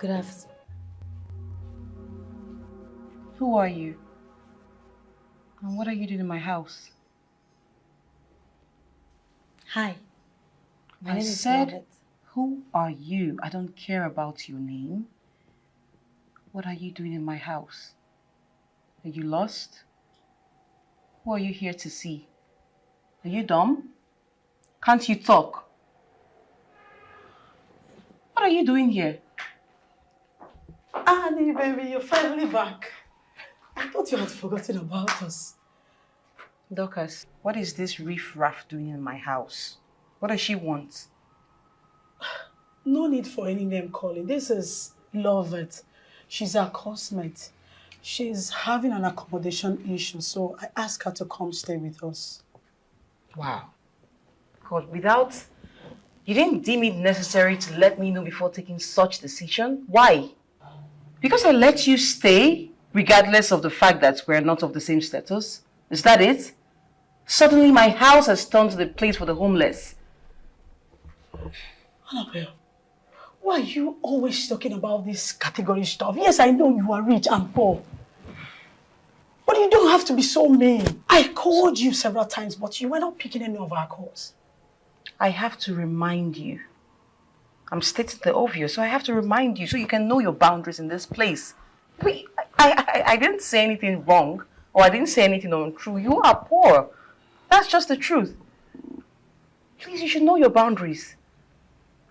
Good afternoon. Who are you? And what are you doing in my house? Hi. My name is said, who are you? I don't care about your name. What are you doing in my house? Are you lost? Who are you here to see? Are you dumb? Can't you talk? What are you doing here? Annie, baby, you're finally back. I thought you had forgotten about us. Dorcas, what is this riff-raff doing in my house? What does she want? No need for any name calling. This is Lovett. She's our cosmate. She's having an accommodation issue, so I asked her to come stay with us. Wow. God, you didn't deem it necessary to let me know before taking such decision? Why? Because I let you stay, regardless of the fact that we're not of the same status? Is that it? Suddenly my house has turned to the place for the homeless. Annabel, why are you always talking about this category stuff? Yes, I know you are rich and poor. But you don't have to be so mean. I called you several times, but you were not picking any of our calls. I have to remind you. I'm stating the obvious, so I have to remind you so you can know your boundaries in this place. I didn't say anything wrong, or I didn't say anything untrue. You are poor. That's just the truth. Please, you should know your boundaries.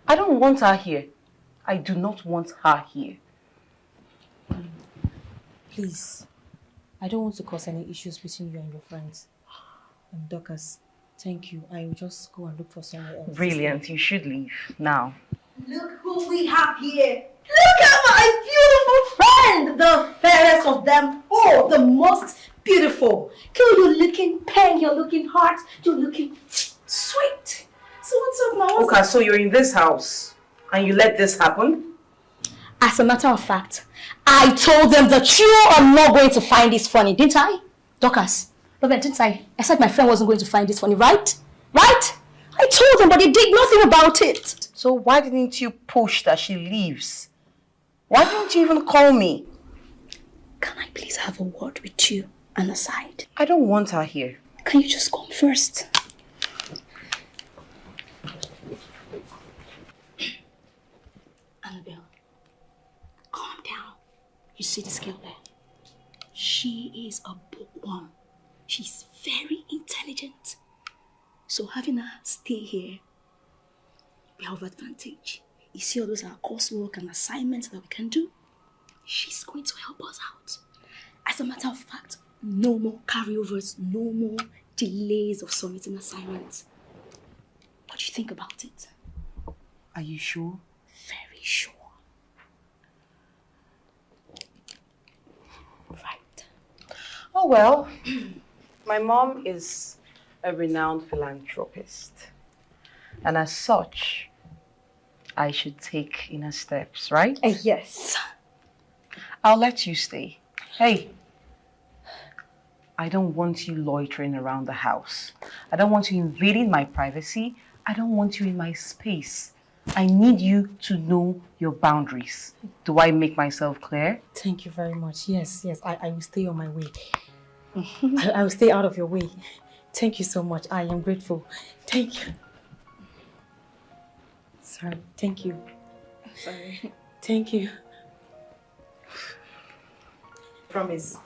I don't want her here. I do not want her here. Please, I don't want to cause any issues between you and your friends. Dorcas, thank you. I will just go and look for somewhere else. Brilliant. You should leave now. Look who we have here. Look at my beautiful friend. The fairest of them all. The most beautiful. Girl, you're looking pink. You're looking hot. You're looking sweet. So what's up now? Okay, so you're in this house and you let this happen? As a matter of fact, I told them that you are not going to find this funny, didn't I? Dorcas, didn't I? I said my friend wasn't going to find this funny, right? Right? I told them, but they did nothing about it. So why didn't you push that she leaves? Why didn't you even call me? Can I please have a word with you on the side? I don't want her here. Can you just come first? Annabel, calm down. You see this girl there? She is a bookworm. She's very intelligent. So having her stay here, we have advantage. You see all those our coursework and assignments that we can do? She's going to help us out. As a matter of fact, no more carryovers, no more delays of submitting assignments. What do you think about it? Are you sure? Very sure. Right. Oh well, my mom is a renowned philanthropist. And as such, I should take inner steps, right? Yes. I'll let you stay. Hey, I don't want you loitering around the house. I don't want you invading my privacy. I don't want you in my space. I need you to know your boundaries. Do I make myself clear? Thank you very much. Yes, I will stay on my way. I will stay out of your way. Thank you so much. I am grateful. Thank you. Sorry. Thank you. Sorry. Thank you. Promise.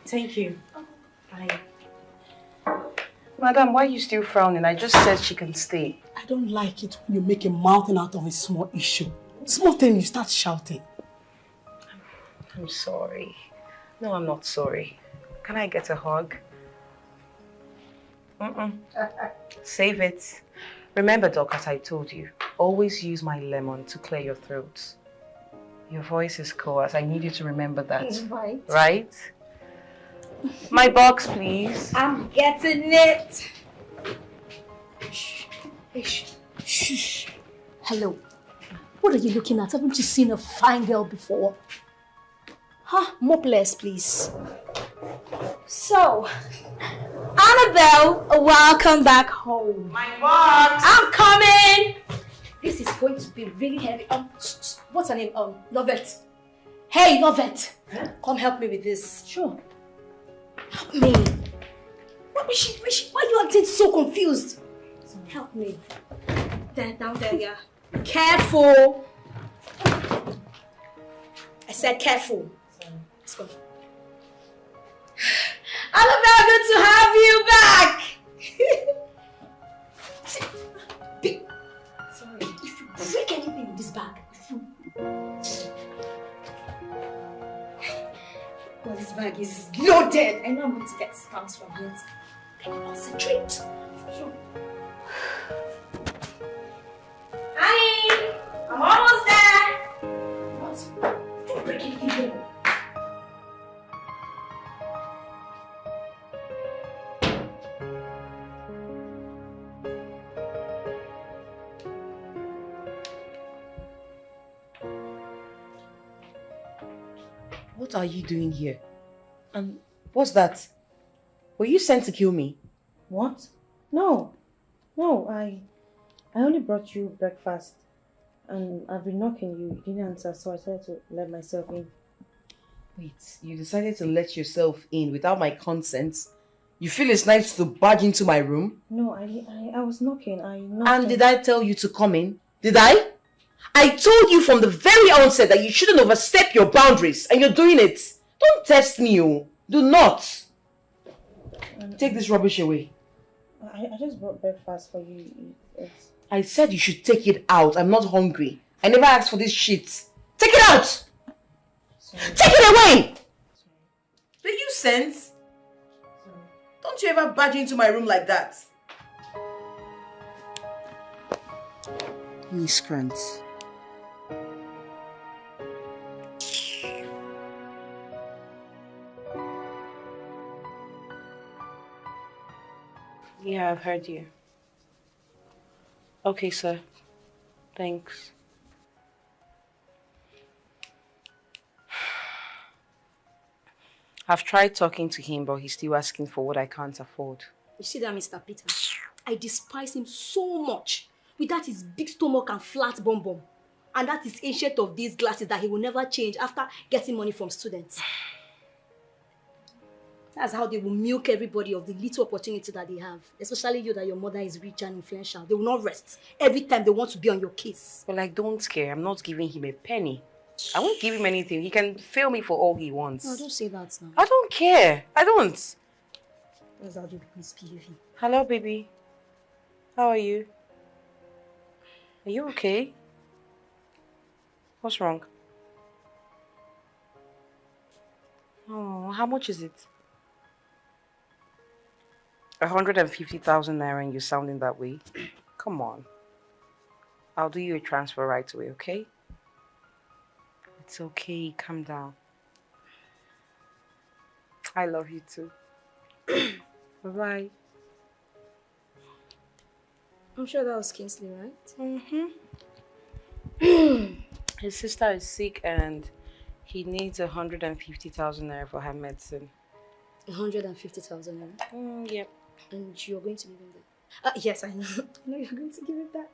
Thank you. Bye. Madam, why are you still frowning? I just said she can stay. I don't like it when you make a mountain out of a small issue. Small thing, you start shouting. I'm sorry. No, I'm not sorry. Can I get a hug? Save it. Remember, Doc, as I told you, always use my lemon to clear your throat. Your voice is coarse. I need you to remember that. Right. Right? My box, please. I'm getting it. Shh. Hey, shh. Shh. Hello. What are you looking at? Haven't you seen a fine girl before? Huh? Mopless, please. So, Annabel, welcome back home. My box! I'm coming! This is going to be really heavy. what's her name? Lovette. Hey, Lovette! Huh? Come help me with this. Sure. Help me. Why are you acting so confused? Sorry. Help me. There, down there, yeah. Careful. I said careful. Sorry. Let's go. Annabel, good to have you back. Sorry. If you break anything in this bag, well, this bag is loaded. I know I'm going to get scams from it. Can you concentrate? Sure. Honey, I'm almost there. What? Don't break anything here. What are you doing here? And what's that? Were you sent to kill me? What? No. No, I only brought you breakfast. And I've been knocking you didn't answer, so I decided to let myself in. Wait, you decided to let yourself in without my consent? You feel it's nice to barge into my room? No, I was knocking. I knocked. And did I tell you to come in? Did I? I told you from the very onset that you shouldn't overstep your boundaries, and you're doing it. Don't test me, oh. Do not. Take this rubbish away. I just brought breakfast for you. I said you should take it out. I'm not hungry. I never asked for this shit. Take it out! Sorry. Take it away! Sorry. Do you sense? Sorry. Don't you ever barge into my room like that. Miscreants. Yeah, I've heard you. Okay, sir. Thanks. I've tried talking to him, but he's still asking for what I can't afford. You see that, Mr. Peter? I despise him so much. With that his big stomach and flat bum bum. And that is ancient of these glasses that he will never change after getting money from students. That's how they will milk everybody of the little opportunity that they have. Especially you, that your mother is rich and influential. They will not rest. Every time they want to be on your case. Well, like, don't care. I'm not giving him a penny. I won't give him anything. He can fail me for all he wants. No, don't say that now. I don't care. I don't. That's how you be misbehaving. Hello, baby. How are you? Are you okay? What's wrong? Oh, how much is it? 150,000 naira and you're sounding that way? Come on. I'll do you a transfer right away, okay? It's okay, calm down. I love you too. Bye-bye. I'm sure that was Kingsley, right? Mm-hmm. His sister is sick and he needs 150,000 naira for her medicine. 150,000 naira? Yep. And you're going to give him that? Yes, I know. I know you're going to give him that.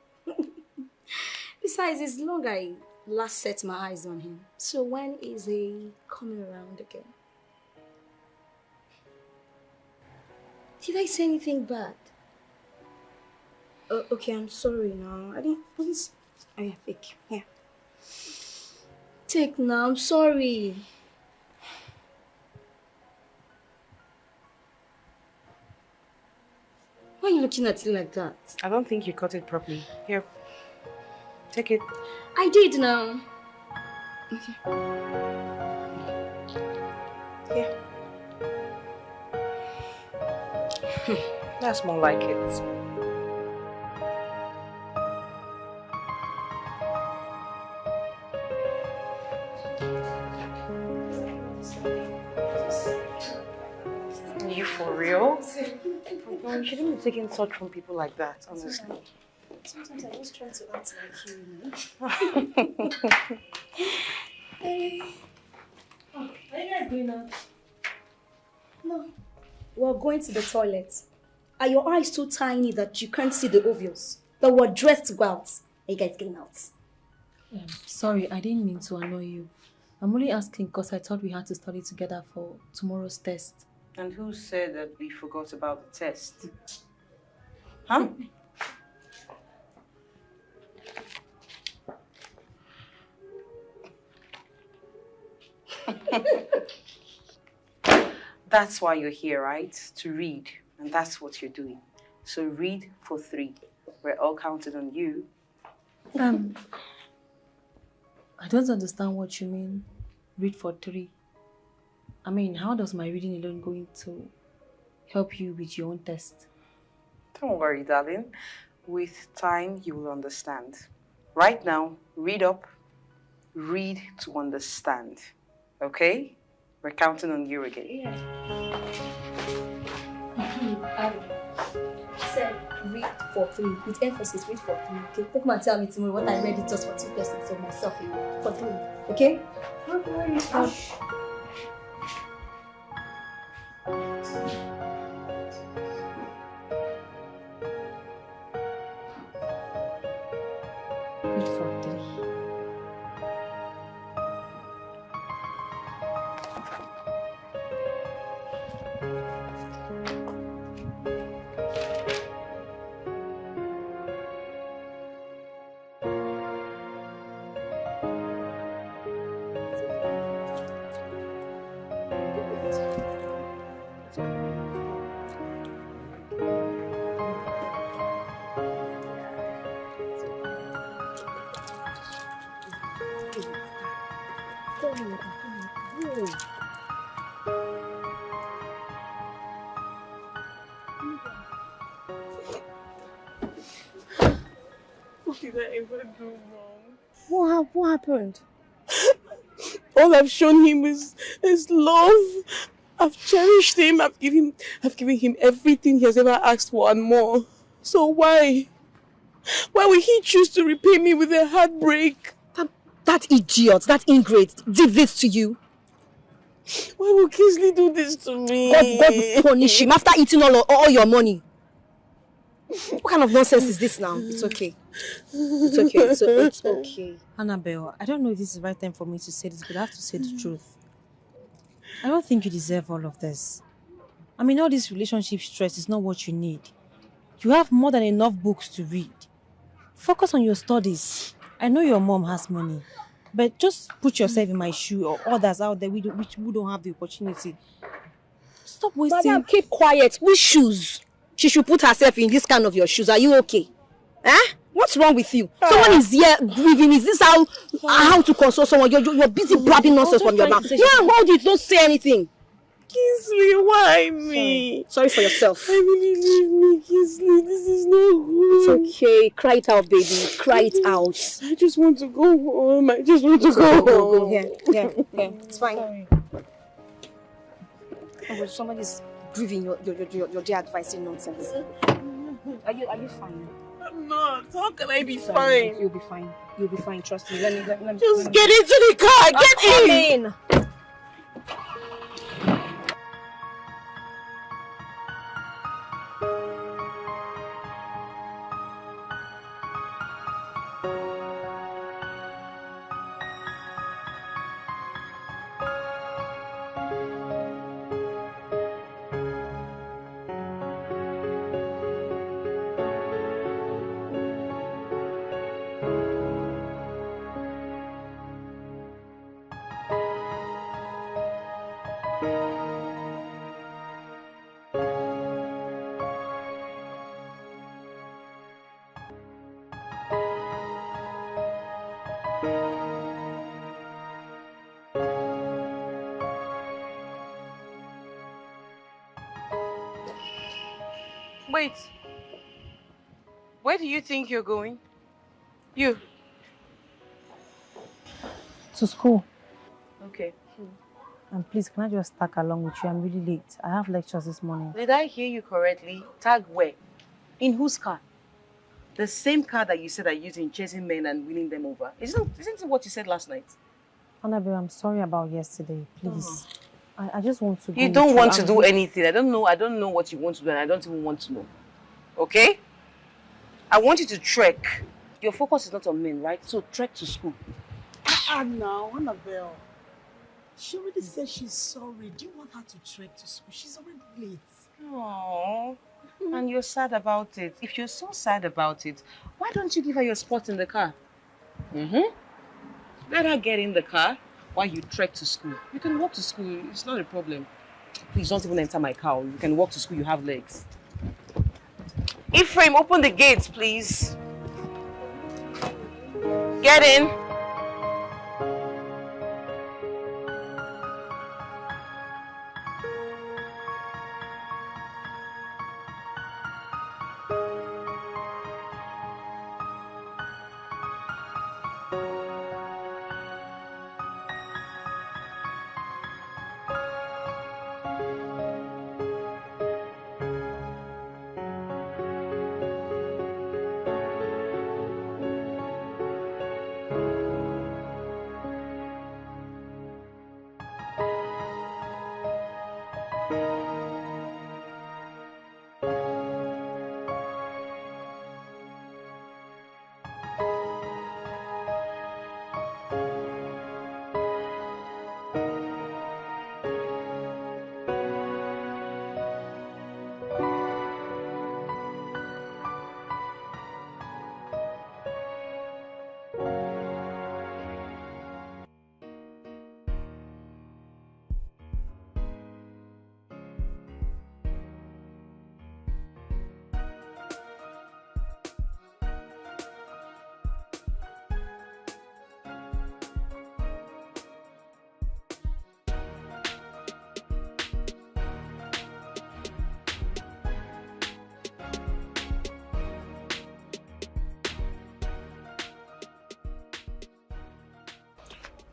Besides, it's long I last set my eyes on him. So when is he coming around again? Did I say anything bad? Okay, I'm sorry now. I didn't... Please... Oh yeah, take. Yeah. Take now, I'm sorry. Why are you looking at it like that? I don't think you cut it properly. Here. Take it. I did now. Okay. Yeah. That's more like it. Are you for real? No, you shouldn't be taking such from people like that, honestly. Sometimes I just try to act like you, Hey. Oh, are you guys going out? No. We're going to the toilet. Are your eyes too tiny that you can't see the obvious? That we're dressed to go out? Are you guys getting out? Sorry, I didn't mean to annoy you. I'm only asking because I thought we had to study together for tomorrow's test. And who said that we forgot about the test? Huh? That's why you're here, right? To read. And that's what you're doing. So read for 3. We're all counted on you. I don't understand what you mean. Read for 3. I mean, how does my reading alone going to help you with your own test? Don't worry, darling. With time, you will understand. Right now, read up. Read to understand. Okay? We're counting on you again. Yeah. I said read for 3. With emphasis, read for 3. Okay? Don't come and tell me tomorrow what I read it just for 2 persons of myself. For 3. Okay? Don't worry. Hush. Read for 3. What did I ever do wrong? What happened? All I've shown him is love. I've cherished him. I've given him everything he has ever asked for and more. So why will he choose to repay me with a heartbreak? That idiot, that ingrate, did this to you. Why will Kingsley do this to me? God will punish him after eating all your money. What kind of nonsense is this now? It's okay. It's okay. It's okay. Annabel, I don't know if this is the right time for me to say this, but I have to say the truth. I don't think you deserve all of this. I mean, all this relationship stress is not what you need. You have more than enough books to read. Focus on your studies. I know your mom has money, but just put yourself in my shoe or others out there which who don't have the opportunity. Stop wasting... Madam, keep quiet. Which shoes? She should put herself in this kind of your shoes. Are you okay? Huh? What's wrong with you? Someone is here grieving. Is this how to console someone? You're busy blabbing nonsense from your mouth. Yeah, hold it. Don't say anything. Kingsley, why me? Sorry for yourself. I really leave me, Kingsley. This is not good. It's okay. Cry it out, baby. Cry it out. I just want to go home. I just want to go home. Go. Yeah. It's fine. Sorry. Oh, somebody's grieving your dear advising nonsense. Are you fine? I'm not. How can I be fine? You'll be fine. You'll be fine. Trust me. Let me Just get into the car. Get in. Wait. Where do you think you're going? You? To school. Okay. And please, can I just tag along with you? I'm really late. I have lectures this morning. Did I hear you correctly? Tag where? In whose car? The same car that you said I used in chasing men and winning them over. Isn't it what you said last night? Annabel, I'm sorry about yesterday. Please. I just want to go. You don't want to do anything. I don't know what you want to do, and I don't even want to know. Okay? I want you to trek Your focus is not on men, right? So trek to school. Now, Annabel. She already said she's sorry. Do you want her to trek to school? She's already late. Oh, and you're sad about it. If you're so sad about it, why don't you give her your spot in the car? Let her get in the car while you trek to school. You can walk to school. It's not a problem. Please don't even enter my car. You can walk to school. You have legs. Ephraim, open the gates, please. Get in.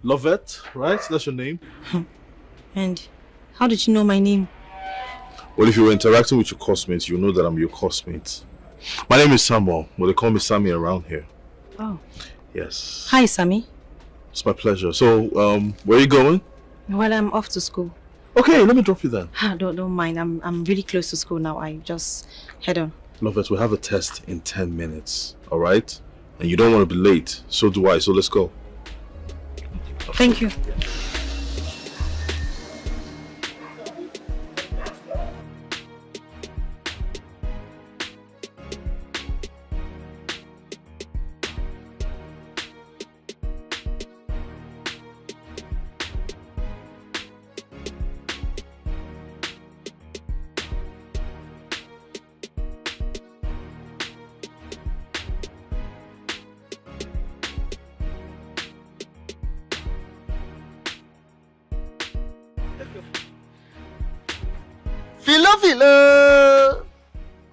Lovette, right? That's your name? And how did you know my name? Well, if you were interacting with your classmates, you know that I'm your classmate. My name is Samuel. Well, they call me Sammy around here. Oh. Yes. Hi, Sammy. It's my pleasure. So, where are you going? Well, I'm off to school. Okay, let me drop you then. Don't mind. I'm really close to school now. I just head on. Lovette, we have a test in 10 minutes, alright? And you don't want to be late. So do I. So let's go. Thank you.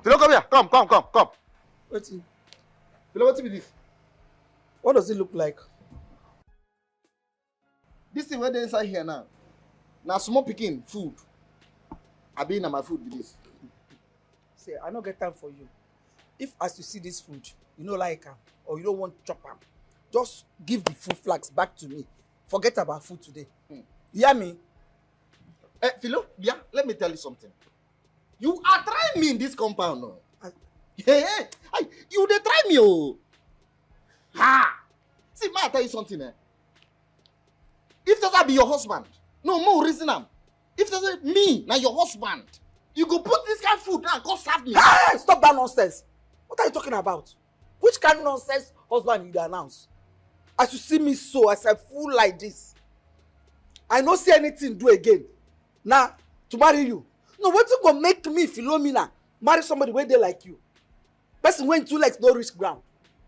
Philo, come here. Come. Wait. Philo, what is this? What does it look like? This thing where they inside here now. Now small picking food. I been in my food with this. Say, I don't get time for you. If as you see this food, you don't like them or you don't want to chop them, just give the food flags back to me. Forget about food today. You hear me? Philo, yeah, let me tell you something. You are trying me in this compound, no? Hey, you they try me, oh. Ha! See, ma, I tell you something, eh? If that be your husband, no more reason am. If that's me, now your husband, you go put this kind of food down and go serve me. Hey, stop that nonsense. What are you talking about? Which kind of nonsense husband you announce? As you see me so, as I fool like this, I don't see anything do again. Now, to marry you. No, what's it gonna make me, Philomena, marry somebody where they like you? Person when two legs no reach ground.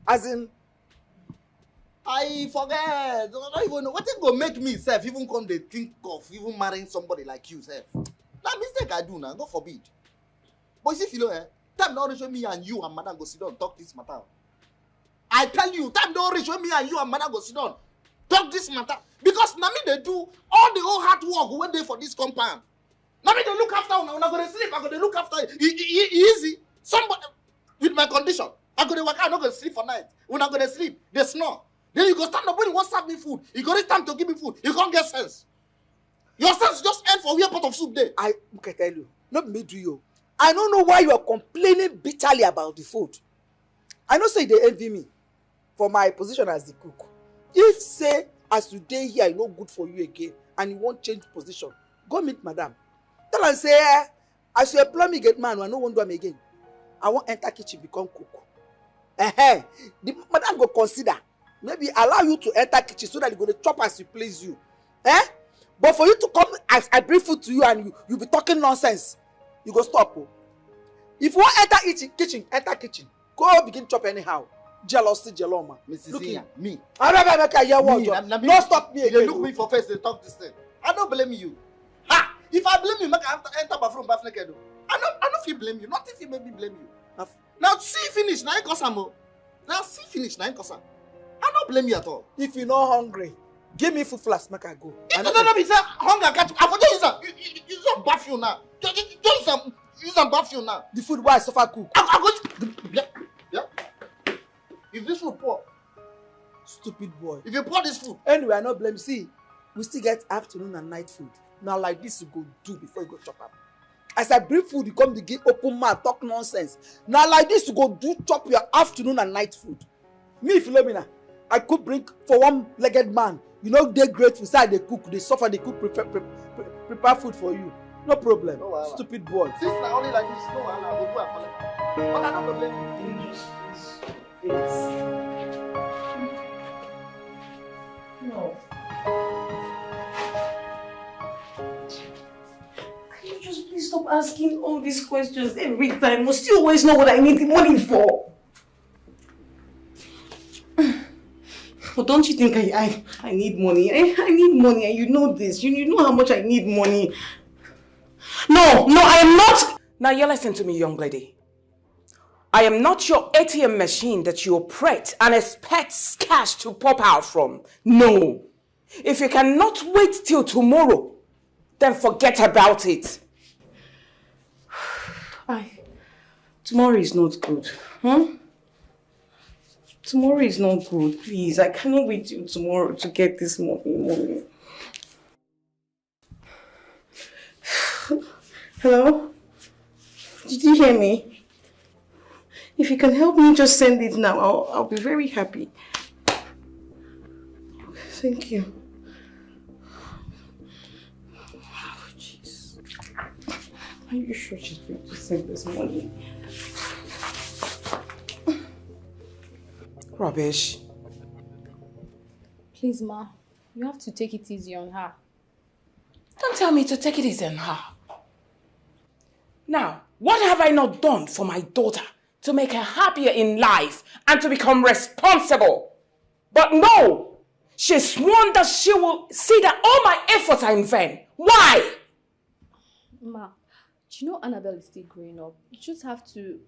As in, I forget. I don't even know. What it gonna make me, self, even come they think of even marrying somebody like you, self? That mistake I do now, God forbid. But you see, Philo, time don't reach when me and you and madam go sit down talk this matter. I tell you, time don't reach when me and you and madam go sit down talk this matter. Because now me they do all the whole hard work when they for this compound. Now me they look after una, una go to sleep, I go to look after easy. Somebody with my condition, I go to work, I'm not going to sleep for night. When I go to sleep, they snore. Then you go stand up when you want to serve me food. You go reach time to give me food. You can't get sense. Your sense just end for where pot of soup there. I can tell you, not me do you. I don't know why you are complaining bitterly about the food. I know say they envy me. for my position as the cook. If say as you dey here, e no good for you again, and you wan change position, go meet madam. Tell am say, as you employ me get man, I no wan do am again. I wan enter kitchen become cook. The madam go consider, maybe allow you to enter kitchen so that you go to chop as you please you. But for you to come as I bring food to you and you be talking nonsense, you go stop. If you want enter kitchen, enter kitchen. Go begin chop anyhow. Jealousy, jeloma. Mrs. Iya, me. I never make a year word. No stop me again. You look me for face, they talk this thing. I don't blame you. Ha! If I blame you, make I have to enter bathroom bath naked. I don't feel blame you. Not if you make me blame you. Now see finish, now I cause am. Now see finish, now I cause am. I don't blame you at all. If you're not hungry, give me food flask, make I go. If you don't be say hunger catch you, I forget use am. You don't bath you now. Use am bath you now. The food why I suffer cook. I go. Yeah. If this food poor, Stupid boy. if you pour this food, Anyway, I no blame. See, we still get afternoon and night food. Now like this you go do before you go chop up. As I bring food, you come to give open mouth, talk nonsense. Now like this you go do chop your afternoon and night food. Me, if you love me now, I could bring for one-legged man. You know they grateful, say they cook, they suffer, they cook, prepare food for you. No problem. No wahala. Stupid boy. since na only like this, no wahala, I go go and collect. But I don't blame you. No. Can you just please stop asking all these questions every time? Must you always know what I need the money for? But don't you think I need money? I need money, and you know this. You know how much I need money. No, I am not. Now you listen to me, young lady. I am not your ATM machine that you operate and expect cash to pop out from. No. If you cannot wait till tomorrow, then forget about it. Tomorrow is not good. Tomorrow is not good. Please, I cannot wait till tomorrow to get this money. Hello? Did you hear me? If you can help me, just send it now. I'll be very happy. Thank you. Oh, jeez. Are you sure she's going to send this money? Rubbish. Please, Ma. You have to take it easy on her. Don't tell me to take it easy on her. Now, what have I not done for my daughter to make her happier in life and to become responsible? But no, she's sworn that she will see that all my efforts are in vain. Why? Ma, do you know Annabel is still growing up? You just have to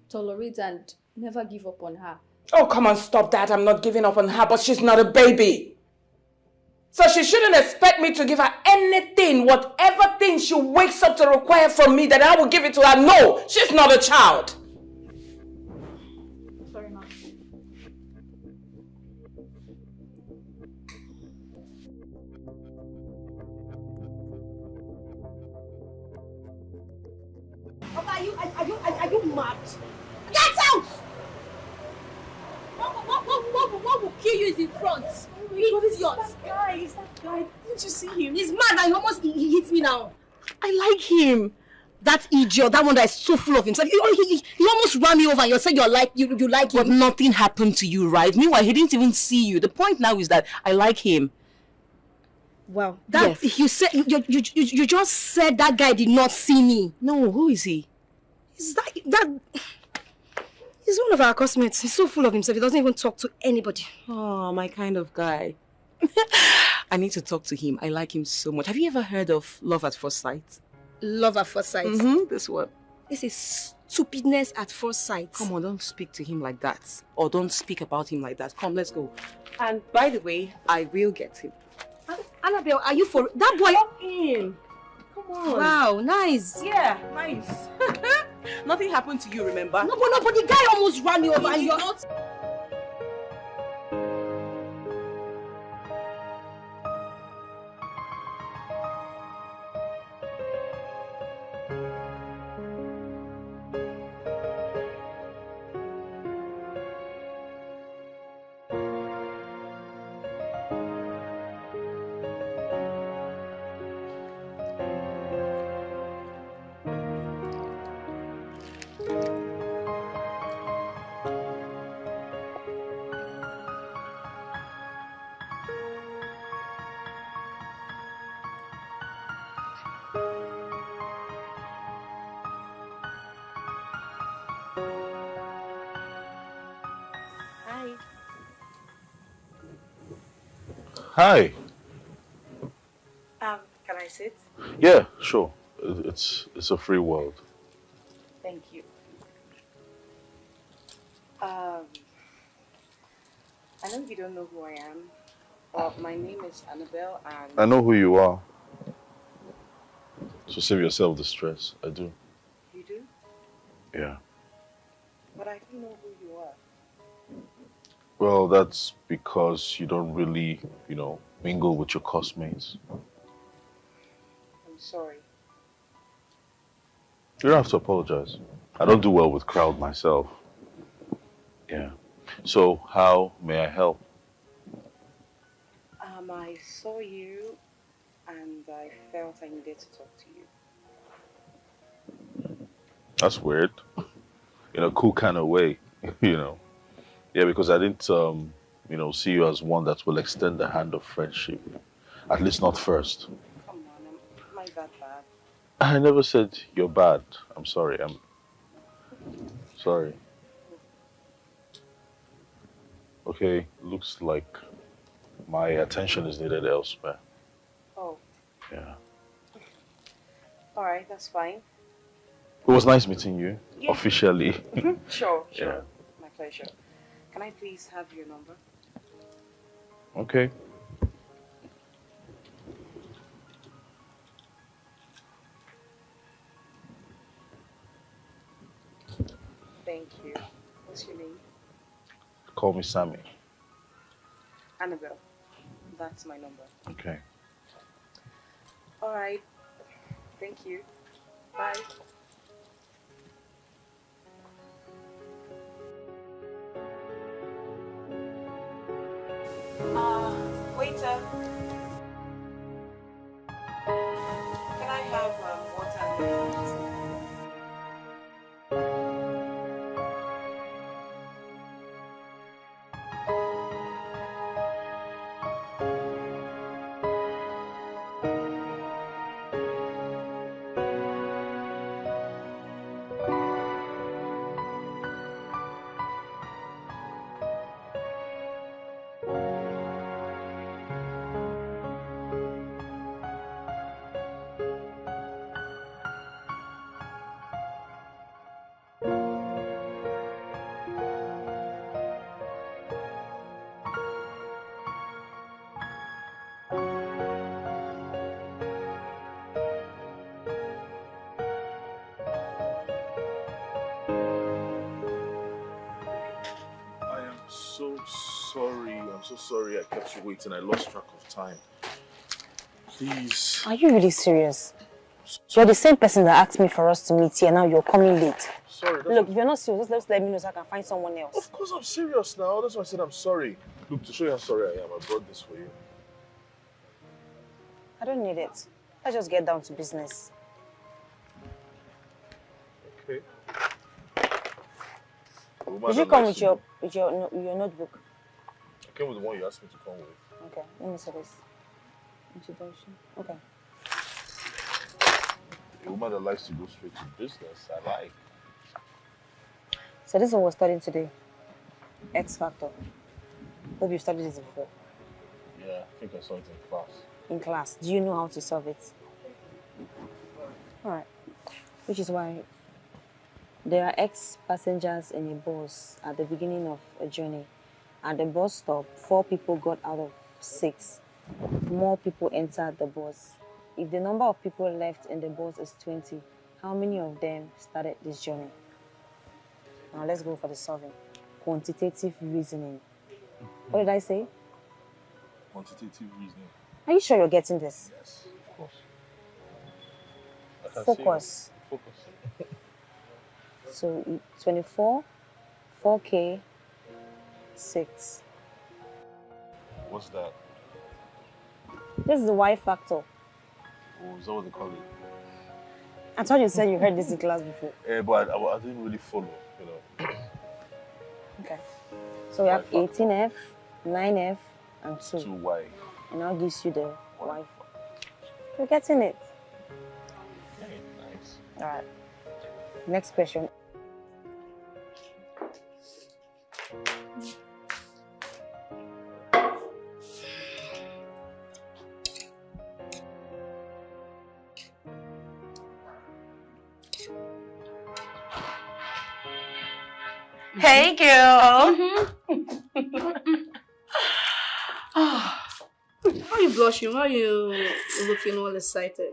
tolerate and never give up on her. Oh, come on, stop that. I'm not giving up on her, but she's not a baby. So she shouldn't expect me to give her anything, whatever thing she wakes up to require from me, that I will give it to her. No, she's not a child. Sorry, Ma. Are you mad? Get out! What will kill you is in front. Idiot. That guy. Didn't you see him? He's mad and he hits me now. I like him. That idiot, that one that is so full of himself. He almost ran me over and you said you like him. But nothing happened to you, right? Meanwhile, he didn't even see you. The point now is that I like him. Wow. That yes. You just said that guy did not see me. No, who is he? Is that he's one of our customers. He's so full of himself. He doesn't even talk to anybody. Oh, my kind of guy. I need to talk to him. I like him so much. Have you ever heard of love at first sight? Love at first sight? This one. This is stupidness at first sight. Come on, don't speak to him like that. Or don't speak about him like that. Come, let's go. And by the way, I will get him. Annabel, are you for that boy? Come in. Come on. Wow, nice. Yeah, nice. Nothing happened to you, remember? No, but the guy almost ran me over and you're not. Hi. Can I sit? Yeah, sure. It's a free world. Thank you. Um, I know you don't know who I am. My name is Annabel, and I know who you are. So save yourself the stress. I do. you do, Yeah. but I don't know who you are. Well, that's because you don't really, mingle with your classmates. I'm sorry. You don't have to apologize. I don't do well with crowd myself. Yeah. So how may I help? I saw you, and I felt I needed to talk to you. That's weird. In a cool kind of way, Yeah, because I didn't, see you as one that will extend the hand of friendship. At least not first. Come on, am I that bad? I never said you're bad. I'm sorry. I'm sorry. Okay, looks like my attention is needed elsewhere. Oh, Yeah. all right, that's fine. It was nice meeting you, Yeah. officially. Sure. Yeah. My pleasure. Can I please have your number? Okay. Thank you. What's your name? Call me Sammy. Annabel. That's my number. Okay. All right. Thank you. Bye. Waiter. Can I have water and milk? I am so sorry. I'm so sorry I kept you waiting. I lost track of time. Please. Are you really serious? You're the same person that asked me for us to meet here. Now you're coming late. Sorry. Look, if you're not serious, just let me know so I can find someone else. Of course I'm serious now. That's why I said I'm sorry. Look, to show you how sorry I am, I brought this for you. I don't need it. Let's just get down to business. Okay. Did you come with your notebook? I came with the one you asked me to come with. Okay, let me see this. Introduction. Okay. A woman that likes to go straight to business, I like. So this is what we're studying today. X Factor. Hope you've studied this before. Yeah, I think I saw it in class. In class. Do you know how to solve it? Alright. Which is why there are X passengers in a bus at the beginning of a journey. At the bus stop, 4 people got out of 6. More people entered the bus. If the number of people left in the bus is 20, how many of them started this journey? Now let's go for the solving. Quantitative reasoning. What did I say? Quantitative reasoning. Are you sure you're getting this? Yes, of course. I can Focus. see Focus. So 24, 4K, 6. What's that? This is the Y factor. Oh, is that what they call it? I thought you said you heard this in class before. Yeah, but I didn't really follow, Okay. So we have 18F, 9F, and 2. 2Y. And now gives you the Y. You're getting it. Okay, nice. Alright. Next question. Hey, girl. Why are you blushing? Why are you looking all excited?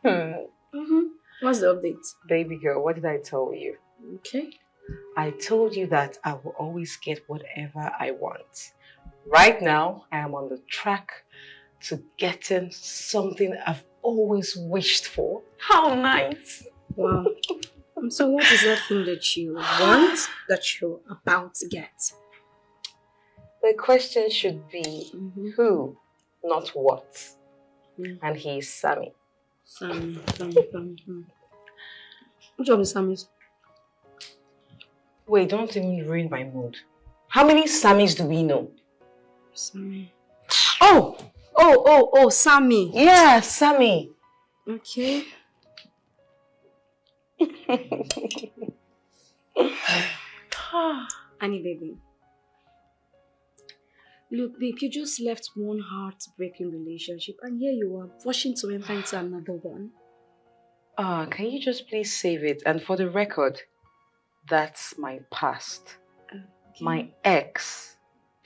What's the update? Baby girl, what did I tell you? Okay. I told you that I will always get whatever I want. Right now, I am on the track to getting something I've always wished for. How nice! Wow. So what is that thing that you want that you're about to get? The question should be who, not what. And he is Sammy. Sammy. Which of the Sammys? Wait, don't even ruin my mood. How many Sammys do we know? Sammy. Oh, Sammy. Yeah, Sammy. Okay. Annie, baby. Look, babe, you just left one heartbreaking relationship and here you are rushing to enter into another one. Can you just please save it? And for the record, that's my past. Okay. My ex.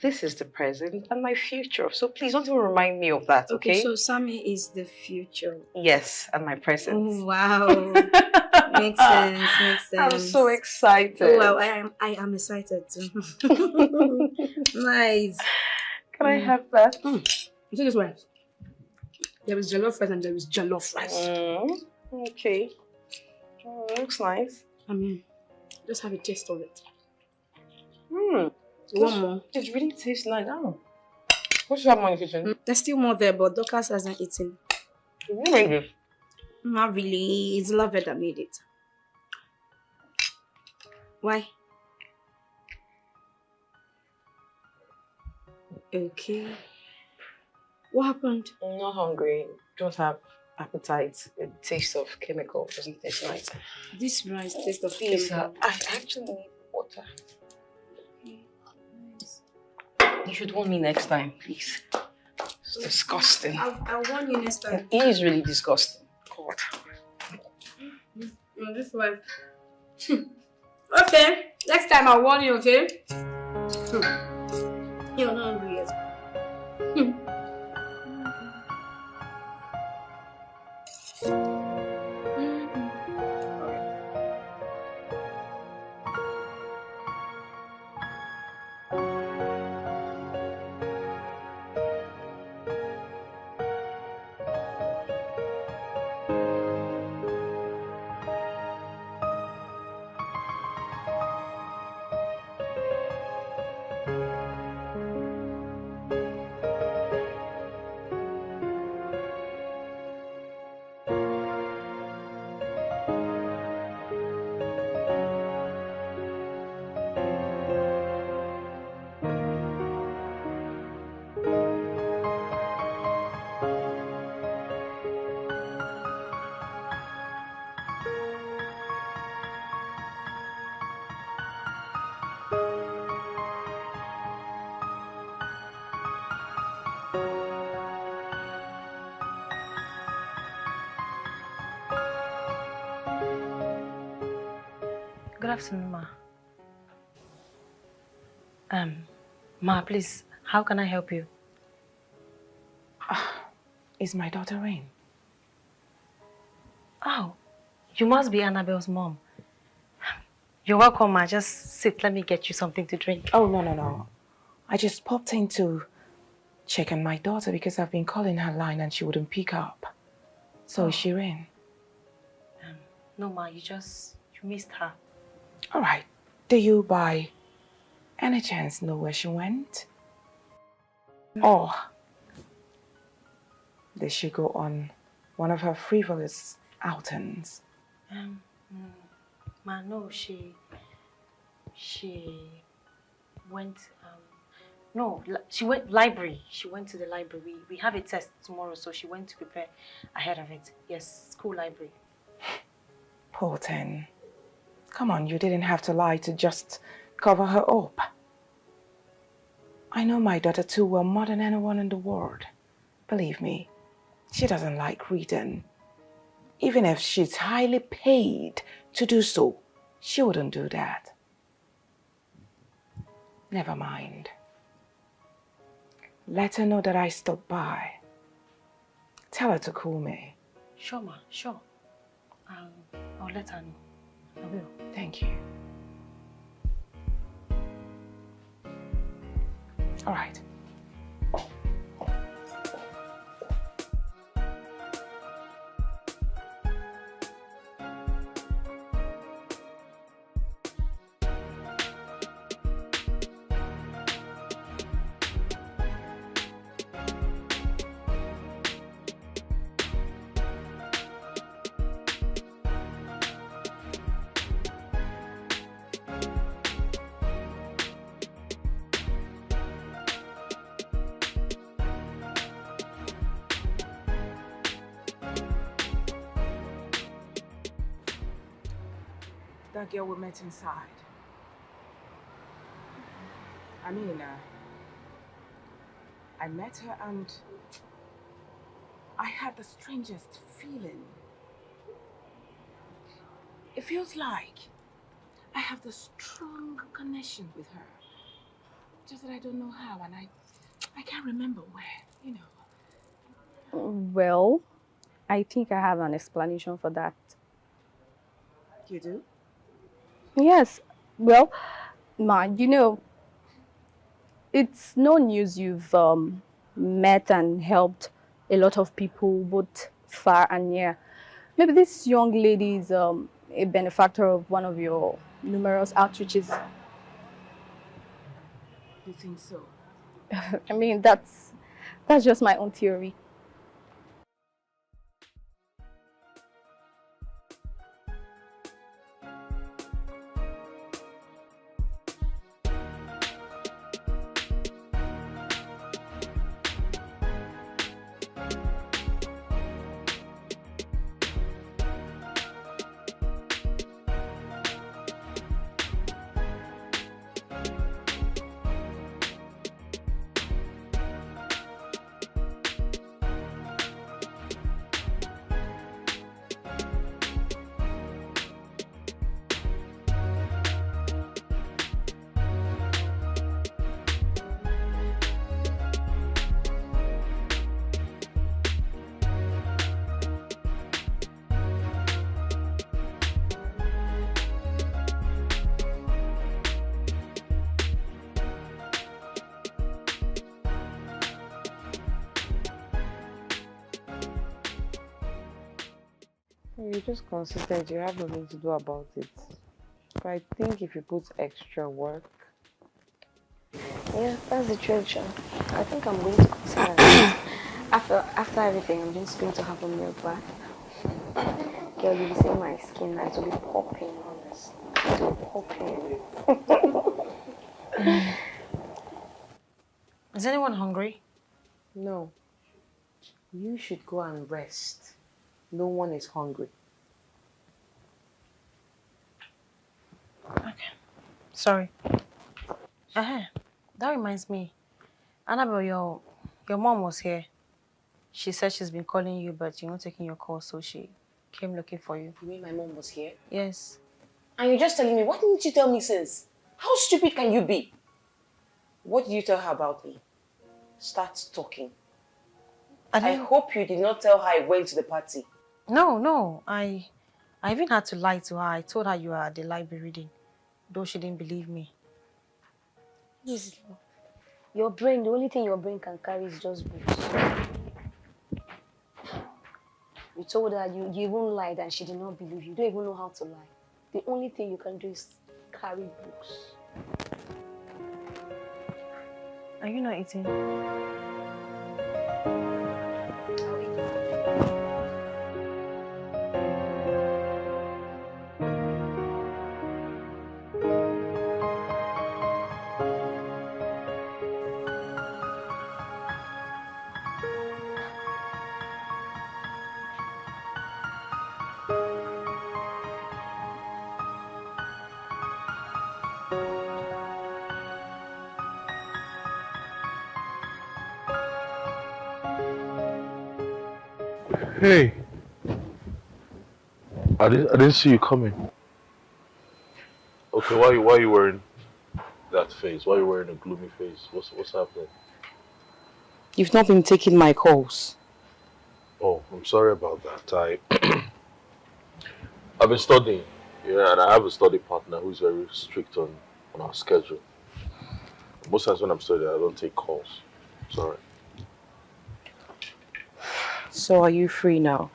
This is the present and my future. So please don't even remind me of that, okay? Okay, so Sammy is the future. Yes, and my present. Oh, wow. Makes sense. I'm so excited. Oh, wow, I am excited too. Nice. Can I have that? You see this one? There is jollof rice and there is jollof rice. Okay. Looks nice. I mean, just have a taste of it. One more. It really tastes nice. Oh. What's that more in the kitchen? There's still more there, but Dorcas hasn't eaten. Who made it? Not really. It's Lover that made it. Why? Okay. What happened? I'm not hungry. Don't have appetite. The taste of chemical doesn't taste nice. This rice tastes of Please, chemical. I actually need water. You should warn me next time, please. It's disgusting. I'll warn you next time. It is really disgusting. God. This way. Okay. Next time I'll warn you, okay? You're not hungry yet. Good afternoon, Ma. Ma, please, how can I help you? Is my daughter in? Oh, you must be Annabel's mom. You're welcome, Ma. Just sit, let me get you something to drink. Oh, no. I just popped in to check on my daughter because I've been calling her line and she wouldn't pick up. So is she in? No, Ma, you missed her. All right. Do you by any chance know where she went? Or did she go on one of her frivolous outings? Ma, no, she went, no, she went library. She went to the library. We have a test tomorrow, so she went to prepare ahead of it. Yes, school library. Poor thing. Come on, you didn't have to lie to just cover her up. I know my daughter too well, more than anyone in the world. Believe me, she doesn't like reading. Even if she's highly paid to do so, she wouldn't do that. Never mind. Let her know that I stopped by. Tell her to call me. Sure, ma, sure. I'll let her know. I will. Thank you. All right. That girl we met inside. I mean, I met her and I had the strangest feeling. It feels like I have the strong connection with her. Just that I don't know how and I can't remember where, you know. Well, I think I have an explanation for that. You do? Yes. Well, Ma, it's no news you've met and helped a lot of people, both far and near. Maybe this young lady is a benefactor of one of your numerous outreaches. You think so? I mean, that's just my own theory. You just considered you have nothing to do about it. But I think if you put extra work. Yeah, that's the tradition. I think I'm going to consider it. After everything, I'm just going to have a milk bath. Girl, you'll be seeing my skin now. It will be popping, honest. It will be popping. Is anyone hungry? No. You should go and rest. No one is hungry. Okay. Sorry. That reminds me. Annabel, your mom was here. She said she's been calling you, but you're not taking your call, so she came looking for you. You mean my mom was here? Yes. And you're just telling me, what didn't you tell me since? How stupid can you be? What did you tell her about me? Start talking. I hope you did not tell her I went to the party. No. I even had to lie to her. I told her you were at the library reading, though she didn't believe me. Easy. Your brain, the only thing your brain can carry is just books. You told her you even lied and she did not believe you. You don't even know how to lie. The only thing you can do is carry books. Are you not eating? Hey, I didn't see you coming. Okay, why are you wearing that face? Why are you wearing a gloomy face? What's happening? You've not been taking my calls. Oh, I'm sorry about that. I've been studying, yeah, and I have a study partner who's very strict on our schedule. Most times when I'm studying, I don't take calls. Sorry. So are you free now?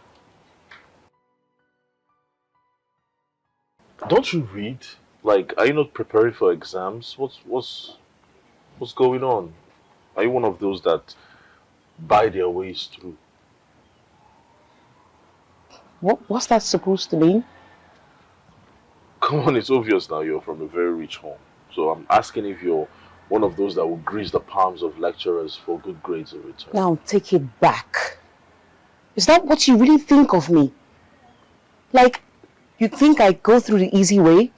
Don't you read? Like, are you not preparing for exams? What's going on? Are you one of those that buy their ways through? What's that supposed to mean? Come on, it's obvious now you're from a very rich home. So I'm asking if you're one of those that will grease the palms of lecturers for good grades in return. Now take it back. Is that what you really think of me? Like, you think I go through the easy way?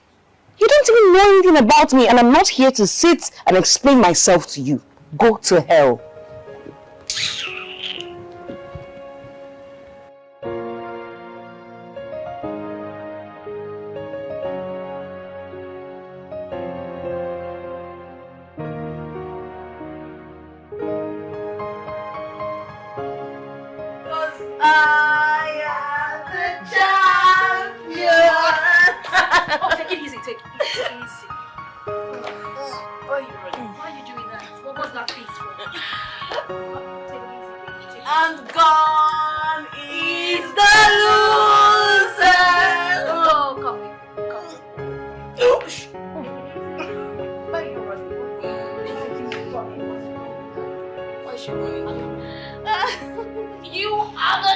You don't even know anything about me, and I'm not here to sit and explain myself to you. Go to hell. Oh, take it easy, take it easy. Why are you running? Why are you doing that? What was that face for? Take it easy, baby. Take it. And gone is the loser. Oh, come. Why are you running? Why is she running? You are the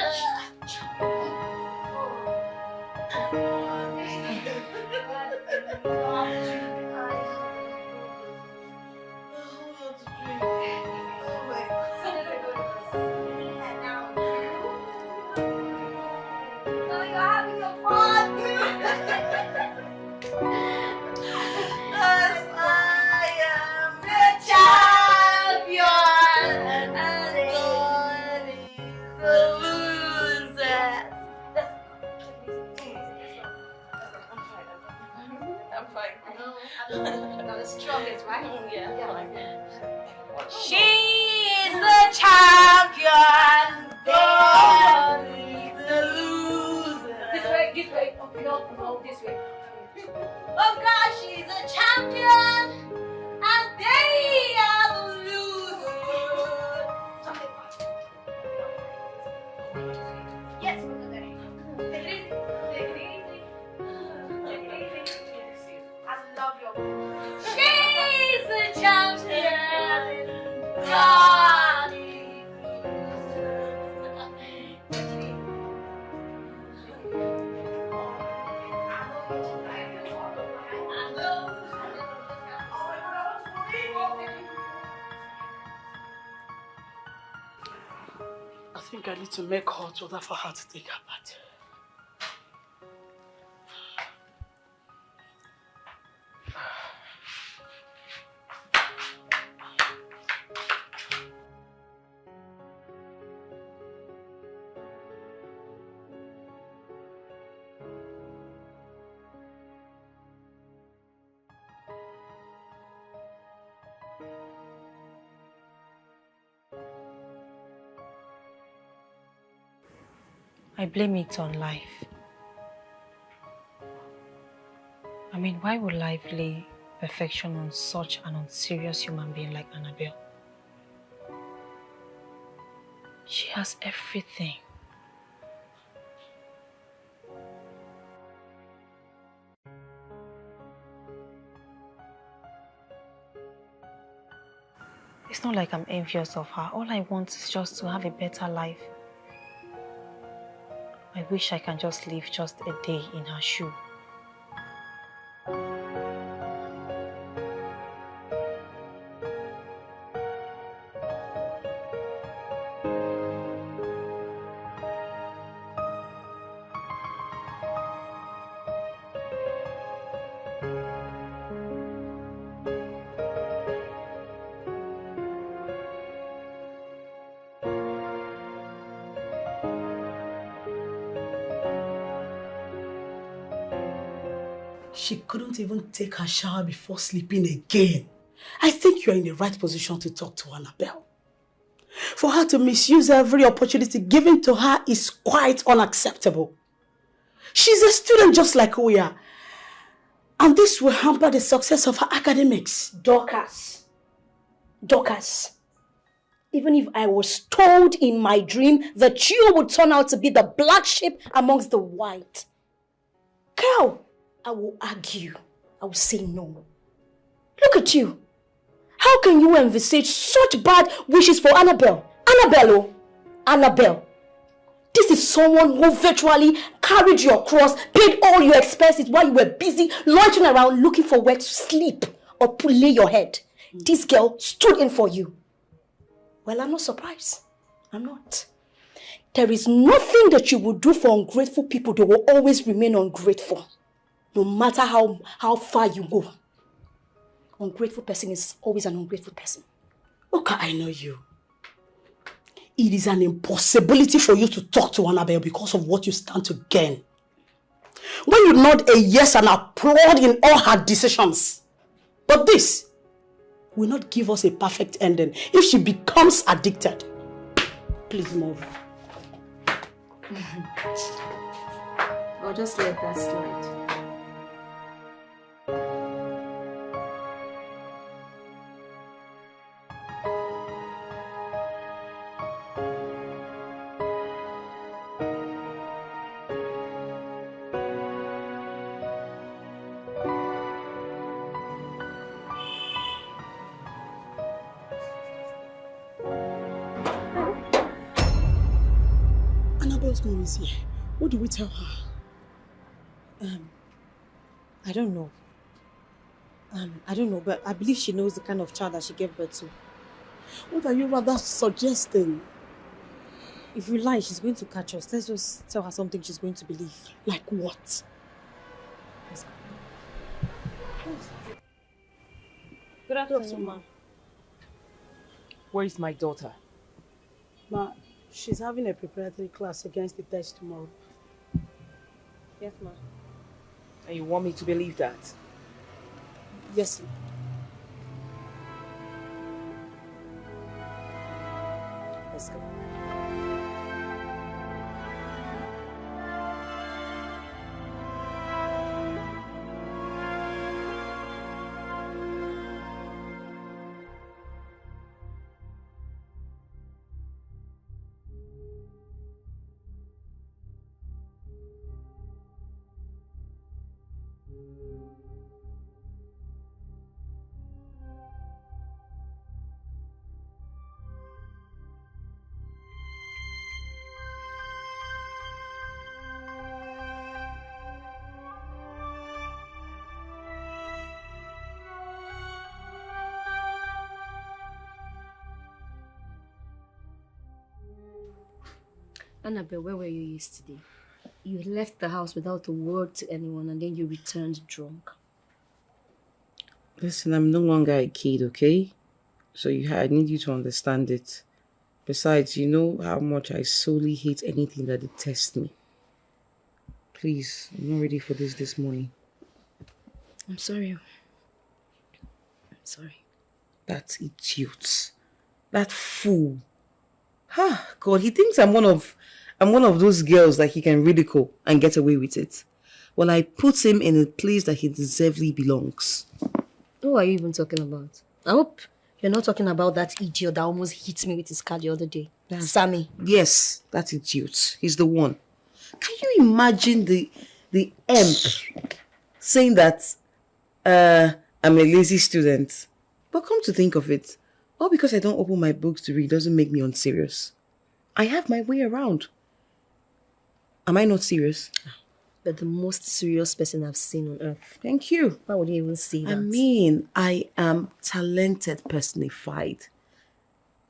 She is the champion, God is the loser. This way. Oh, no, this way. Oh God, she's a champion, and they are the losers. Yes, take it easy. I love your She's the champion, God is I think I need to make hot water for her to take her bath. I blame it on life. I mean, why would life lay perfection on such an unserious human being like Annabel? She has everything. It's not like I'm envious of her. All I want is just to have a better life. I wish I can just live just a day in her shoe. She couldn't even take her shower before sleeping again. I think you're in the right position to talk to Annabel. For her to misuse every opportunity given to her is quite unacceptable. She's a student just like we are. And this will hamper the success of her academics. Dorcas. Even if I was told in my dream that you would turn out to be the black sheep amongst the white, girl, I will argue. I will say no. Look at you. How can you envisage such bad wishes for Annabel? Annabel. This is someone who virtually carried your cross, paid all your expenses while you were busy loitering around looking for where to sleep or to lay your head. This girl stood in for you. Well, I'm not surprised. I'm not. There is nothing that you will do for ungrateful people. They will always remain ungrateful. No matter how far you go. Ungrateful person is always an ungrateful person. Okay, I know you. It is an impossibility for you to talk to Annabel because of what you stand to gain. When you nod a yes and applaud in all her decisions. But this will not give us a perfect ending if she becomes addicted. Please move. I'll just let that slide. Annabel's mom is here. What do we tell her? I don't know. I don't know, but I believe she knows the kind of child that she gave birth to. What are you rather suggesting? If we lie, she's going to catch us. Let's just tell her something she's going to believe. Like what? Let's go. Good afternoon, ma. Where is my daughter? Ma, she's having a preparatory class against the test tomorrow. Yes, ma. And you want me to believe that? Yes. Let's go. Annabel, where were you yesterday? You left the house without a word to anyone and then you returned drunk. Listen, I'm no longer a kid, okay? So I need you to understand it. Besides, you know how much I solely hate anything that detests me. Please, I'm not ready for this morning. I'm sorry. I'm sorry. That idiot. That fool. God, he thinks I'm one of those girls that he can ridicule and get away with it. Well, I put him in a place that he deservedly belongs. Who are you even talking about? I hope you're not talking about that idiot that almost hit me with his car the other day. Sammy. Yes, that idiot. He's the one. Can you imagine the imp saying that I'm a lazy student? But come to think of it, all because I don't open my books to read doesn't make me unserious. I have my way around. Am I not serious? But the most serious person I've seen on earth. Thank you. Why would you even say that? I mean, I am talented personified.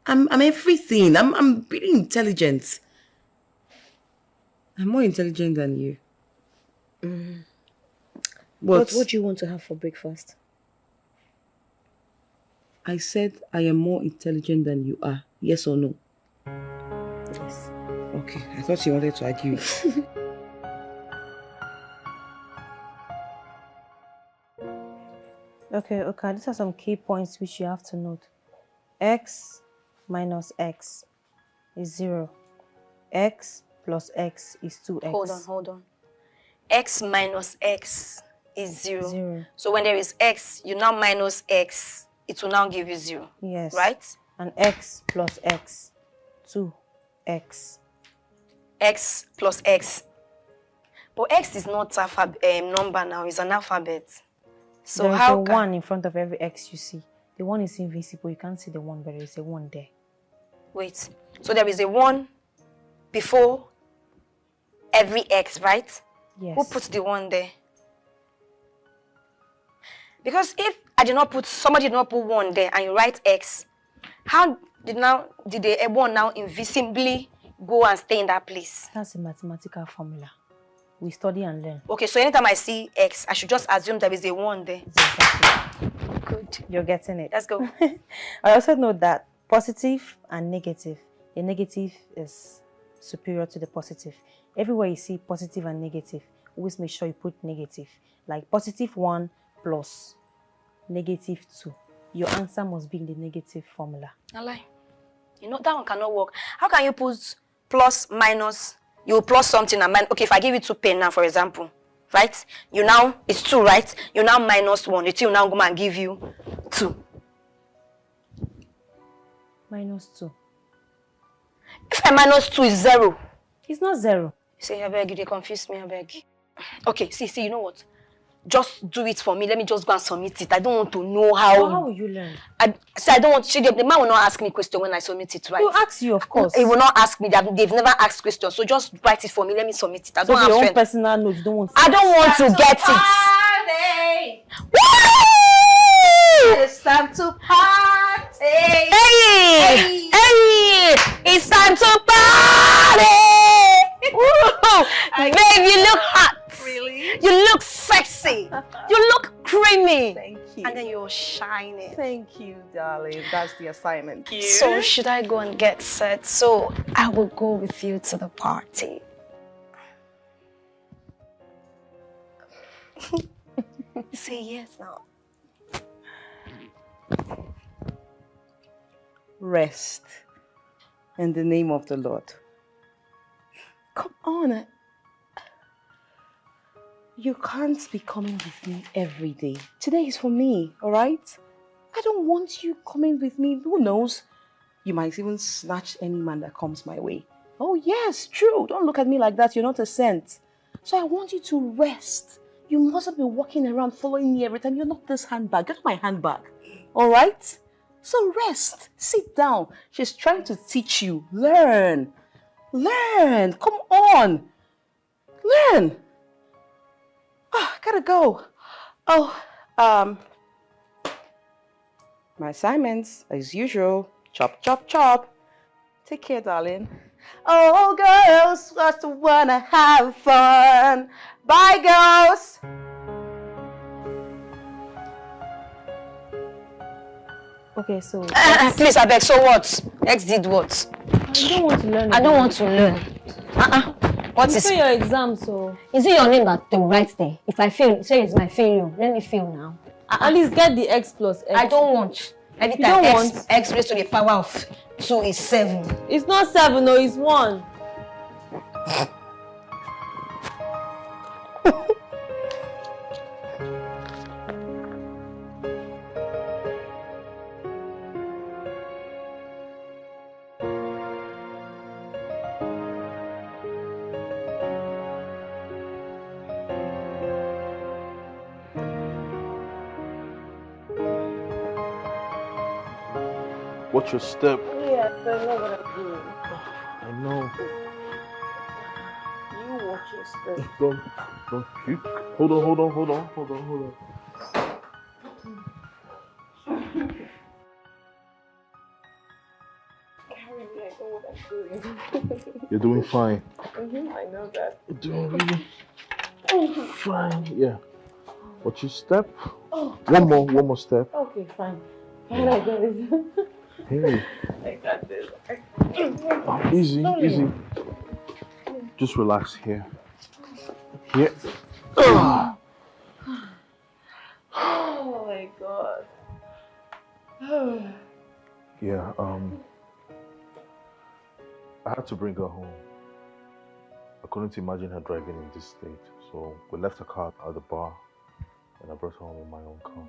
I'm everything. I'm really intelligent. I'm more intelligent than you. What do you want to have for breakfast? I said I am more intelligent than you are. Yes or no? Yes. Okay, I thought you wanted to argue it. Okay, these are some key points which you have to note. X minus X is 0. X plus X is 2X. Hold on. X minus X is 0. 0. So when there is X, you now minus X, it will now give you 0. Yes. Right? And X plus X, 2X. X plus X. But X is not a number now, it's an alphabet. So there is how a 1 in front of every X you see. The 1 is invisible, you can't see the 1, but there is a 1 there. Wait, so there is a 1 before every X, right? Yes. Who puts the 1 there? Because if somebody did not put 1 there and you write X, how did the 1 now invisibly go and stay in that place? That's a mathematical formula. We study and learn. Okay, so anytime I see X, I should just assume there is a 1 there. Exactly. Good. You're getting it. Let's go. I also know that positive and negative. The negative is superior to the positive. Everywhere you see positive and negative, always make sure you put negative. Like positive 1 plus negative 2. Your answer must be in the negative formula. I lie. You know, that one cannot work. How can you put plus, minus, you plus something and minus? Okay, if I give you 2 pen now, for example, right? You now, it's 2, right? You now minus 1. The 2 will now go and give you 2. Minus 2. If I minus 2 is 0. It's not 0. Say, I beg you, they confuse me, I beg. Okay, see, you know what? Just do it for me. Let me just go and submit it. I don't want to know how. So how will you learn? I don't want to. The man will not ask me question when I submit it, right? He'll ask you, of course. He will not ask me. They've never asked questions. So just write it for me. Let me submit it. I don't have your own strength. personal note, you don't want to. I don't want to get it. Woo! It's time to party. Hey! It's time to party! Woo! Babe, you look hot. Really? You look sexy. You look creamy. Thank you. And then you're shining. Thank you, darling. That's the assignment. So should I go and get set? So I will go with you to the party. Say yes now. Rest in the name of the Lord. Come on. You can't be coming with me every day. Today is for me, all right? I don't want you coming with me. Who knows? You might even snatch any man that comes my way. Oh, yes, true. Don't look at me like that. You're not a saint. So I want you to rest. You mustn't be walking around following me every time. You're not this handbag. Get my handbag. All right? So rest. Sit down. She's trying to teach you. Learn. Learn. Come on. Learn. Oh, gotta go. Oh, my assignments, as usual. Chop, chop, chop. Take care, darling. Oh, girls, just wanna have fun. Bye, girls. Okay, so please, I beg. So what? X did what? I don't want to learn. I don't want to learn. What is your exam? So is it your name that they write there? If I fail, say it's my failure. Let me fail now. At least get the X plus X. I don't want. Every You time don't X raised to the power of 2 is 7. It's not 7, no, it's 1. Watch your step. Yeah, I know what I'm doing. I know. You watch your step. Don't puke. Hold on. I know what I'm doing. You're doing fine. I know that. You're doing really fine. Yeah. Watch your step. Oh. One more step. Okay, fine. I got it. Hey. I got this. Oh, easy. Just relax here. Here. Oh my God. Yeah, I had to bring her home. I couldn't imagine her driving in this state, so we left the car at the bar and I brought her home in my own car.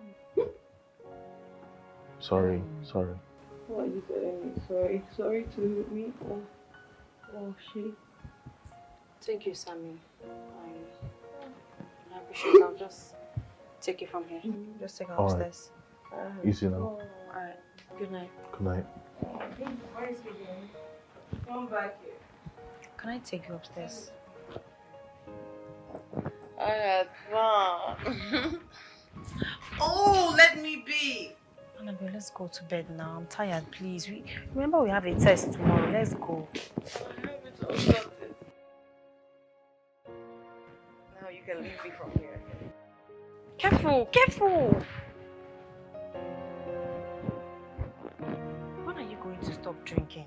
Sorry. Why are you telling me sorry? Sorry to me or she? Thank you, Sammy. I appreciate it. I'll just take it from here. Just take her upstairs. Easy now. Alright. Good night. Good night. Come back here. Can I take you upstairs? I had fun. Oh, let me be. Annabel, let's go to bed now. I'm tired, please. Remember we have a test tomorrow. Let's go. Now you can leave me from here. Careful, careful! When are you going to stop drinking?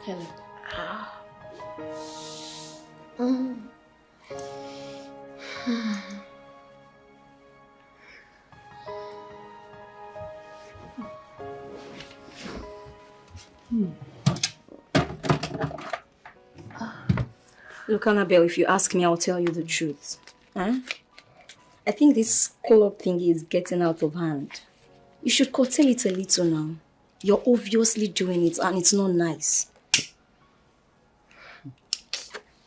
Hello. Look, Annabel, if you ask me, I'll tell you the truth. Huh? I think this call-up thing is getting out of hand. You should curtail it a little now. You're obviously doing it and it's not nice.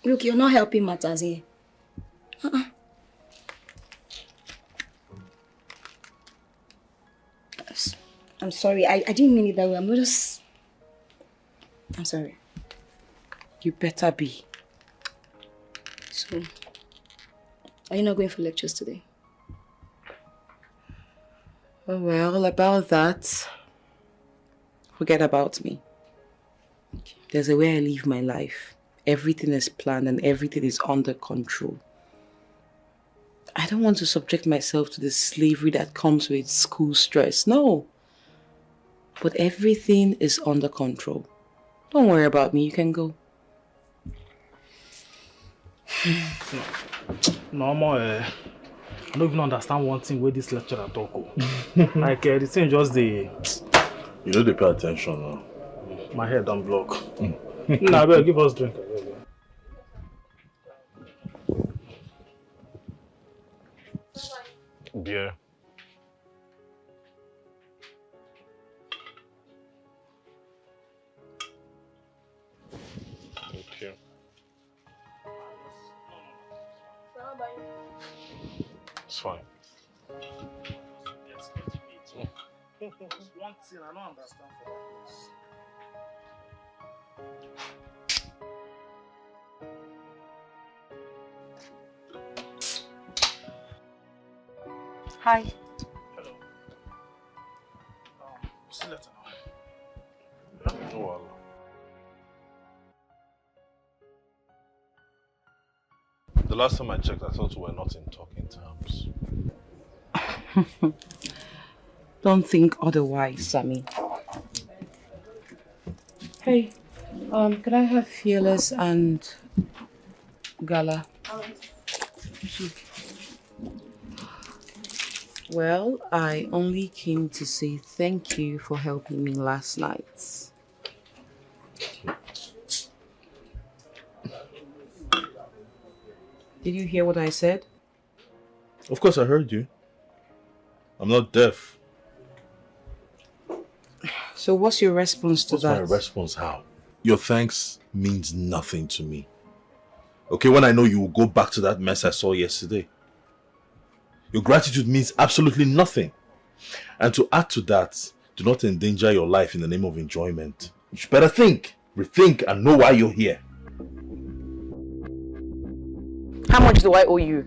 Look, you're not helping matters here. I'm sorry, I didn't mean it that way. I'm sorry. You better be. So, are you not going for lectures today? Oh, well, about that, forget about me. Okay. There's a way I live my life. Everything is planned and everything is under control. I don't want to subject myself to the slavery that comes with school stress. No. But everything is under control. Don't worry about me. You can go. No more. I don't even understand one thing with this lecturer talk. Like the thing just the. You know they pay attention now. My head don't block. Nah, better give us drink. Beer. Thank you. It's fine. One thing I don't understand for this. Hi. Hello. See you later now. No wahala. The last time I checked, I thought we were not in talking terms. Don't think otherwise, Sammy. Hey, can I have Fearless and Gala? Well, I only came to say thank you for helping me last night. Did you hear what I said? Of course I heard you. I'm not deaf. So what's your response to that? What's my response? How? Your thanks means nothing to me. Okay, when I know you will go back to that mess I saw yesterday. Your gratitude means absolutely nothing. And to add to that, do not endanger your life in the name of enjoyment. You should better think, rethink, and know why you're here. How much do I owe you?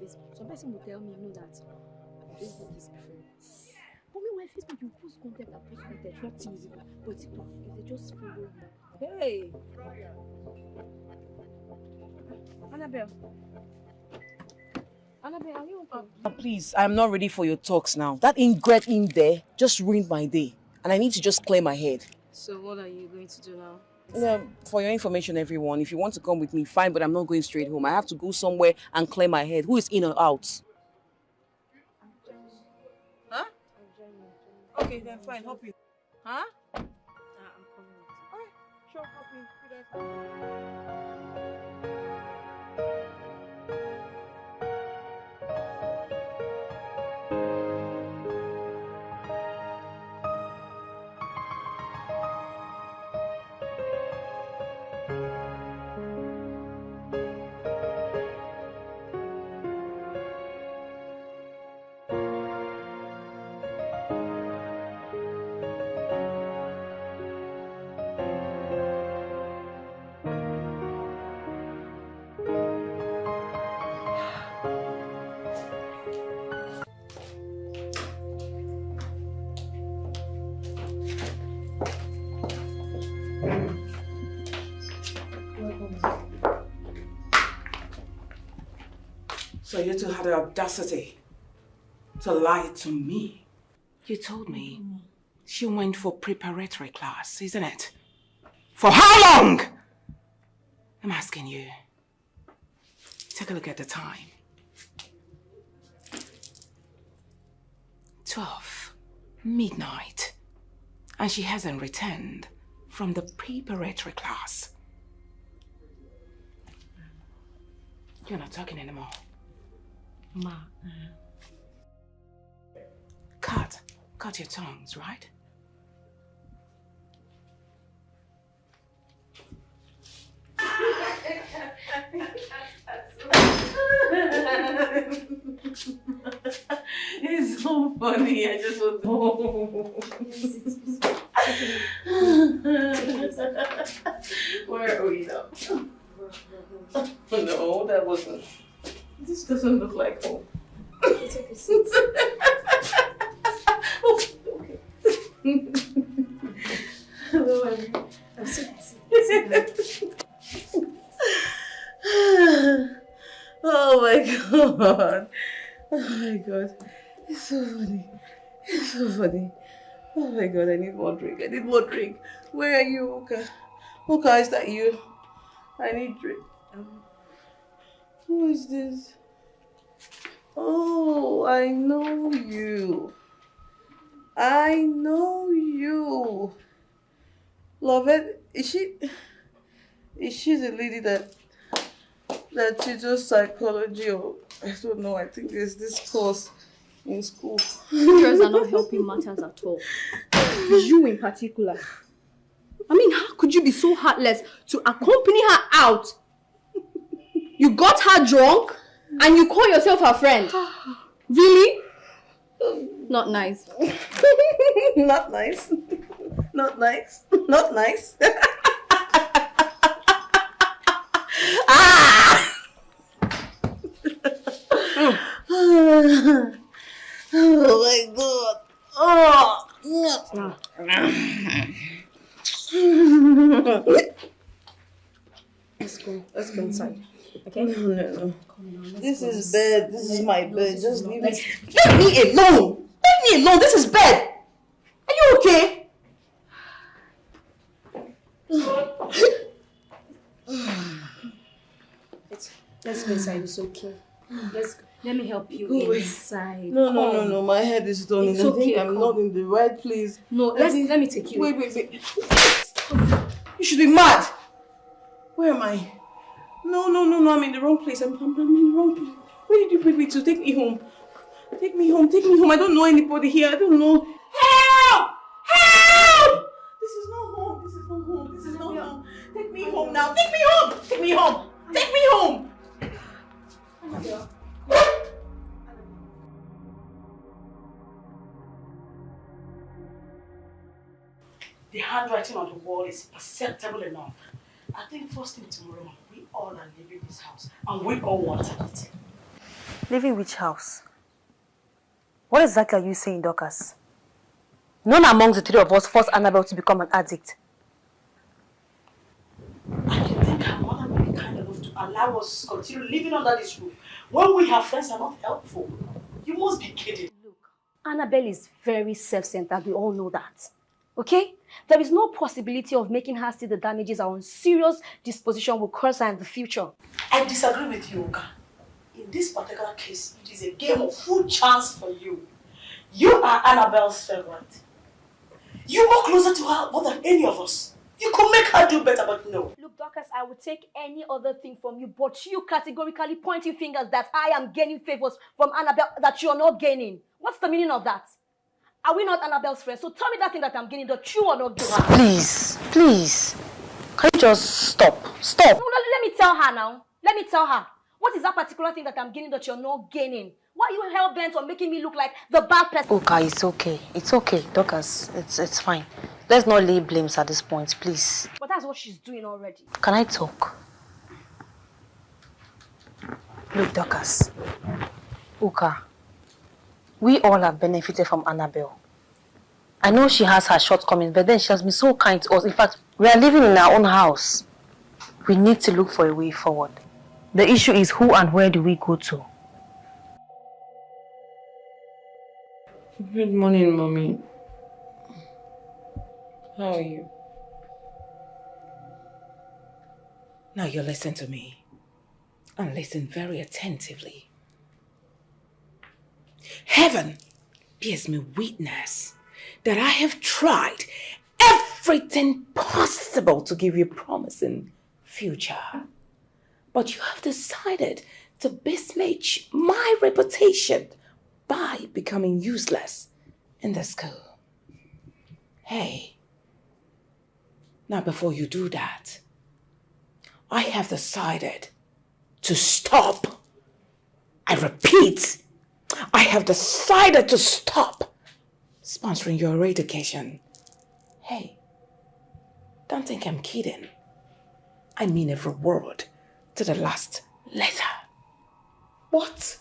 Facebook. Some person will tell me, no, that Facebook is different. But meanwhile, Facebook, you post content and post content, not easy. But TikTok, they just follow you. Hey! Annabel. Annabel, are you okay? Please, I'm not ready for your talks now. That ingrat in there just ruined my day. And I need to just clear my head. So what are you going to do now? For your information, everyone, if you want to come with me, fine, but I'm not going straight home. I have to go somewhere and clear my head. Who is in or out? Huh? Okay, then fine, hop in. Huh? I'm coming with you. Alright, sure, hop in. So you two had the audacity to lie to me. You told me she went for preparatory class, isn't it? For how long? I'm asking you. Take a look at the time. 12 midnight. And she hasn't returned from the preparatory class. You're not talking anymore. Ma. Cut your tongues, right? It's so funny. I just want to. Where are we now? No, that wasn't. This doesn't look like home. Take a seat. Okay. Hello, everyone. I'm sitting. Oh my god. Oh my god. It's so funny. It's so funny. Oh my god, I need more drink. I need more drink. Where are you, Oka? Oka, is that you? I need drink. Who is this? Oh, I know you. I know you. Love it. Is she the lady that teaches psychology, or I don't know, I think there's this course in school. Teachers are not helping matters at all. You in particular. I mean, how could you be so heartless to accompany her out? You got her drunk and you call yourself her friend. Really? Not nice. Not nice. Not nice. Not nice. Ah! Oh my god. Oh. Let's go. Let's go inside. Okay? No. Come on, This go. is bed. This is my bed. Just leave me. Leave me alone. Leave me alone. This is bed. Are you okay? Let's go inside. It's okay. Let me help you Go inside. No. My head is turning. It's I think okay, I'm not in the right place. No, let me take you. Wait. You should be mad. Where am I? No. I'm in the wrong place. I'm in the wrong place. Where did you bring me to? Take me home. Take me home. I don't know anybody here. I don't know. Help! This is not home. Take me home now. Take me home. The handwriting on the wall is perceptible enough. I think first thing tomorrow, we all are leaving this house and we all want it. Leaving which house? What exactly are you saying, Dorcas? None amongst the three of us forced Annabel to become an addict. And you think her mother will be kind enough to allow us to continue living under this roof when we, her friends, are not helpful? You must be kidding. Look, Annabel is very self-centered. We all know that. Okay? There is no possibility of making her see the damages our serious disposition will cause her in the future. I disagree with you, Oka. In this particular case, it is a game of full chance for you. You are Annabel's favorite. You are closer to her more than any of us. You could make her do better, but no. Look, Dorcas, I would take any other thing from you, but you categorically pointing fingers that I am gaining favors from Annabel that you're not gaining. What's the meaning of that? Are we not Annabel's friends? So tell me that thing that I'm gaining, the true or not true. Please, please. Can you just stop? Stop. No, let me tell her now. Let me tell her. What is that particular thing that I'm gaining that you're not gaining? Why are you hell-bent on making me look like the bad person? Okay, it's okay. It's okay, Dorcas. It's fine. Let's not lay blames at this point, please. But that's what she's doing already. Can I talk? Look, Dorcas. Uka, we all have benefited from Annabel. I know she has her shortcomings, but then she has been so kind to us. In fact, we are living in our own house. We need to look for a way forward. The issue is who and where do we go to? Good morning, Mommy. How are you? Now you listen to me. And listen very attentively. Heaven bears me witness that I have tried everything possible to give you a promising future. But you have decided to besmirch my reputation by becoming useless in the school. Hey, now before you do that, I have decided to stop. I repeat, I have decided to stop sponsoring your education. Hey, don't think I'm kidding. I mean every word to the last letter. What?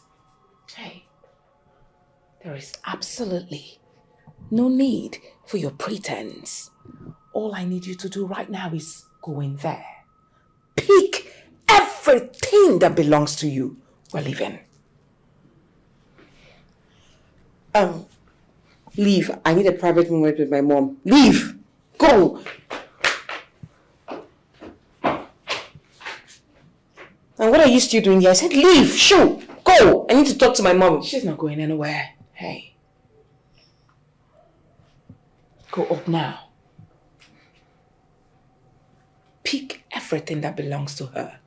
Hey, there is absolutely no need for your pretense. All I need you to do right now is go in there. Pick everything that belongs to you. We're leaving. Leave. I need a private moment with my mom. Leave. Go. And what are you still doing here? I said leave. Shoo. Go. I need to talk to my mom. She's not going anywhere. Hey. Go up now. Pick everything that belongs to her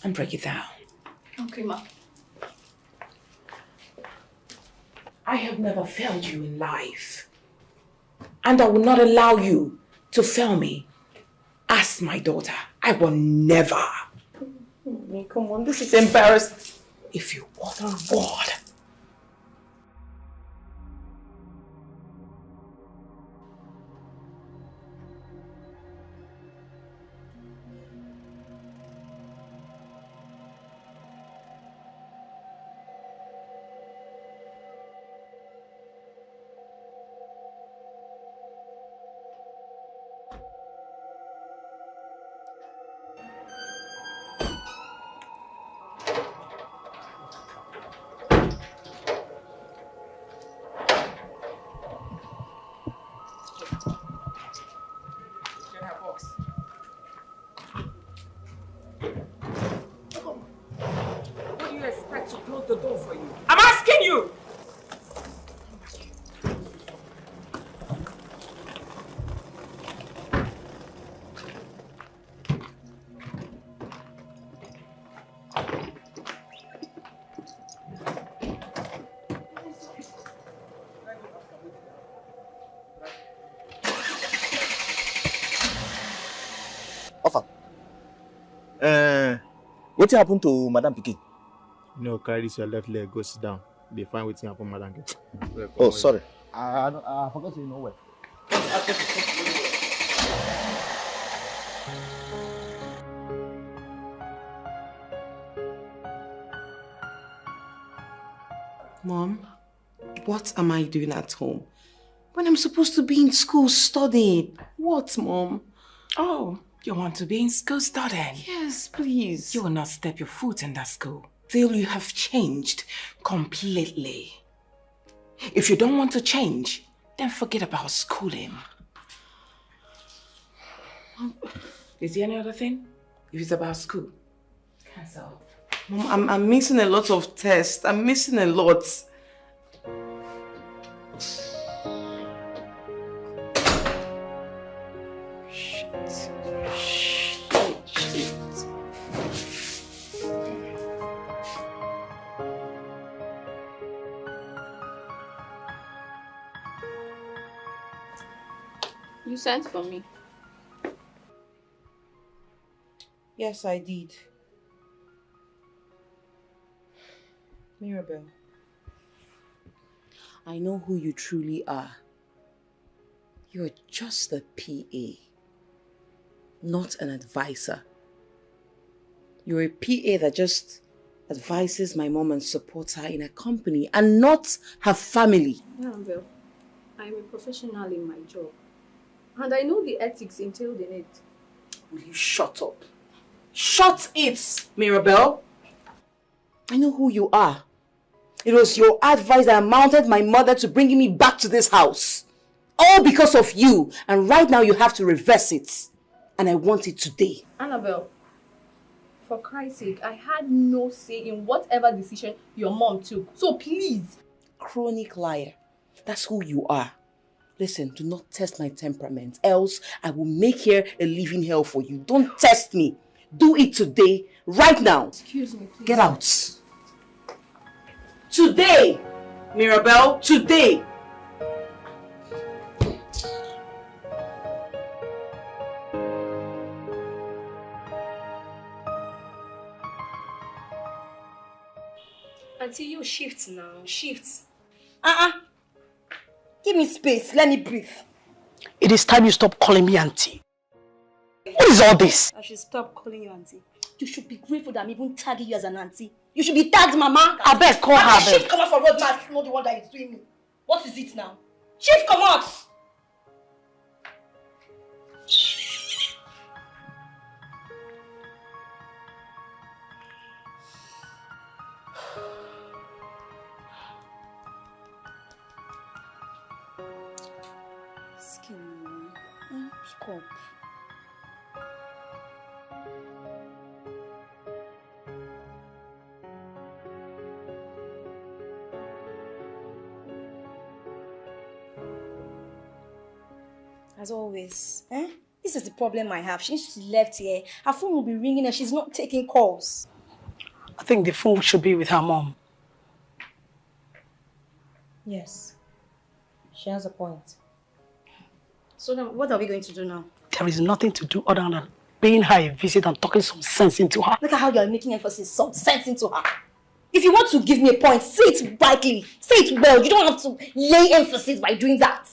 and break it down. Okay, Ma. I have never failed you in life. And I will not allow you to fail me as my daughter. I will never. Come on, this is embarrassing. If you utter a word, the door for you. I'm asking you! Offer. What happened to Madam Pikin? No, carry this your left leg, go sit down. They find waiting upon Madam. Oh, sorry. I forgot to know where. Mom, what am I doing at home? When I'm supposed to be in school studying. What, Mom? Oh, you want to be in school studying? Yes, please. You will not step your foot in that school till you have changed completely. If you don't want to change, then forget about schooling. Is there any other thing? If it's about school, cancel. Mom, I'm missing a lot of tests. I'm missing a lot. You sent for me. Yes, I did. Mirabel, I know who you truly are. You're just a PA, not an advisor. You're a PA that just advises my mom and supports her in her company and not her family. Annabel, I'm a professional in my job. And I know the ethics entailed in it. Will you shut up? Shut it, Mirabel. I know who you are. It was your advice that mounted my mother to bringing me back to this house. All because of you. And right now you have to reverse it. And I want it today. Annabel, for Christ's sake, I had no say in whatever decision your mom took. So please. Chronic liar. That's who you are. Listen, do not test my temperament. Else, I will make here a living hell for you. Don't test me. Do it today, right now. Excuse me, please. Get out. Today, Mirabel, today. Auntie, you shift now. Shift. Give me space. Let me breathe. It is time you stop calling me auntie. What is all this? I should stop calling you auntie. You should be grateful that I'm even tagging you as an auntie. You should be tagged, Mama. I beg, call her. Shift come out for road man, not the one that is doing me. What is it now? Shift come out. Pick up. As always, this is the problem I have. Since she left here, her phone will be ringing and she's not taking calls. I think the phone should be with her mom. Yes. She has a point. So then, what are we going to do now? There is nothing to do other than paying her a visit and talking some sense into her. Look at how you are making emphasis, some sense into her. If you want to give me a point, say it brightly. Say it well. You don't have to lay emphasis by doing that.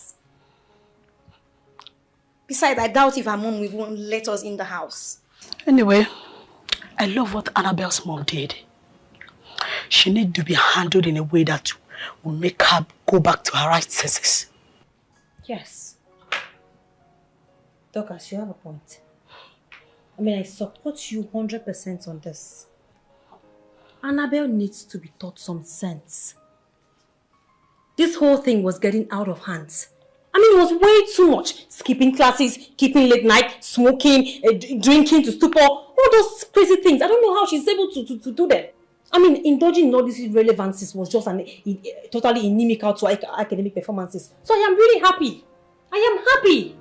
Besides, I doubt if her mom will even let us in the house. Anyway, I love what Annabel's mom did. She needs to be handled in a way that will make her go back to her right senses. Yes. Dorcas, you have a point. I mean, I support you 100% on this. Annabel needs to be taught some sense. This whole thing was getting out of hand. I mean, it was way too much. Skipping classes, keeping late night, smoking, drinking to stupor, all those crazy things. I don't know how she's able to do them. I mean, indulging in all these irrelevancies was just totally inimical to academic performances. So I am really happy. I am happy.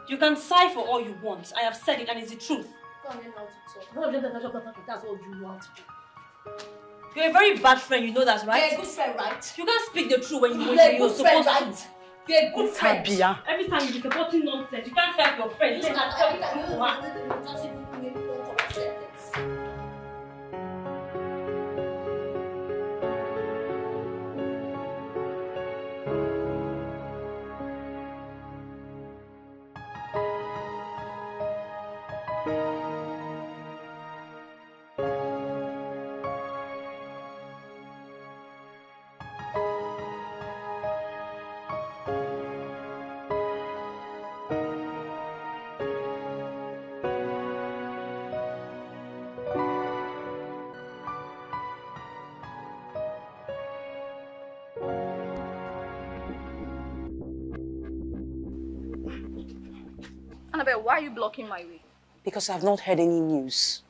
You can sigh for all you want. I have said it and it's the truth. Go and learn how to talk. That's all you know how to do. You're a very bad friend, you know that, right? You're a good friend, right? You can't speak the truth when you're supposed supposed to. to. You're a good friend. Tabia. Every time you be supporting nonsense, you can't help your friend. Annabel, why are you blocking my way? Because I've not heard any news.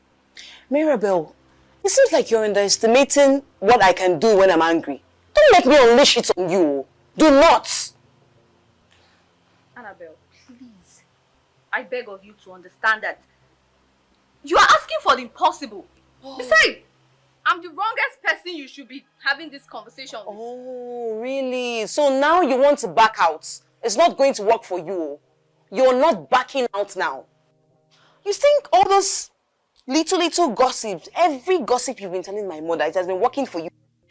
Mirabel, it seems like you're underestimating what I can do when I'm angry. Don't let me unleash it on you. Do not. Annabel, please. I beg of you to understand that you are asking for the impossible. Besides, I'm the wrongest person you should be having this conversation with. Oh, really? So now you want to back out? It's not going to work for you. You're not backing out now. You think all those little gossips, every gossip you've been telling my mother, it has been working for you.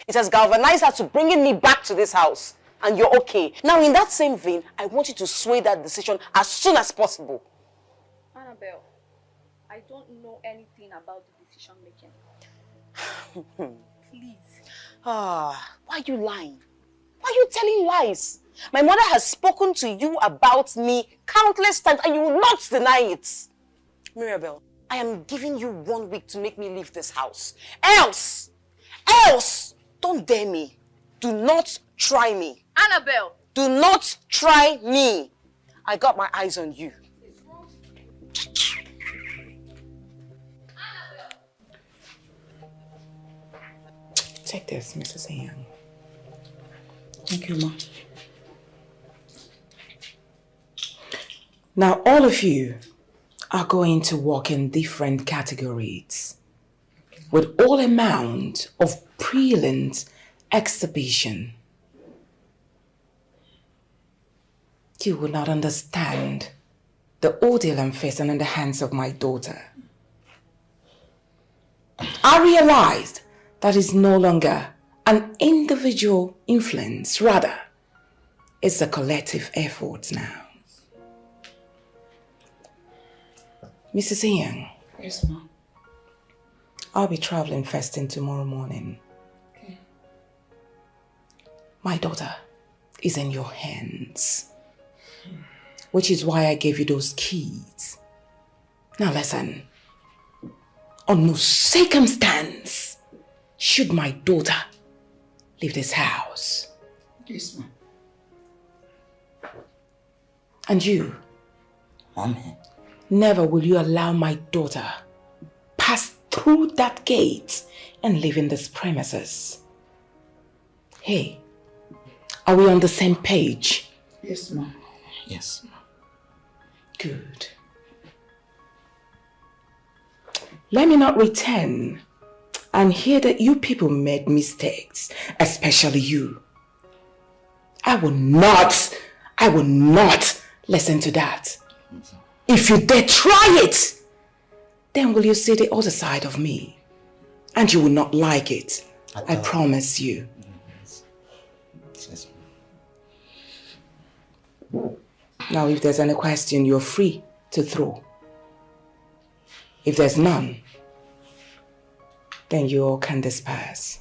It has galvanized her to bringing me back to this house. And you're okay. Now in that same vein, I want you to sway that decision as soon as possible. Annabel, I don't know anything about the decision making. Please. Why are you lying? Why are you telling lies? My mother has spoken to you about me countless times and you will not deny it. Mirabel, I am giving you 1 week to make me leave this house. Else, don't dare me. Do not try me. Annabel! Do not try me. I got my eyes on you. Take this, Mrs. Young. Thank you, Ma. Now, all of you are going to work in different categories with all amount of brilliant exhibition. You will not understand the ordeal I'm facing in the hands of my daughter. I realized that is no longer an individual influence, rather, it's a collective effort now. Mrs. Ian. Yes, ma'am. I'll be traveling first thing tomorrow morning. Okay. My daughter is in your hands, which is why I gave you those keys. Now listen, on no circumstance should my daughter leave this house. Yes, ma'am. And you, Mommy. never will you allow my daughter pass through that gate and live in this premises. Hey, are we on the same page? Yes, ma'am. Yes, ma'am. Good. Let me not return and hear that you people made mistakes, especially you. I will not listen to that. If you dare try it, then will you see the other side of me? And you will not like it. I promise you. Yes. Now, if there's any question, you're free to throw. If there's none, then you all can disperse.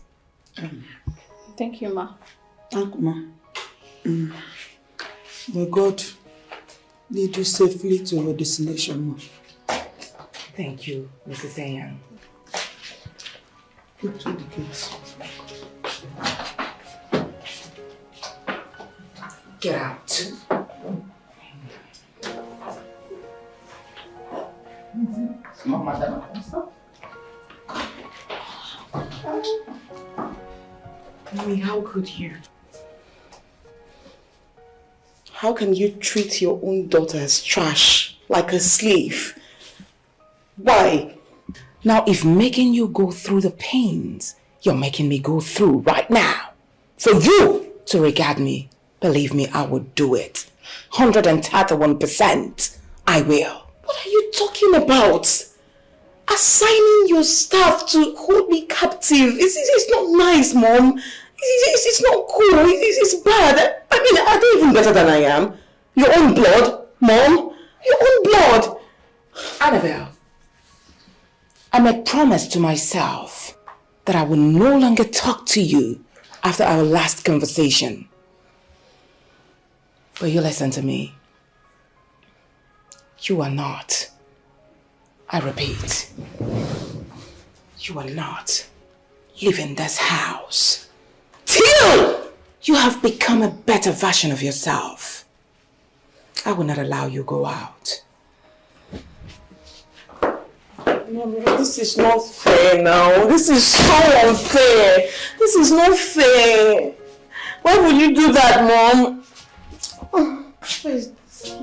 Thank you, Ma. Thank you, Ma. May God lead you safely to your destination, Ma. Thank you, Mrs. Ayan. Go to the kids. Get out. Mommy, how could you? How can you treat your own daughter as trash, like a slave? Why? Now, if making you go through the pains you're making me go through right now, for you to regard me, believe me, I would do it. 131%, I will. What are you talking about? Assigning your staff to hold me captive. It's not nice, Mom. It's not cool. It's bad. I mean, are they even better than I am? Your own blood, Mom. Your own blood. Annabel, I made promise to myself that I will no longer talk to you after our last conversation. But you listen to me. You are not, I repeat, you are not leaving this house till you have become a better version of yourself. I will not allow you go out. No, this is not fair now. This is so unfair. This is not fair. Why would you do that, Mom? Where is this?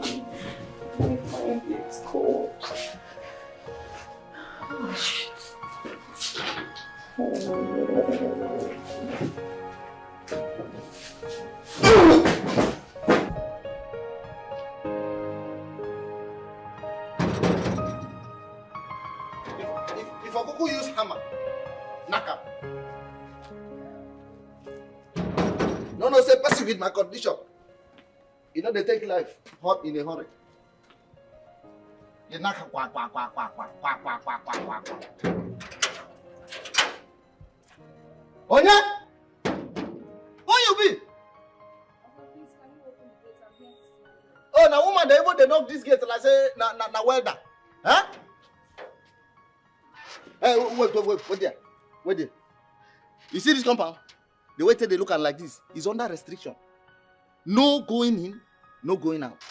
Let me find it. It's cold. Oh, shit. If Okuku use hammer, knock up. No, say person with my condition. You know they take life hot in a hurry. You knock quack. Oh yeah? Who you be? Oh, now woman, they knock this gate like say na welder. Huh? Hey, wait there. You see this compound? The way they look at like this is under restriction. No going in, no going out.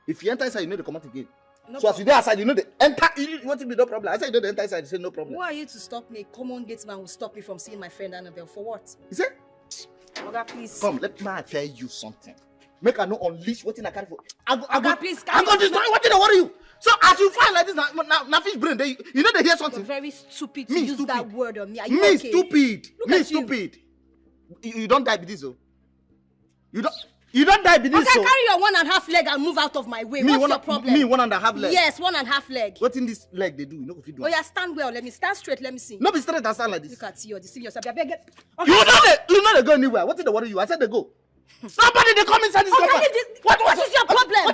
If you enter inside, you know they come out again. No so problem. As you go outside, you know they enter. You want to be no problem. I said you know they enter inside, you say no problem. Who are you to stop me? Common gate man will stop me from seeing my friend Annabel. For what? You say? Oga, please. Come, let me tell you something. Make her no unleash what in I carry for. Oga, please. I got this. What did I worry you? So as you find like this, now fish brain, you know they hear something. You're very stupid to use that word on me. Are you me okay? Stupid. Look me at stupid. You don't die with this, oh. You don't die with this. Okay, carry your 1.5 leg and move out of my way. What's your problem? Me 1.5 leg. Yes, 1.5 leg. What in this leg they do? You know if you do. Oh yeah, stand well. Let me stand straight. Let me see. No be straight and stand like this. Look at you. You're deceiving yourself. Okay. You know they go anywhere. What did they worry you? I said they go. Somebody they come inside this compound. What is your problem?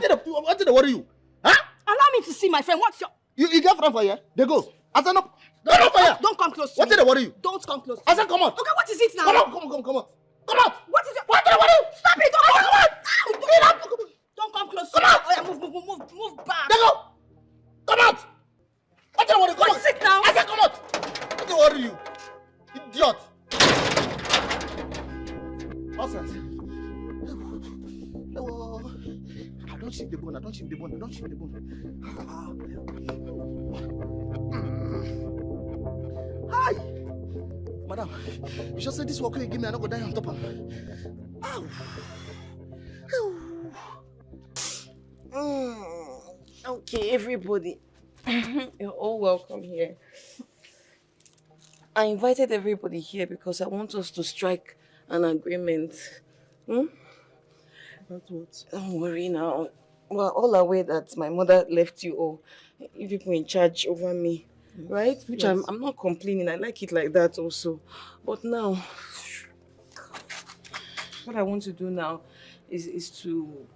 What did they worry you? Huh? Allow me to see my friend. What's your? You get friend for here? They go. I said no. Don't for here. Don't come close to me. What did they worry you? Don't come close. I said come on. Okay, what is it now? Come on. Come on. What is it? What did they worry you? Stop it! Come on. Don't come close. Come on. Oh yeah, move back. They go. Come out. What did they worry you? What is it now? I said come out. What did they worry you? Idiot. Nonsense. Don't shift the bone. Hi! Madam, you just said this work you give me, I'm not going to die on top of Okay, everybody. You're all welcome here. I invited everybody here because I want us to strike an agreement. About what? Don't worry now. We're all aware that my mother left you all. You people in charge over me. Right? Which yes. I'm not complaining. I like it like that also. But now, what I want to do now is to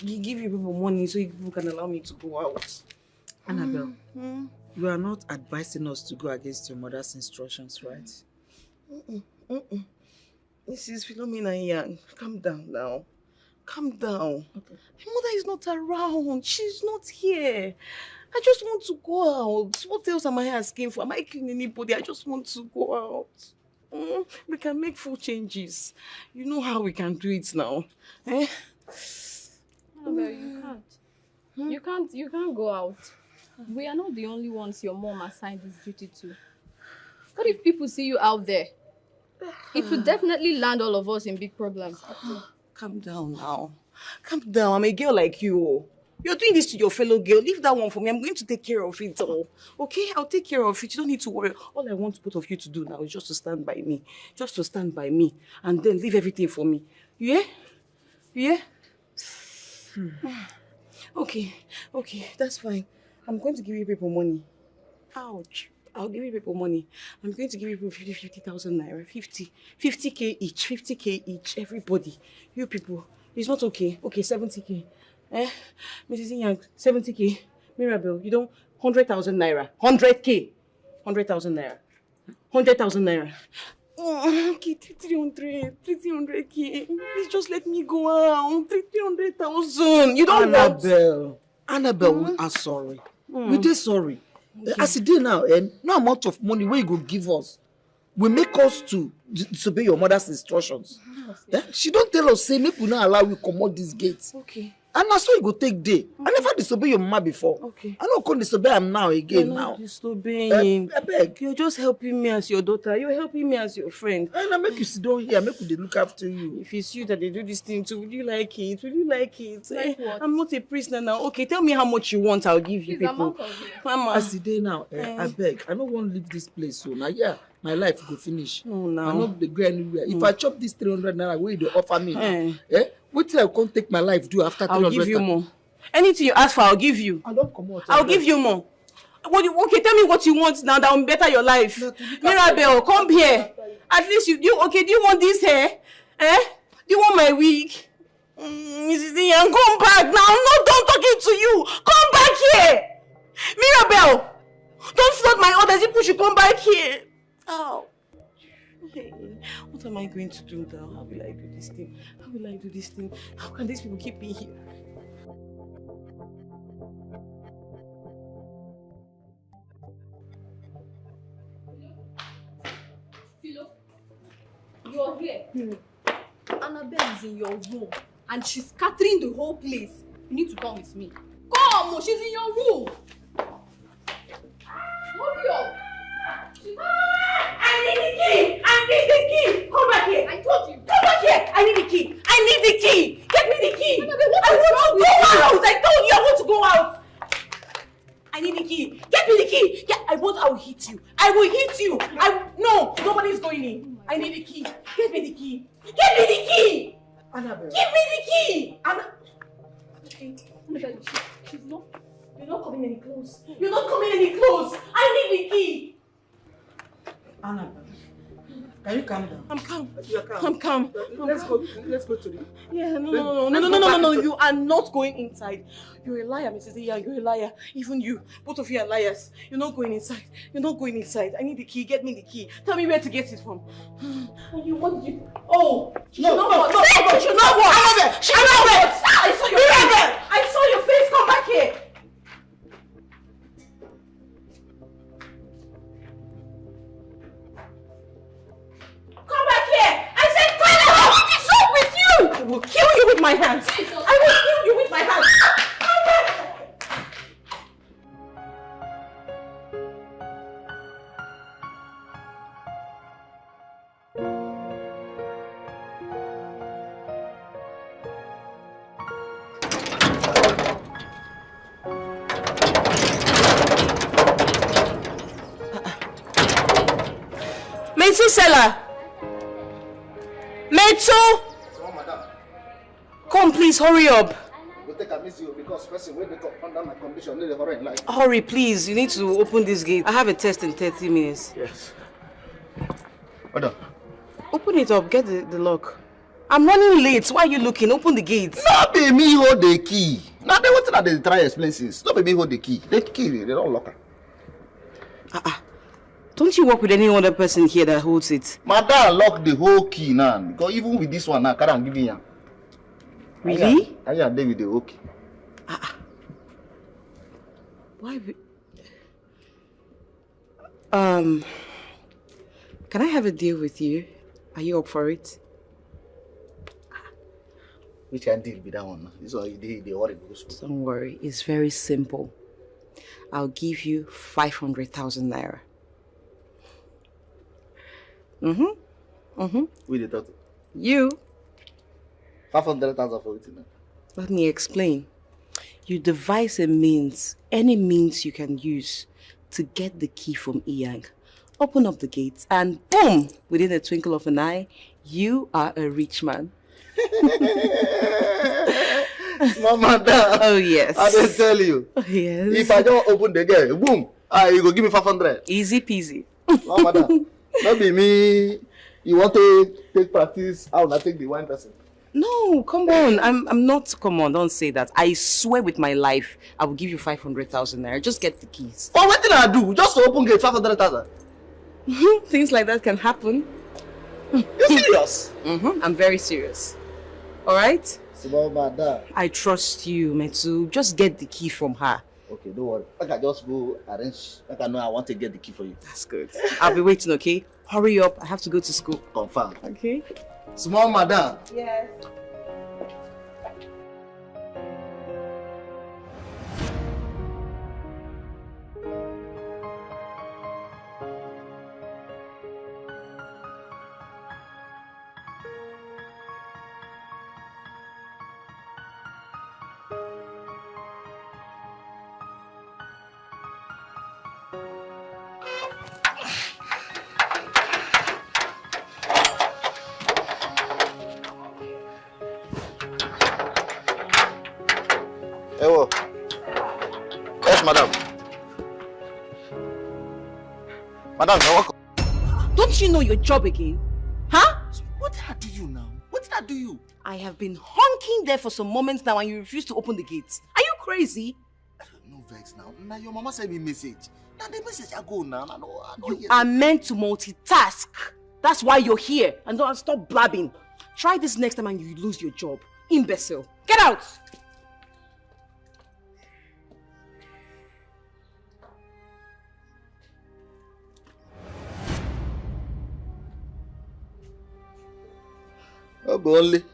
give you people money so you people can allow me to go out. Annabel, you are not advising us to go against your mother's instructions, right? This is Philomena Young. Calm down now. Calm down. Okay. My mother is not around. She's not here. I just want to go out. What else am I asking for? Am I killing anybody? I just want to go out. We can make full changes. You know how we can do it now. Eh? Annabel, you can't. You can't go out. We are not the only ones your mom assigned this duty to. What if people see you out there? It would definitely land all of us in big problems. Calm down now. Calm down. I'm a girl like you. You're doing this to your fellow girl. Leave that one for me. I'm going to take care of it all. Okay? I'll take care of it. You don't need to worry. All I want both of you to do now is just to stand by me. Just to stand by me. And then leave everything for me. Yeah? Yeah? Okay. Okay. That's fine. I'm going to give you people money. Ouch. I'll give you people money. I'm going to give you people 50,000 naira. 50k each. 50k each. Everybody. You people. It's not okay. Okay, 70k. Mrs. Young, 70k. Mirabel, you don't. 100,000 naira. 100k. 100,000 naira. 100,000 naira. Okay, 300k. Please just let me go out. 300,000. You don't want. Annabel, we are sorry. We did sorry. As it did now, no amount of money where you go give us will make us to disobey your mother's instructions. She don't tell us, say, make we not allow you come out these gates. Okay. And that's why you go take day. I never disobey your mama before. Okay. I don't come disobey him now again. You're now. not disobeying. I beg. You're just helping me as your daughter. You're helping me as your friend. And I make you sit down here. Make they look after you. If it's you that they do this thing to, would you like it? Would you like it? Like what? I'm not a prisoner now. Okay, tell me how much you want. I'll give you people. Mama. As the day now, I beg. I don't want to leave this place so now. Yeah, my life go finish. Oh, no. I not go anywhere. If I chop this 300 naira, where they offer me? Wait till I can't take my life do after 300. I'll give you more. Anything you ask for, I'll give you. I don't come out. I'll give you more. Okay, tell me what you want now that will better your life. Mirabel, come here. At least do you want this hair? Do you want my wig? Mrs. Ian, come back now. I'm not done talking to you. Come back here. Mirabel, don't flood my orders. You should come back here. Oh. Hey, what am I going to do now? How will I do this thing? How will I do this thing? How can these people keep me here? Philo, you're here. Annabel is in your room and she's scattering the whole place. You need to come with me. Come, she's in your room. Hurry up. I need the key! I need the key! Come back here! I told you. Come back here! I need the key! I need the key! Get me the key! Annabel, I want to go out! I told you I want to go out! I need the key! Get me the key! I will hit you! I will hit you! No! Nobody's going in! I need the key! Get me the key! Get me the key! Annabel. Give me the key! Okay. Annabel, she's not. You're not coming any close! You're not coming any close! I need the key! Annabel, can you calm down? I'm calm. You're calm. I'm calm. Let's go to the... Yeah, no. You are not going inside. You're a liar, Mrs. Iya. You're a liar. Even you. Both of you are liars. You're not going inside. You're not going inside. I need the key. Get me the key. Tell me where to get it from. What did you... Oh! She should not walk. She should not walk! She should not walk! I saw your face! I saw your face! Come back here! Come back here! I said come back! What is wrong with you? I will kill you with my hands! I will kill you with my hands! Come back! Metsu seller! Metsu! Come please, hurry up. Hurry, please. You need to open this gate. I have a test in 30 minutes. Yes. Hold on. Open it up. Get the lock. I'm running late. Why are you looking? Open the gate. No be me hold the key. Now they want to they try explain things. No be me hold the key. The key, they don't lock her. Don't you work with any other person here that holds it? Madam lock the whole key now. Because even with this one now, can't give you. Really? I am David the whole key. Why? Can I have a deal with you? Are you up for it? Which can deal with that one? This one they worry. Don't worry, it's very simple. I'll give you 500,000 naira. We the total. You. 500,000 for it now. Let me explain. You devise a means, any means you can use to get the key from Iyang. Open up the gates and boom! Within a twinkle of an eye, you are a rich man. Small madam. Oh yes. I didn't tell you. Oh, yes. If I don't open the gate, boom! You go give me 500. Easy peasy. Small madam. Not be me. You want to take practice? I will not take the wine person. No, come on. I'm not. Come on, don't say that. I swear with my life, I will give you 500,000 naira. Just get the keys. For what did I do? Just to open gate 500,000. Things like that can happen. You serious? I'm very serious. All right? Small madam. I trust you, Metsu. Just get the key from her. Okay, don't worry. I can just go arrange. I know I want to get the key for you. That's good. I'll be waiting, okay? Hurry up. I have to go to school. Confirm. Okay? Small madam. Yes. Hello. Yes, madam. Madam, you're welcome. Don't you know your job again? Huh? What did I do you now? What did I do you? I have been honking there for some moments now and you refuse to open the gates. Are you crazy? No vex now. Now your mama sent me message. Now the message I go now. I know You are meant to multitask. That's why you're here. And don't stop blabbing. Try this next time and you lose your job. Imbecile. Get out! Oh, but only.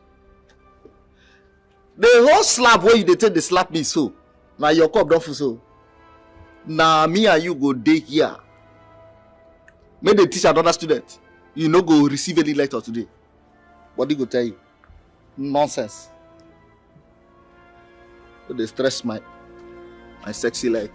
The whole slap where you dey take the slap me so. Now your cup don't full so. Now me and you go day here. Make they teach another student. You no go receive any letter today. What they go tell you? Nonsense. But they stress my sexy leg.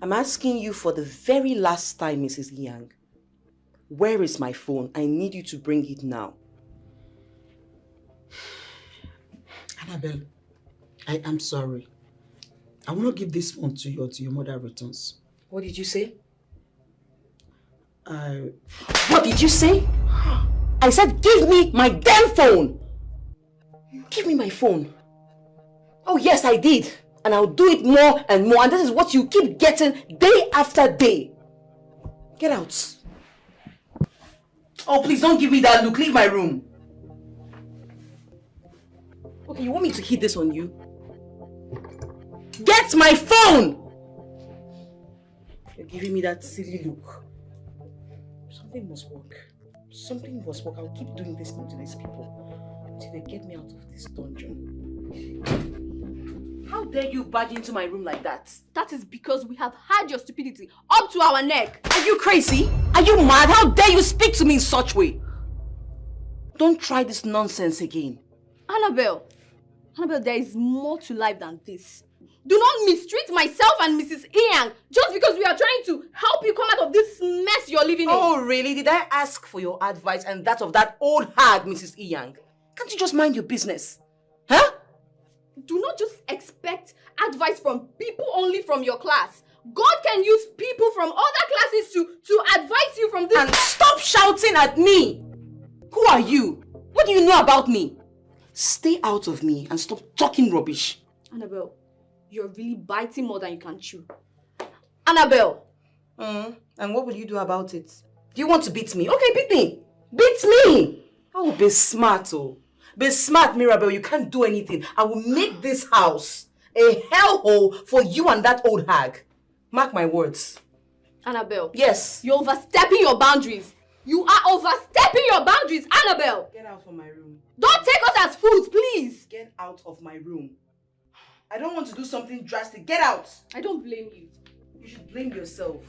I'm asking you for the very last time, Mrs. Yang. Where is my phone? I need you to bring it now. Annabel, I am sorry. I will not give this phone to you until your mother returns. What did you say? What did you say? I said give me my damn phone! Give me my phone. Oh yes, I did. And I'll do it more and more. And this is what you keep getting day after day. Get out. Oh, please don't give me that look. Leave my room. Okay, you want me to hit this on you? Get my phone! You're giving me that silly look. Something must work. Something must work. I'll keep doing this thing to these people until they get me out of this dungeon. How dare you barge into my room like that? That is because we have had your stupidity up to our neck. Are you crazy? Are you mad? How dare you speak to me in such way? Don't try this nonsense again. Annabel, there is more to life than this. Do not mistreat myself and Mrs. Yang just because we are trying to help you come out of this mess you're living in. Oh, really? Did I ask for your advice and that of that old hag, Mrs. Yang? Can't you just mind your business? Huh? Do not just expect advice from people only from your class. God can use people from other classes to advise you from this. And stop shouting at me! Who are you? What do you know about me? Stay out of me and stop talking rubbish. Annabel, you're really biting more than you can chew. Annabel! And what will you do about it? Do you want to beat me? Okay, beat me! Beat me! I will be smart, oh. Be smart, Mirabel. You can't do anything. I will make this house a hellhole for you and that old hag. Mark my words. Annabel. Yes. You're overstepping your boundaries. You are overstepping your boundaries, Annabel. Get out of my room. Don't take us as fools, please. Get out of my room. I don't want to do something drastic. Get out. I don't blame you. You should blame yourself.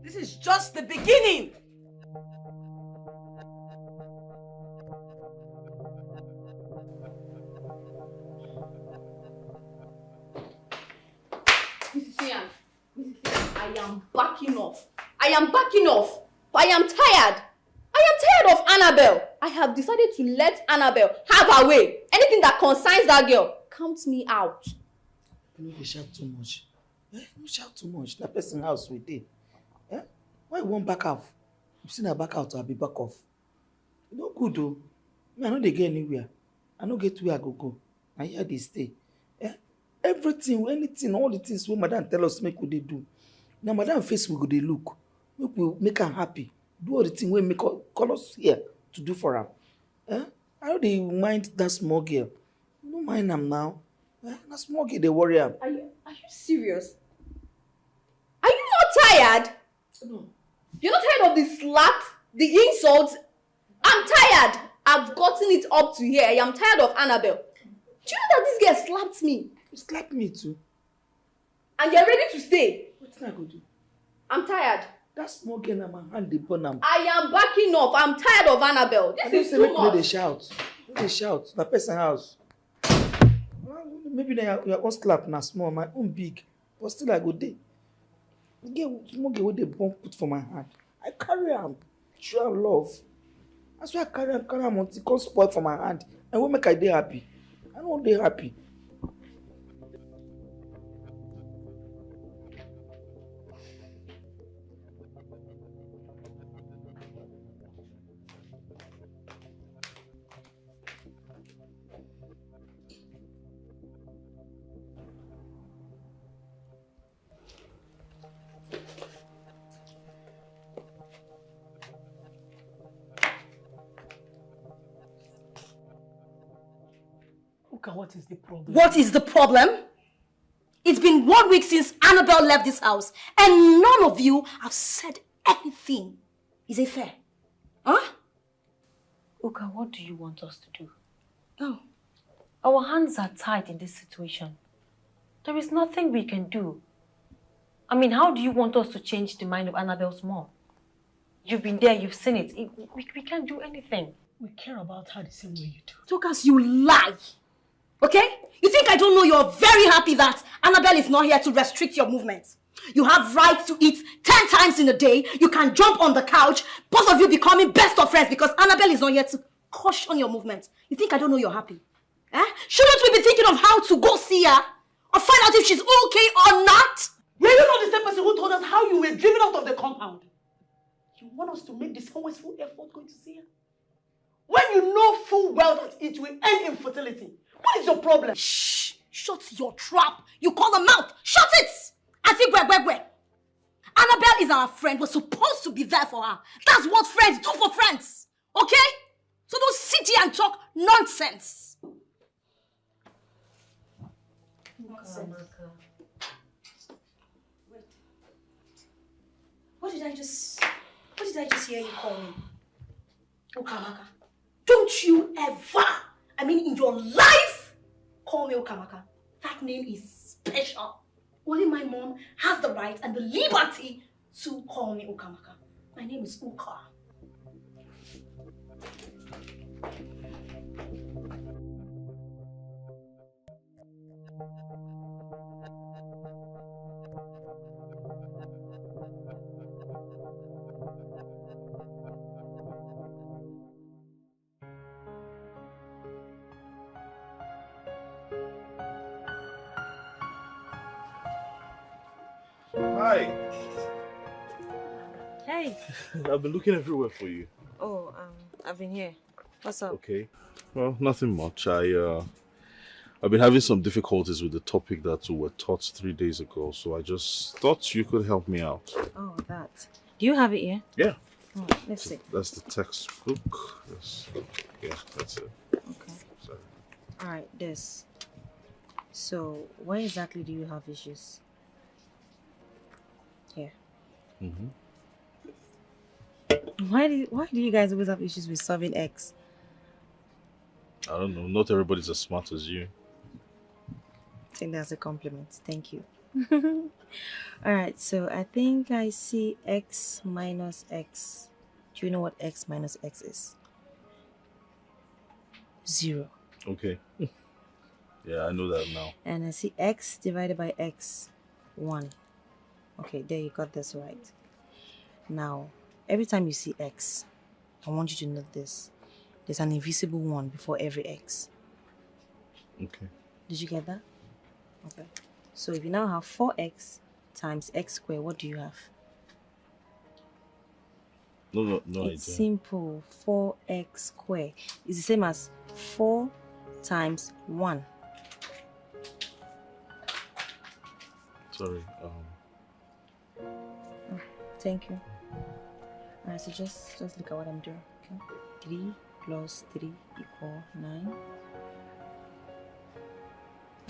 This is just the beginning. Mrs. Yang, I am backing off. I am backing off. I am tired. I am tired of Annabel. I have decided to let Annabel have her way. Anything that concerns that girl, count me out. You know, they shout too much. You shout too much. That person house we did. Why you won't back off? You've seen her back out, I'll be back off. You know, good though. I know they get anywhere. I know get where I go. I hear they stay. Everything, anything, all the things wey madam tell us make we dey do. Na madam face we go dey look. Make am happy. Do all the thing wey make call us here to do for am. I no dey mind that small girl. No mind am now. Na small girl dey worry am. Are you serious? Are you not tired? No. You're not tired of the slaps, the insults? I'm tired. I've gotten it up to here. I am tired of Annabel. Do you know that this girl slapped me? You slapped me too. And you're ready to stay? What can I go do? I'm tired. That small girl na my hand dey burn am. I am backing up. I'm tired of Annabel. This is too much. No dey shout. No dey shout. Na person house. Well, maybe your own slap na small, my own big. But still I go dey. Small girl wey dey burn put for my hand. I carry am. Show am love. That's why I carry am until it come spoil for my hand. And wey make I dey happy. I no dey happy. What is the problem? What is the problem? It's been 1 week since Annabel left this house, and none of you have said anything. Is it fair? Huh? Uka, what do you want us to do? Oh. Our hands are tied in this situation. There is nothing we can do. I mean, how do you want us to change the mind of Annabel's mom? You've been there, you've seen it. We can't do anything. We care about her the same way you do. Tokas, you lie. Okay? You think I don't know you're very happy that Annabel is not here to restrict your movement? You have right to eat 10 times in a day. You can jump on the couch. Both of you becoming best of friends because Annabel is not here to caution your movement. You think I don't know you're happy? Shouldn't we be thinking of how to go see her? Or find out if she's okay or not? Were you not the same person who told us how you were driven out of the compound? You want us to make this always full effort going to see her? When you know full well that it will end in fertility, what is your problem? Shh! Shut your trap! You call her mouth! Shut it! Auntie Gwe. Annabel is our friend. We're supposed to be there for her. That's what friends do for friends. Okay? So don't sit here and talk nonsense. Wait. What did I just hear you call me? Okamaka. Don't you ever, in your life, call me Okamaka. That name is special. Only my mom has the right and the liberty to call me Okamaka. My name is Uka. Hi. Hey. I've been looking everywhere for you. Oh, I've been here. What's up? Okay. Well, nothing much. I've been having some difficulties with the topic that we were taught 3 days ago, so I just thought you could help me out. Oh, that. Do you have it here? Yeah. Oh, let's see. That's the textbook. Yeah, that's it. Okay. Sorry. All right, this. So, where exactly do you have issues? Here. Mm-hmm. Why do you guys always have issues with solving X? I don't know. Not everybody's as smart as you. I think that's a compliment. Thank you. Alright, so I think I see X minus X. Do you know what X minus X is? 0. Okay. Yeah, I know that now. And I see X divided by X, 1. Okay, there you got this right. Now, every time you see X, I want you to note this. There's an invisible 1 before every X. Okay. Did you get that? Okay. So if you now have 4x times x squared, what do you have? No It's idea. simple. 4x squared is the same as 4 times 1. Sorry. Thank you. Alright, so just look at what I'm doing. Okay? 3 plus 3 equal 9.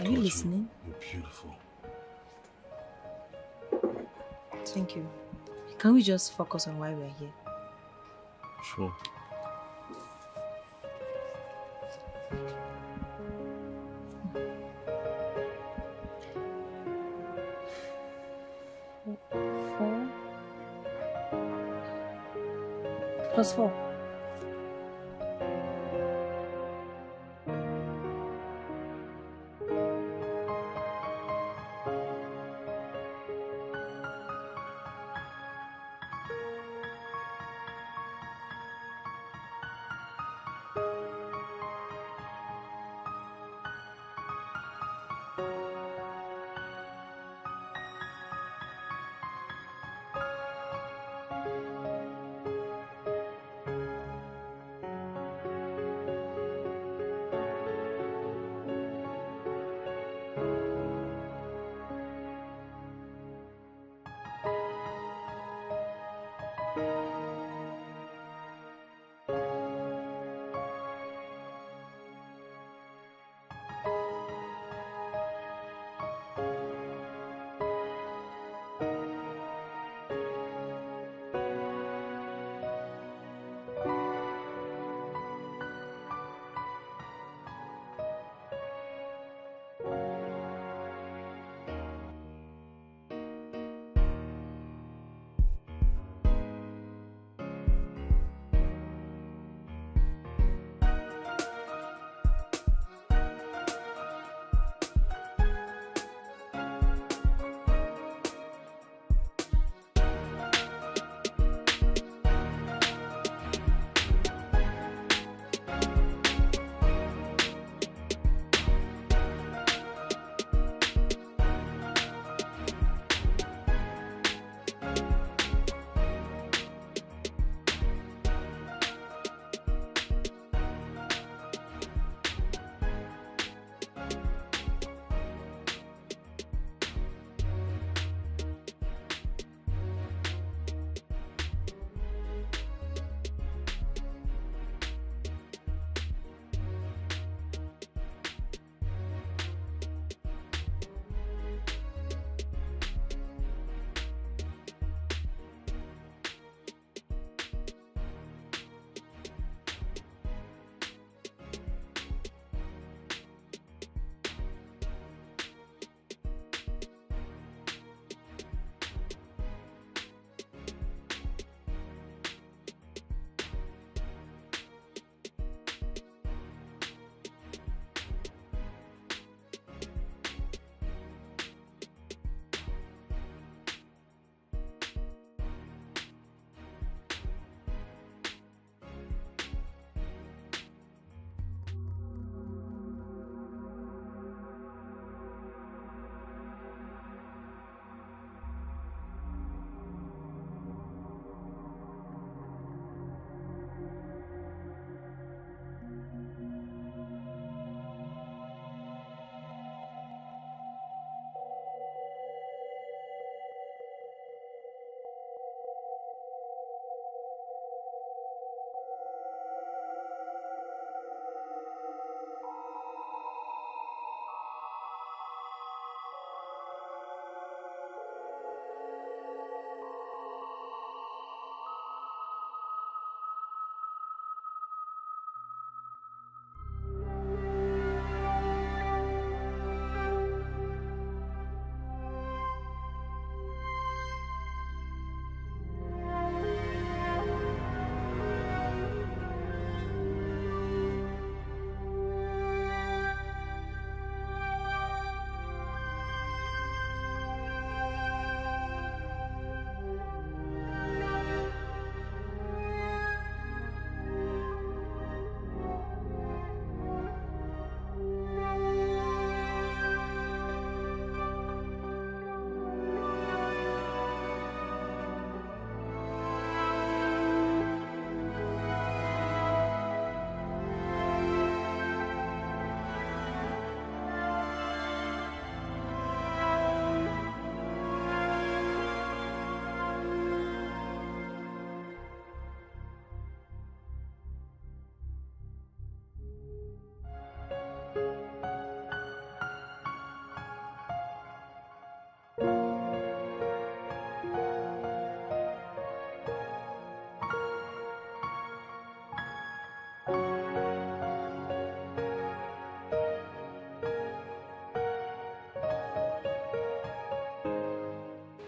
Are you listening? You're beautiful. Thank you. Can we just focus on why we're here? Sure. Plus 4.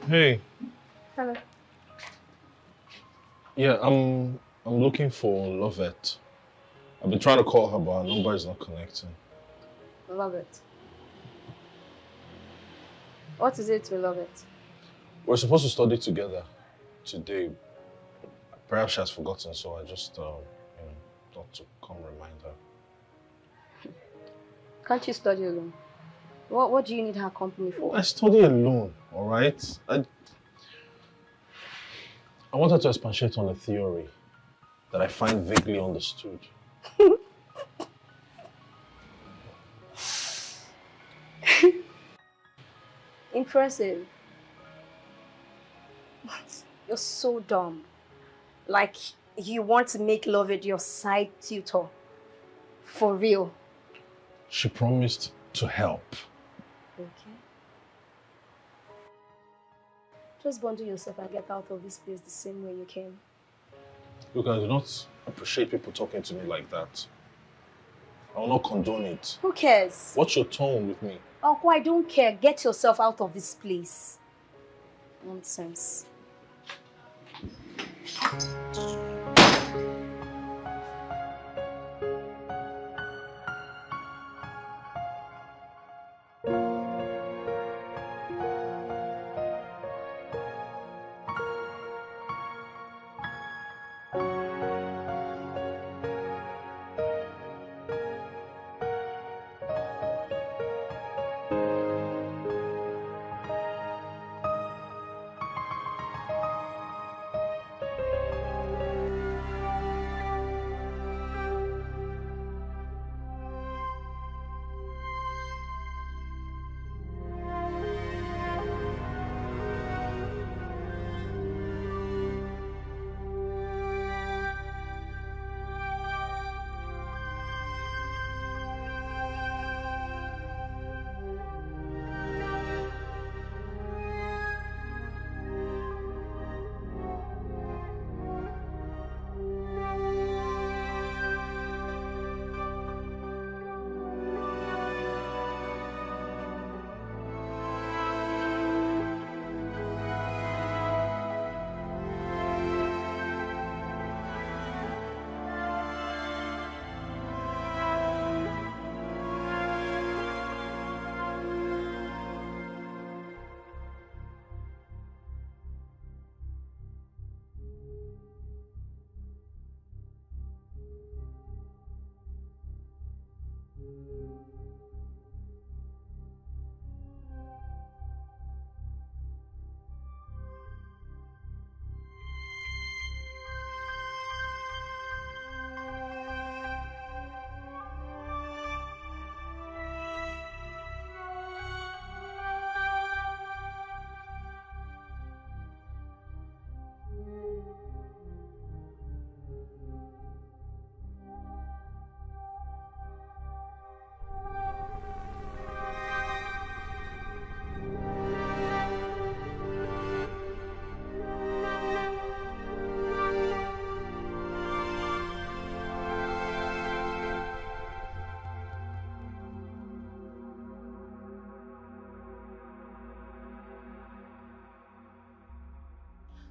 Hey. Hello. Yeah, I'm looking for Lovette. I've been trying to call her, but her number is not connecting. Love it. What is it to love it? We're supposed to study together today. Perhaps she has forgotten, so I just thought to come remind her. Can't you study alone? What do you need her company for? I study alone, all right? I wanted to expatiate on a theory that I find vaguely understood. Impressive. You're so dumb. Like, you want to make Lovett your side tutor. For real. She promised to help. Okay. Just bundle yourself and get out of this place the same way you came. Look, I do not appreciate people talking to me like that. I will not condone it. Who cares? What's your tone with me? Uncle, I don't care. Get yourself out of this place. Nonsense.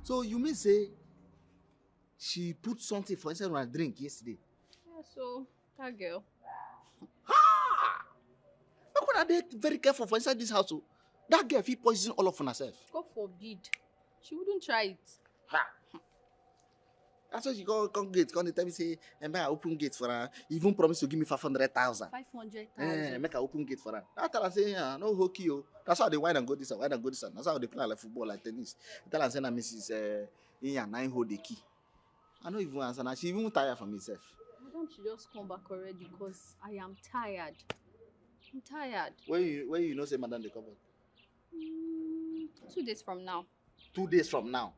So you mean say she put something for inside my drink yesterday? Yeah, so that girl. How could I be very careful for inside this house? Oh? That girl fit poison all of herself. God forbid. She wouldn't try it. Ha! That's why she come gate, come tell me say, make I open gate for her. You even promise to give me 500,000. 500,000. Make I open gate for her. I tell her say, no hockey, oh. That's how they wine and go this and wine and go this and that's how they play like football, like tennis. I tell her say, Mrs. Ian, 9 hold the key. I don't even answer. Now she even tired from herself. Madam, she just come back already because I am tired. I'm tired. Where you know say Madam they come back? 2 days from now. 2 days from now.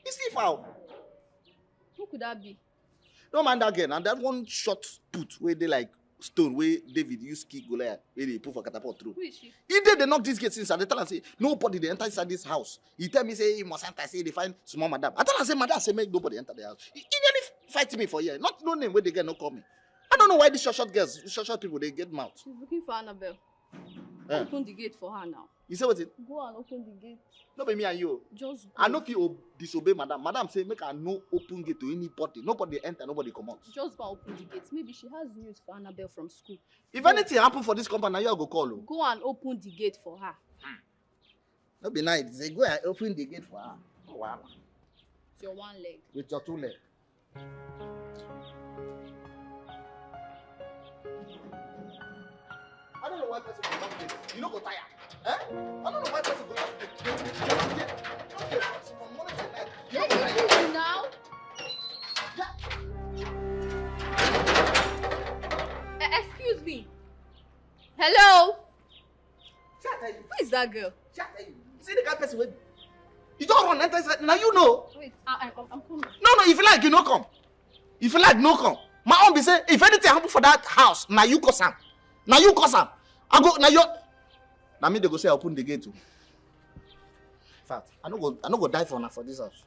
It's still foul. Who could that be? No man that girl. And that one short put where they like stone where David used key Goliath where they put for catapult through. Who is she? He did they knock this gate since and they tell her say nobody they enter inside this house. He tell me say he must enter say they find small madam. I tell her say madam say make nobody enter the house. He nearly fight me for here. Not no name where they get no call me. I don't know why these short girls, short people they get mouth. She's looking for Annabel. Open the gate for her now. You say what? Go and open the gate. No be me and you. Just go. I no fit disobey madam. Madam say make I no open gate to anybody. Nobody enter, nobody come out. Just go and open the gate. Maybe she has news for Annabel from school. If anything happen for this company, now you go call. Go and open the gate for her. No be nice. Say go and open the gate for her. Oh, wow. It's your one leg. With your two legs. I don't know why person go not play. You no go tire. Eh? I don't know why person go not play. Okay, from morning to night. You no go tire. Now? Excuse me. Hello? Who is that girl? See the kind of person with you don't run enter inside. Now you know. Wait, I'm coming. No, if you like, you no come. If you like, no come. My own be say, if anything happen for that house, now you cause am. Now you cause am. I go, now you. Now me they go say I open the gate too. In fact, I no go die for now for this house.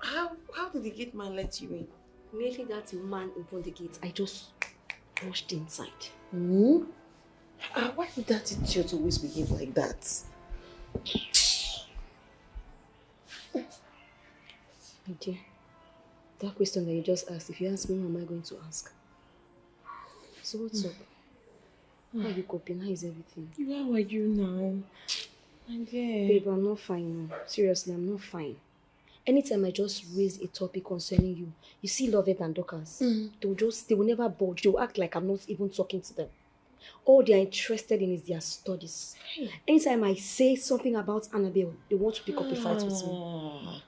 How did the gate man let you in? Immediately that man opened the gate, I just rushed inside. Hmm? Why did that idiot always behave like that? My dear, that question that you just asked, if you ask me, what am I going to ask? So what's up? How are you coping? How is everything? How are you now? My dear. Babe, I'm not fine now. Seriously, I'm not fine. Anytime I just raise a topic concerning you, you see Lovett and Dorcas, they will never budge. They will act like I'm not even talking to them. All they are interested in is their studies. Anytime I say something about Annabel, they want to pick up a fight with me.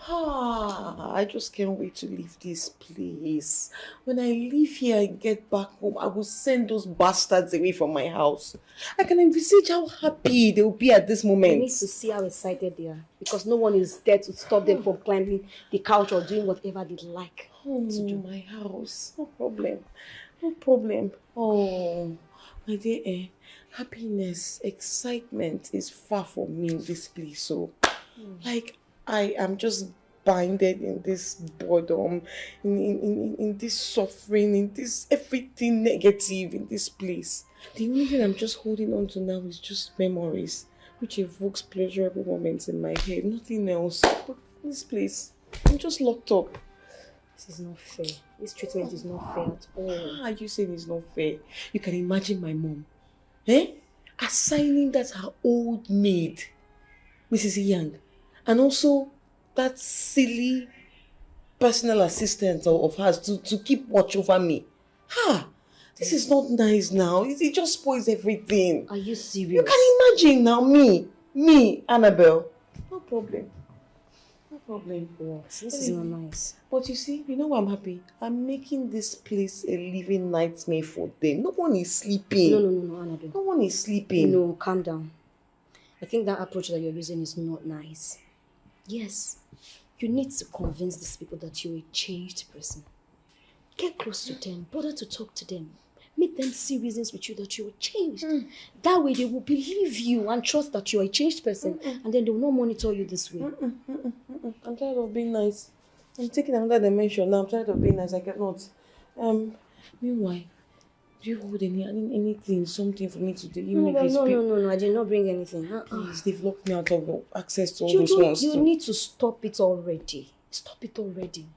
I just can't wait to leave this place. When I leave here and get back home, I will send those bastards away from my house. I can envisage how happy they will be at this moment. I need to see how excited they are, because no one is there to stop them from climbing the couch or doing whatever they like to do. My house. No problem. No problem. Oh, my dear, happiness, excitement is far from me in this place. So, like, I am just binded in this boredom, in this suffering, in this everything negative in this place. The only thing I'm just holding on to now is just memories, which evokes pleasurable moments in my head. Nothing else. But this place, I'm just locked up. This is not fair. This treatment is not fair at all. How are you saying it's not fair? You can imagine my mom, assigning that her old maid, Mrs. Young, and also that silly personal assistant of hers to keep watch over me. This is not nice now. It just spoils everything. Are you serious? You can imagine now me, Annabel. No problem. No problem. What? This is not nice. But you see, you know why I'm happy? I'm making this place a living nightmare for them. No one is sleeping. No, Annabel. No one is sleeping. No, calm down. I think that approach that you're using is not nice. Yes, you need to convince these people that you're a changed person. Get close to them, bother to talk to them. Make them see reasons with you that you are changed. That way they will believe you and trust that you are a changed person, and then they will not monitor you this way. I'm tired of being nice. I'm taking another dimension now. I'm tired of being nice. I cannot. Meanwhile, do you hold anything, something for me to do? No, I did not bring anything. Please, they've locked me out of access to all those ones. You need to stop it already. Stop it already.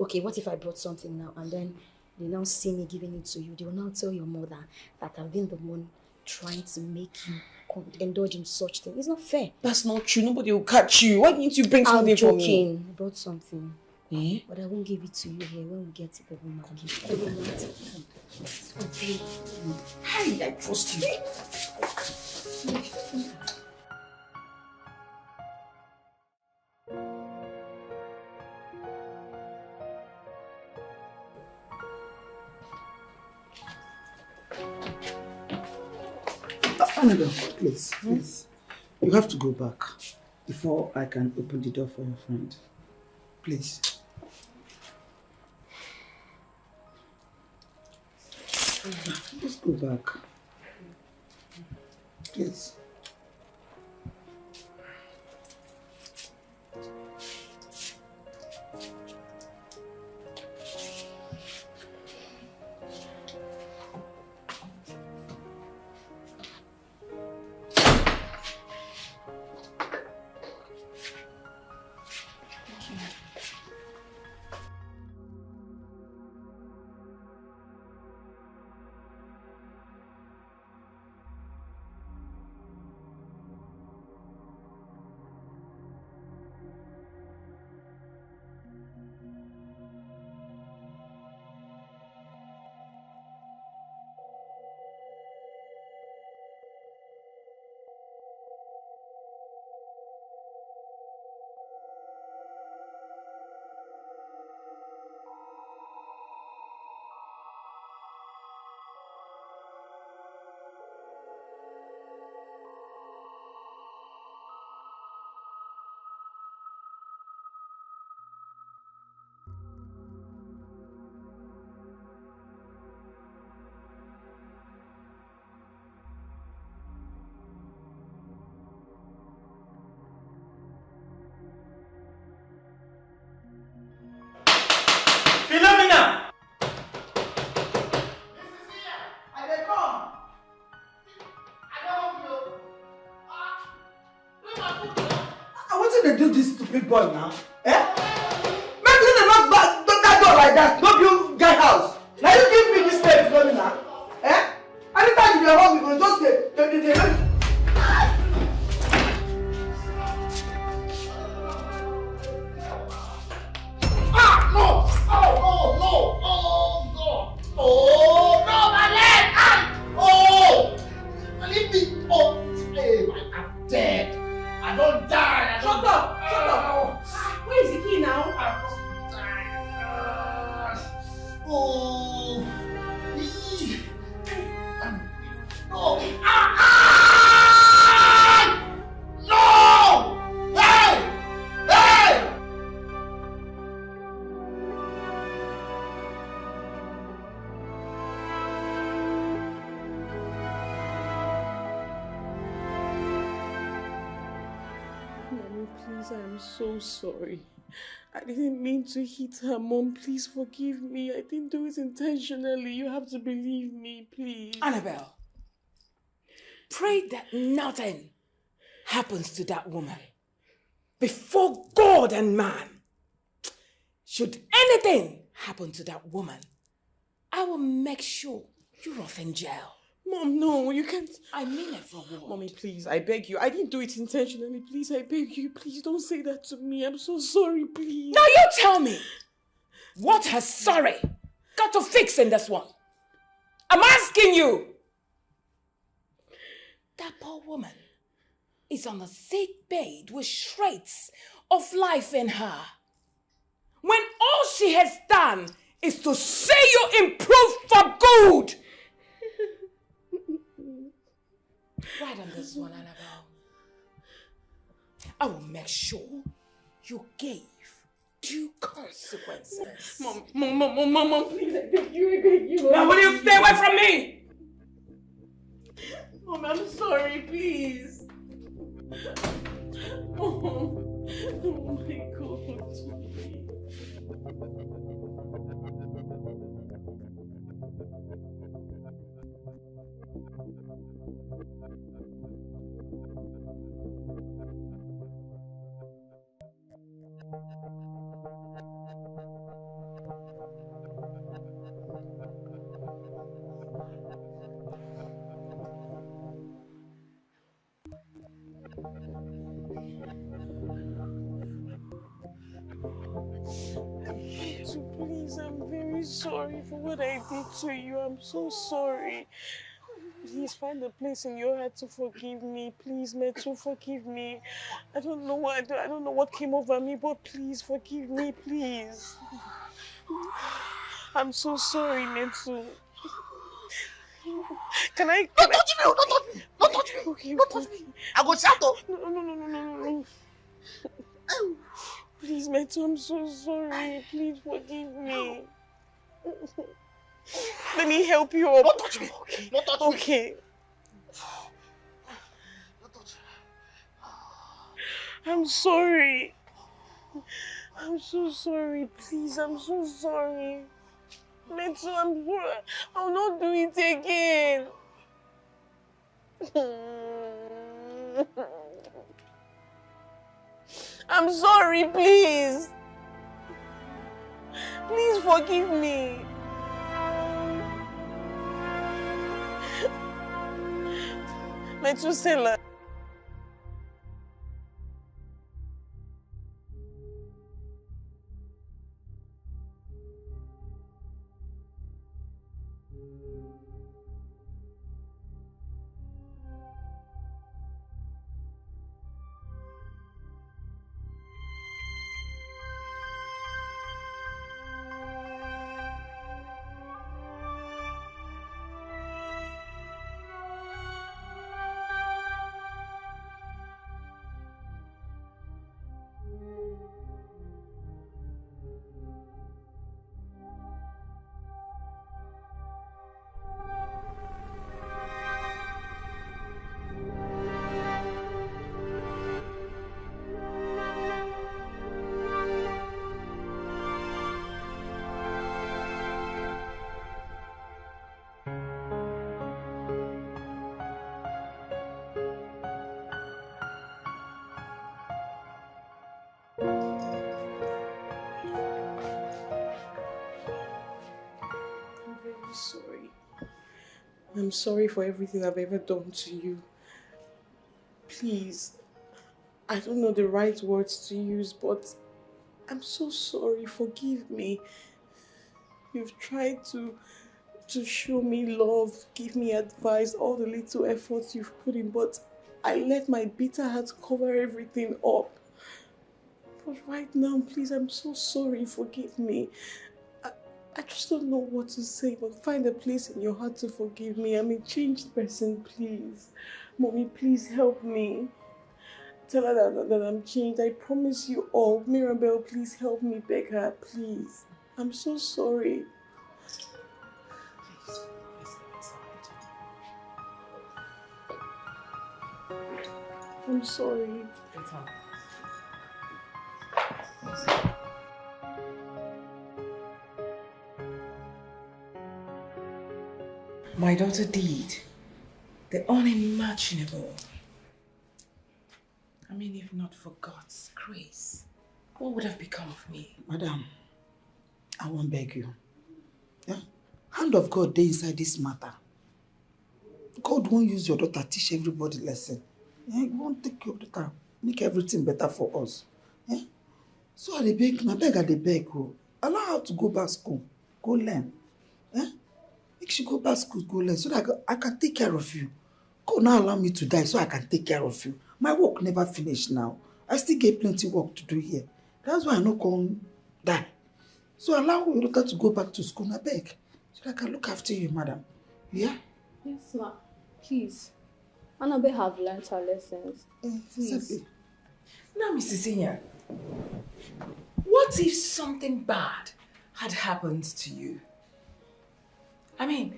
Okay, what if I brought something now and then they now see me giving it to you? They will now tell your mother that I've been the one trying to make you indulge in such things. It's not fair. That's not true. Nobody will catch you. Why didn't you bring something for me? I brought something. But I won't give it to you here when we get to the room. I'll give it. Hi, I trust you. Annabel, please. You have to go back before I can open the door for your friend. Please. Just go back. Please. They do this stupid boy now? Eh? Maybe they not that door like that. No build guy house. Now you give me this step for me now. Eh? Anytime you are home, you just say, ah, no! Oh, no! Oh, God! Oh, no, my leg! Ah! Oh! Leave me! Oh, hey, I'm dead. I don't die. Shut up! Shut up! Where is the key now? I don't die. Oh! No! No! Hey! Hey! Mommy, please, I'm so sorry. I didn't mean to hit her. Mom, please forgive me. I didn't do it intentionally. You have to believe me, please. Annabel, pray that nothing happens to that woman. Before God and man. Should anything happen to that woman, I will make sure you're off in jail. Mom, no, you can't. I mean it for what? Mommy, please, I beg you. I didn't do it intentionally. Please, I beg you. Please, don't say that to me. I'm so sorry, please. Now you tell me, what has sorry got to fix in this one? I'm asking you. That poor woman is on a sick bed with shreds of life in her. When all she has done is to see you improve for good. Right on this one, Annabel. I will make sure you gave due consequences. Mom, please, I beg you. Now will you stay away from me? Mom, I'm sorry, please. Oh my God. Please, I'm very sorry for what I did to you. I'm so sorry. Please find a place in your heart to forgive me. Please, Metu, forgive me. I don't know what came over me, but please forgive me, please. I'm so sorry, Metu. Can I? Don't touch me! Don't touch me! Don't touch me! Okay, don't touch me! I go shout up! No. Please, Metu, I'm so sorry. Please forgive me. Let me help you up. Don't touch me! Okay. Don't touch me! Okay. Don't touch me. I'm sorry. I'm so sorry. Please, I'm so sorry. Metu, I'm sorry. I'll not do it again. I'm sorry, please. Please forgive me. Methuselah. Sorry. I'm sorry for everything I've ever done to you. Please, I don't know the right words to use, but I'm so sorry. Forgive me. You've tried to show me love, give me advice, all the little efforts you've put in, but I let my bitter heart cover everything up. But right now, please, I'm so sorry. Forgive me. I just don't know what to say, but find a place in your heart to forgive me. I'm a changed person, please. Mommy, please help me. Tell her that I'm changed. I promise you all. Mirabel, please help me beg her, please. I'm so sorry. I'm sorry. My daughter did the unimaginable. I mean, if not for God's grace, what would have become of me? Madam, I won't beg you. Yeah? Hand of God dey inside this matter. God won't use your daughter to teach everybody lesson. Yeah? He won't take your daughter, make everything better for us. Yeah? So I dey beg, I beg. Allow her to go back school, go learn. Yeah? Make she go back school, go learn, so that I can take care of you. God now allow me to die so I can take care of you. My work never finished now. I still get plenty work to do here. That's why I no come die. So allow your daughter to go back to school, I beg. So that I can look after you, madam. Yeah? Yes, ma. Please. Annabel have learned her lessons. Please. Now, Mrs. Inya, what if something bad had happened to you? I mean,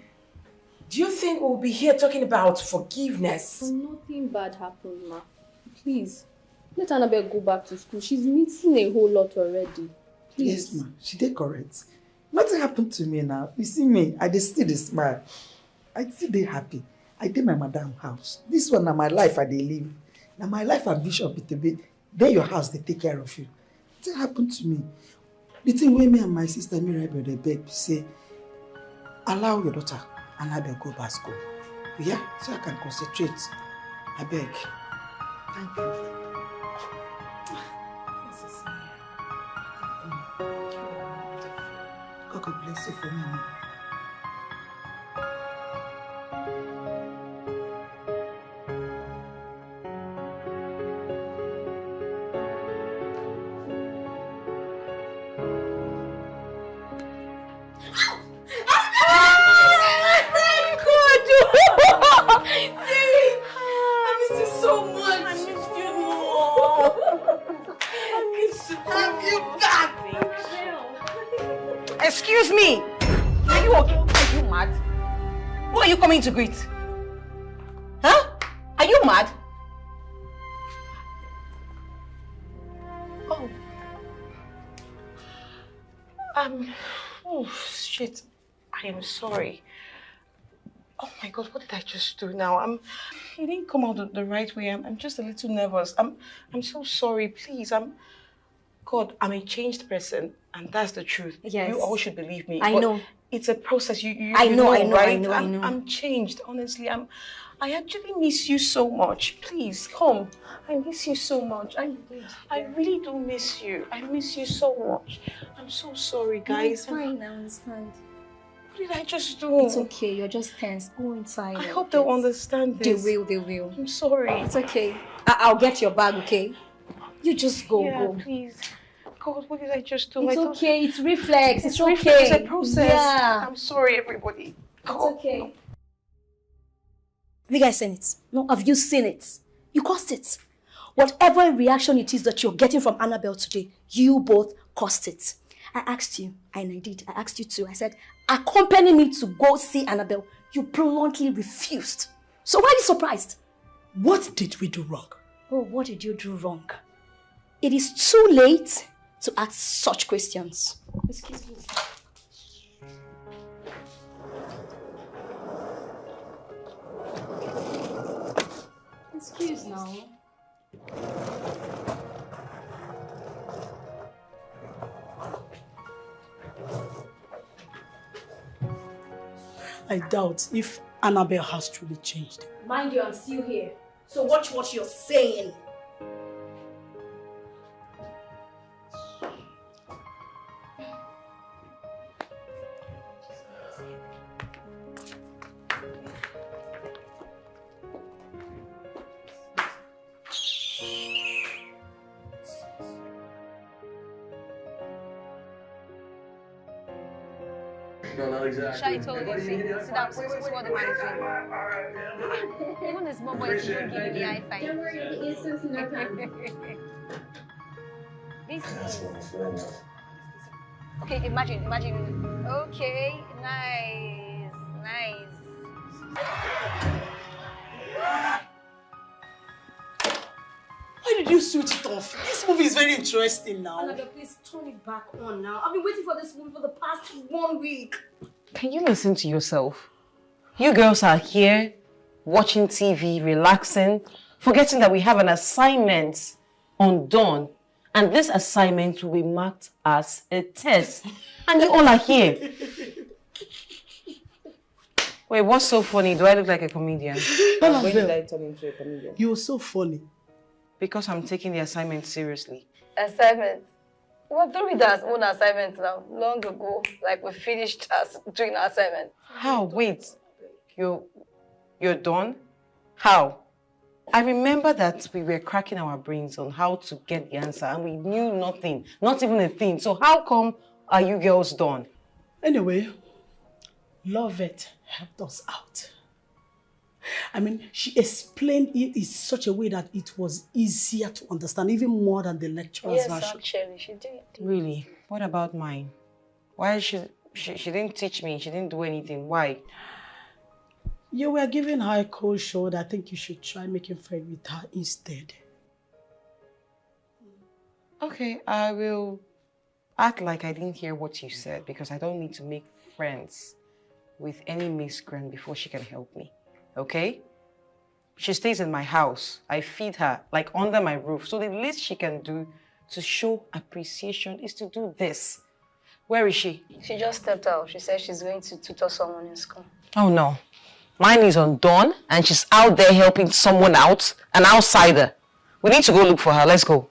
do you think we'll be here talking about forgiveness? Nothing bad happened, ma. Please, let Annabel go back to school. She's missing a whole lot already. Please. Yes, ma. She did correct. Nothing happened to me now. You see me, I dey still dey smile. I still dey happy. I did my madam house. This one na my life I dey live. Now my life ambition be to be there your house, they take care of you. Nothing happened to me. The thing where me and my sister Mirabel dey beg say, allow your daughter Annabel go back school. Yeah? So I can concentrate. I beg. Thank you. God bless you for me. Excuse me! Are you okay? Are you mad? Who are you coming to greet? Huh? Are you mad? Oh. Oh, shit. I am sorry. Oh my God, what did I just do now? It didn't come out the right way. I'm just a little nervous. I'm so sorry, please. God, I'm a changed person, and that's the truth. Yes. You all should believe me. I know. It's a process. You I know, right? I know. I'm changed, honestly. I actually miss you so much. Please, come. I miss you so much. I really do miss you. I miss you so much. I'm so sorry, guys. No, it's fine, I understand. What did I just do? It's okay, you're just tense. Go inside. I hope they'll understand this. They will. I'm sorry. It's okay. I'll get your bag, okay? You just go, Yeah, go. please. God, what did I just do? It's okay, it's reflex. It's okay. Reflex, it's a process. Yeah. I'm sorry, everybody. It's okay. Have you guys seen it? No, have you seen it? You caused it. Whatever reaction it is that you're getting from Annabel today, you both caused it. I asked you, and I did. I asked you too. I said, accompany me to go see Annabel. You bluntly refused. So why are you surprised? What did we do wrong? Oh, what did you do wrong? It is too late to ask such questions. Excuse me. Excuse now. I doubt if Annabel has truly changed. Mind you, I'm still here. So watch what you're saying. No, not exactly. Shai told you, see that see what the man is doing. Even the small boys don't give you the high five. Don't worry, the instance in no time. This is... Okay, imagine. Okay, nice. Why did you switch it off? This movie is very interesting now. Annabelle, please turn it back on now. I've been waiting for this movie for the past 1 week. Can you listen to yourself? You girls are here, watching TV, relaxing, forgetting that we have an assignment on Dawn. And this assignment will be marked as a test. And you all are here. Wait, what's so funny? Do I look like a comedian? When did I turn into a comedian? You were so funny. Because I'm taking the assignment seriously. Assignment. We're through with our own assignment now, long ago. Like we finished doing our assignment. How? Wait. You're done? How? I remember that we were cracking our brains on how to get the answer and we knew nothing, not even a thing. So how come are you girls done? Anyway, Lovett helped us out. I mean, she explained it in such a way that it was easier to understand, even more than the lecturer's version. Yes, actually, she did. Really? What about mine? Why she didn't teach me, she didn't do anything. Why? You were giving her a cold shoulder. I think you should try making friends with her instead. Okay, I will act like I didn't hear what you said because I don't need to make friends with any miscreant before she can help me. Okay? She stays in my house. I feed her, like under my roof. So the least she can do to show appreciation is to do this. Where is she? She just stepped out. She said she's going to tutor someone in school. Oh no. Mine is on Dawn and she's out there helping someone out, an outsider. We need to go look for her. Let's go.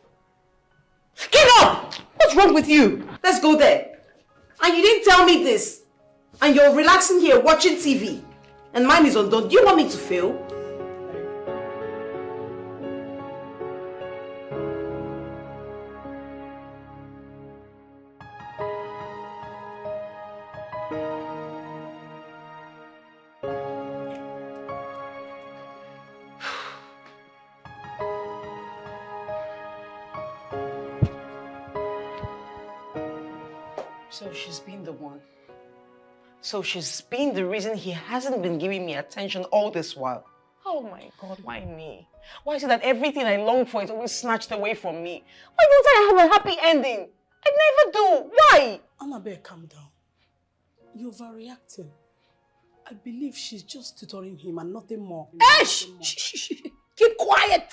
Get up! What's wrong with you? Let's go there. And you didn't tell me this. And you're relaxing here watching TV. And mine is on Dawn. Do you want me to fail? So she's been the one. So she's been the reason he hasn't been giving me attention all this while. Oh my God, why me? Why is it that everything I long for is always snatched away from me? Why don't I have a happy ending? I never do. Why? Annabelle, calm down. You're overreacting. I believe she's just tutoring him and nothing more. Shh! Keep quiet!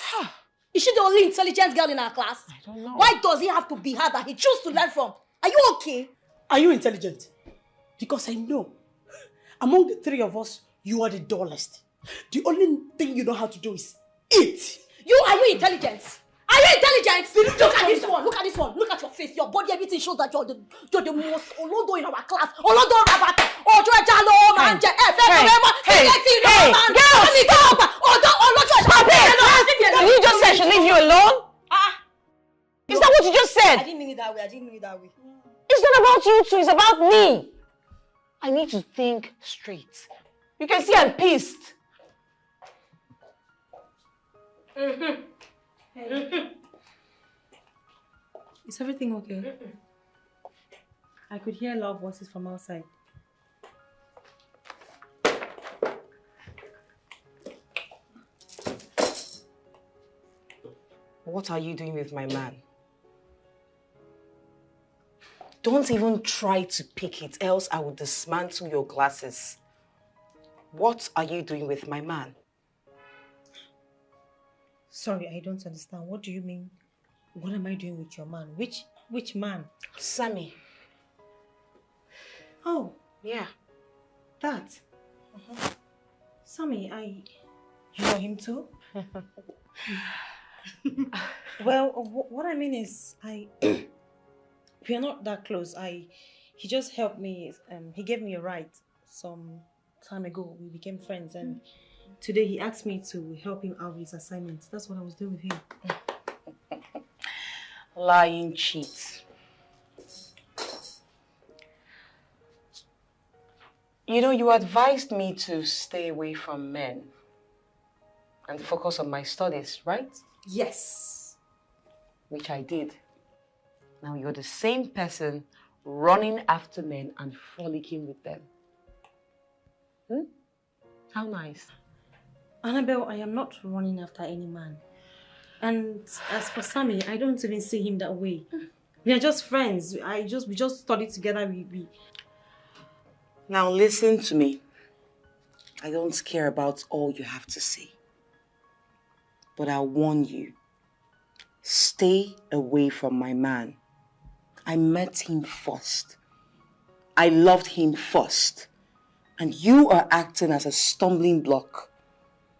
Is she the only intelligent girl in our class? I don't know. Why does it have to be her that he chooses to learn from? Are you okay? Are you intelligent? Because I know, among the three of us, you are the dullest. The only thing you know how to do is eat. Are you intelligent? Are you intelligent? Look at this one. Look at this one. Look at your face. Your body, everything shows that you're the most olodo in our class. Olodo rabata. Ojo jalo manje. Hey, stop it! Did you just say I should leave you alone? Is that what you just said? I didn't mean it that way. It's not about you two, it's about me. I need to think straight. You can see I'm pissed. Is everything okay? I could hear loud voices from outside. What are you doing with my man? Don't even try to pick it, else I will dismantle your glasses. What are you doing with my man? Sorry, I don't understand. What do you mean? What am I doing with your man? Which man? Sammy. Oh. Yeah. That? Sammy, you know him too? Well, what I mean is, we are not that close. He just helped me. He gave me a ride some time ago. We became friends, and today he asked me to help him out with his assignments. That's what I was doing with him. Lying cheat. You know, you advised me to stay away from men and focus on my studies, right? Yes. Which I did. Now you're the same person running after men and frolicking with them. How nice. Annabel, I am not running after any man. And as for Sammy, I don't even see him that way. We are just friends. We just studied together. Now listen to me. I don't care about all you have to say. But I warn you, stay away from my man. I met him first. I loved him first. And you are acting as a stumbling block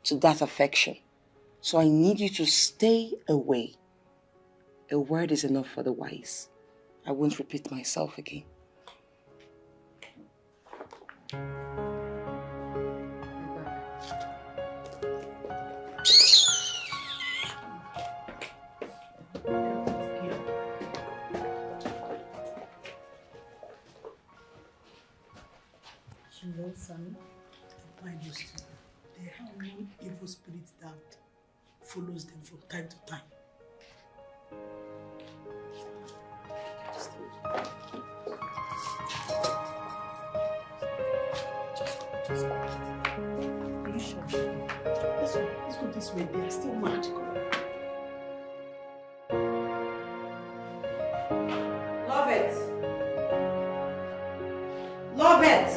to that affection. So I need you to stay away. A word is enough for the wise. I won't repeat myself again. Son, the Bible says they have one evil spirit that follows them from time to time. Are you sure? Let's go this way. They are still mad. Love it. Love it.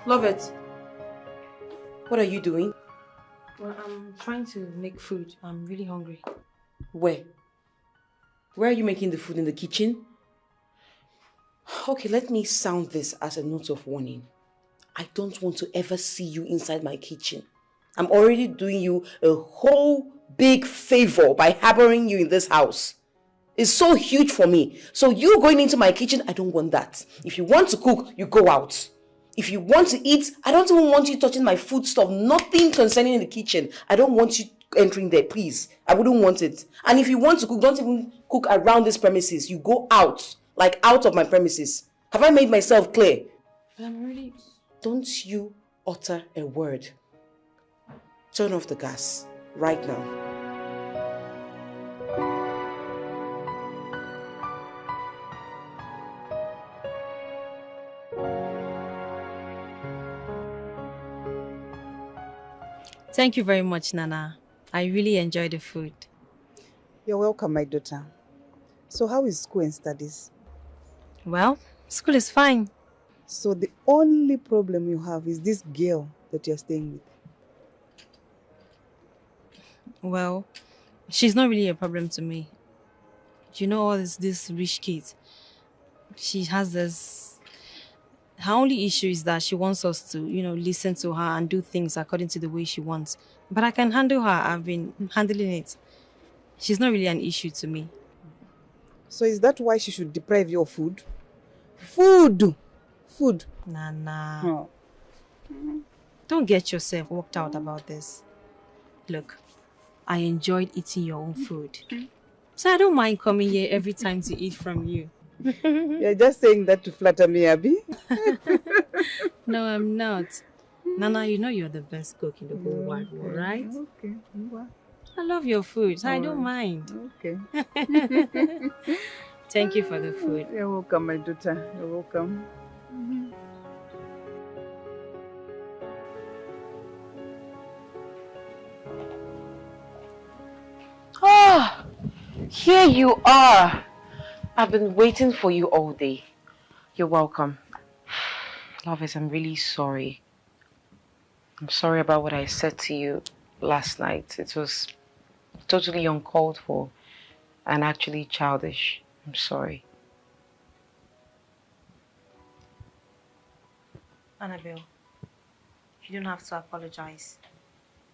Love it. What are you doing? Well, I'm trying to make food. I'm really hungry. Where? Where are you making the food? In the kitchen? Okay, let me sound this as a note of warning. I don't want to ever see you inside my kitchen. I'm already doing you a whole big favor by harboring you in this house. It's so huge for me. So you going into my kitchen, I don't want that. If you want to cook, you go out. If you want to eat, I don't even want you touching my food stuff. Nothing concerning the kitchen. I don't want you entering there, please. I wouldn't want it. And if you want to cook, don't even cook around this premises. You go out, like out of my premises. Have I made myself clear? But I'm already... Don't you utter a word. Turn off the gas right now. Thank you very much, Nana. I really enjoyed the food. You're welcome, my daughter. So how is school and studies? Well, school is fine. So the only problem you have is this girl that you're staying with. Well, she's not really a problem to me. You know all this rich kid. She has this. Her only issue is that she wants us to, listen to her and do things according to the way she wants. But I can handle her. I've been handling it. She's not really an issue to me. So is that why she should deprive you of food? Food! Food. Nana. Oh. Don't get yourself worked out about this. Look, I enjoyed eating your own food. So I don't mind coming here every time to eat from you. You're just saying that to flatter me, Abby? No, I'm not. Nana, you know you're the best cook in the whole wide world, right? Okay. I love your food, so I don't mind. Okay. Thank you for the food. You're welcome, my daughter. You're welcome. Ah, here you are. I've been waiting for you all day. You're welcome. Lovers, I'm really sorry. I'm sorry about what I said to you last night. It was totally uncalled for and actually childish. I'm sorry. Annabel, you don't have to apologize.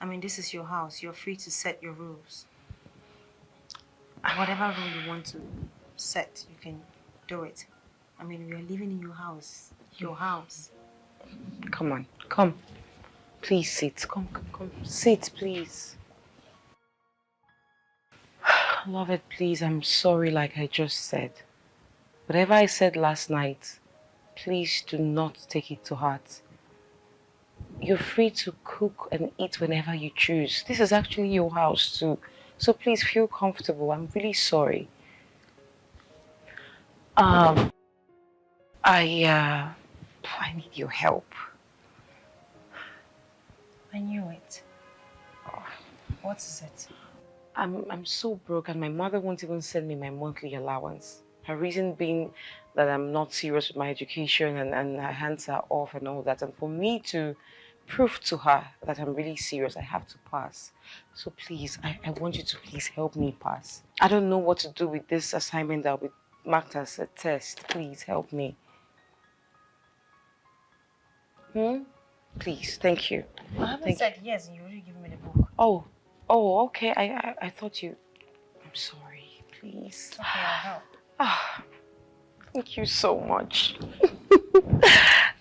I mean, this is your house. You're free to set your rules. Whatever rule you want to set, you can do it. I mean, we are living in your house. Your house. Come on, come. Please sit. Come. Sit, please. Love it, please. I'm sorry, like I just said. Whatever I said last night, please do not take it to heart. You're free to cook and eat whenever you choose. This is actually your house too. So please feel comfortable. I'm really sorry. I need your help. I knew it. What is it? I'm so broke and my mother won't even send me my monthly allowance. Her reason being that I'm not serious with my education and her hands are off and all that. And for me to prove to her that I'm really serious, I have to pass. So please, I want you to please help me pass. I don't know what to do with this assignment that will be marked as a test. Please help me. Please, thank you. I haven't said yes and you already given me the book. Oh, okay. I thought you... I'm sorry, please. Okay, I'll help. Thank you so much.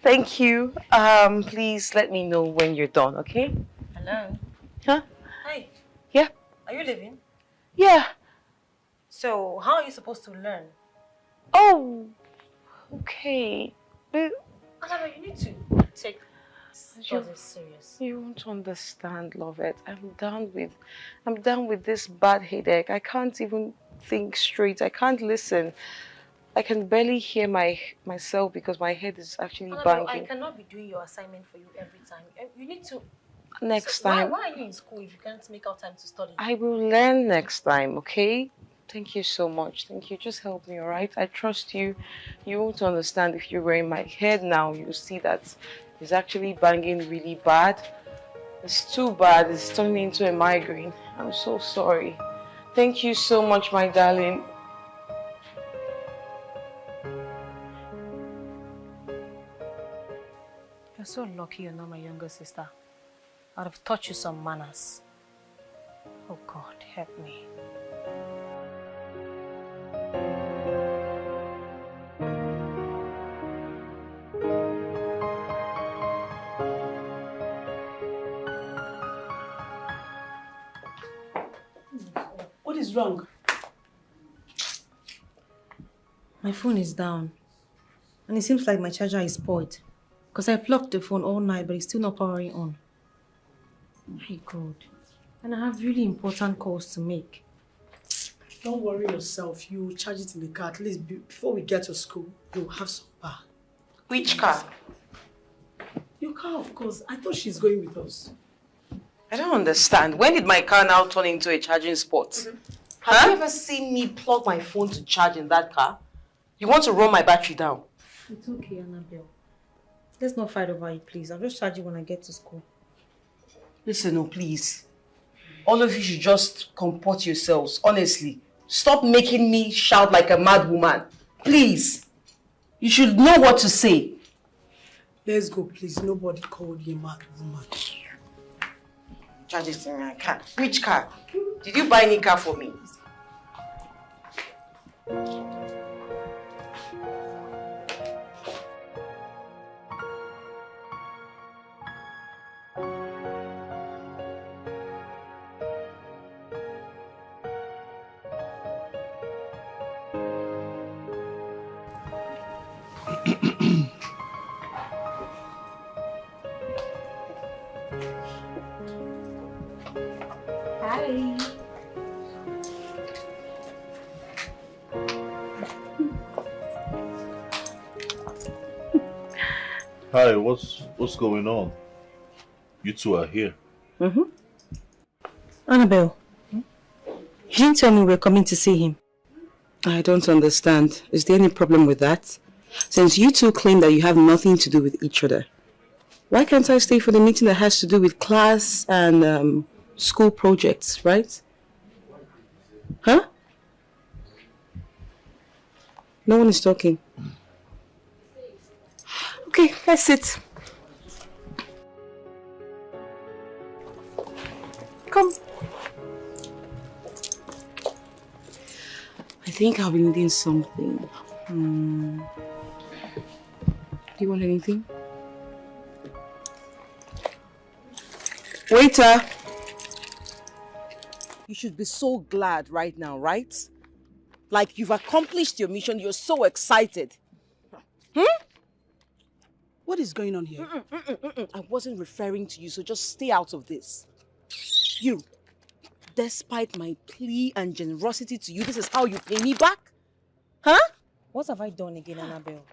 Thank you. Please let me know when you're done, okay? Hello? Huh? Hi. Yeah? Are you leaving? Yeah. So, how are you supposed to learn? Oh, okay. But... Annabelle, you need to take this serious. You won't understand, love it. I'm done with this bad headache. I can't even think straight. I can't listen. I can barely hear myself because my head is actually Annabelle, banging. I cannot be doing your assignment for you every time. You need to... Next time. Why are you in school if you can't make out time to study? I will learn next time, okay? Thank you so much. Thank you. Just help me, alright? I trust you. You won't understand if you're in my head now. You'll see that it's actually banging really bad. It's too bad. It's turning into a migraine. I'm so sorry. Thank you so much, my darling. You're so lucky you're not my younger sister. I'd have taught you some manners. Oh God, help me. What is wrong? My phone is down. And it seems like my charger is spoiled. Because I plugged the phone all night, but it's still not powering on. My God. And I have really important calls to make. Don't worry yourself. You charge it in the car. At least before we get to school, you'll have some power. Which car? Your car, of course. I thought she's going with us. I don't understand. When did my car now turn into a charging spot? Have you ever seen me plug my phone to charge in that car? You want to run my battery down? It's okay, Annabelle. Let's not fight over it, please. I'll just charge you when I get to school. Listen, no, please. All of you should just comport yourselves, honestly. Stop making me shout like a mad woman. Please. You should know what to say. Let's go, please. Nobody called you a mad woman. Charge this in my car. Which car? Did you buy any car for me? Hi. Hi, what's going on? You two are here. Annabel, you didn't tell me we're coming to see him. I don't understand. Is there any problem with that? Since you two claim that you have nothing to do with each other, why can't I stay for the meeting that has to do with class and school projects, right? Huh? No one is talking. Okay, let's sit. Come. I think I'll be needing something. Do you want anything? Waiter! You should be so glad right now, right? Like you've accomplished your mission, you're so excited. What is going on here? I wasn't referring to you, so just stay out of this. You, despite my plea and generosity to you, this is how you pay me back? Huh? What have I done again, Annabel?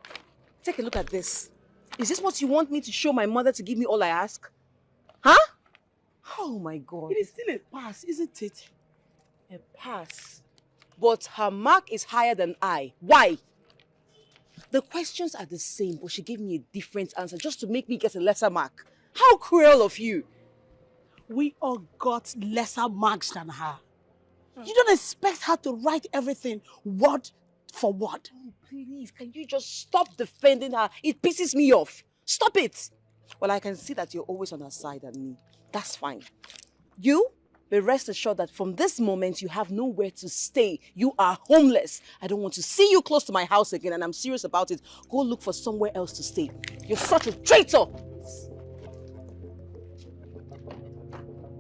Take a look at this. Is this what you want me to show my mother to give me all I ask? Huh? Oh my God. It is still a pass, isn't it? A pass. But her mark is higher than I. Why? The questions are the same, but she gave me a different answer just to make me get a lesser mark. How cruel of you. We all got lesser marks than her. You don't expect her to write everything word for word. Oh, please, can you just stop defending her? It pisses me off. Stop it. Well, I can see that you're always on her side and me. That's fine. You, but rest assured that from this moment, you have nowhere to stay. You are homeless. I don't want to see you close to my house again, and I'm serious about it. Go look for somewhere else to stay. You're such a traitor.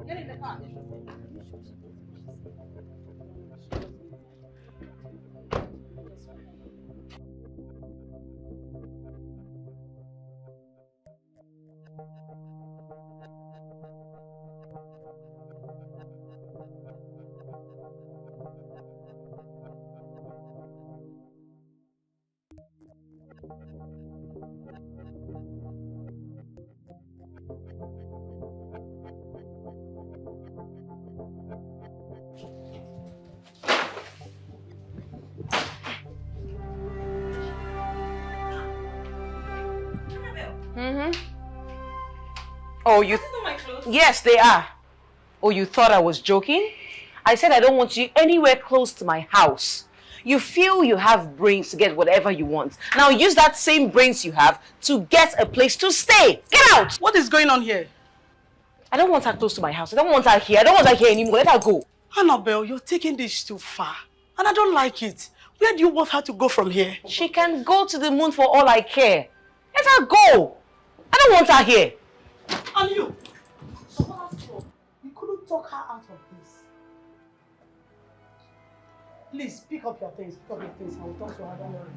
Get in the car. Oh, you... Yes, they are. Oh, you thought I was joking? I said I don't want you anywhere close to my house. You feel you have brains to get whatever you want. Now use that same brains you have to get a place to stay. Get out! What is going on here? I don't want her close to my house. I don't want her here. I don't want her here anymore. Let her go. Annabel, you're taking this too far. And I don't like it. Where do you want her to go from here? She can go to the moon for all I care. Let her go. I don't want her here. And you? So what else for? You couldn't talk her out of this. Please, pick up your things. Pick up your things. I will talk to her. Don't worry.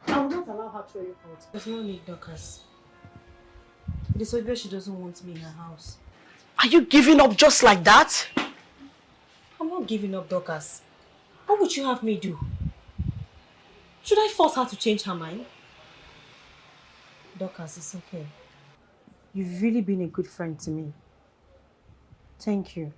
Okay? I will not allow her to throw you out. There's no need, Dorcas. It is obvious she doesn't want me in her house. Are you giving up just like that? I'm not giving up, Dorcas. What would you have me do? Should I force her to change her mind? Dorcas, it's okay. You've really been a good friend to me. Thank you.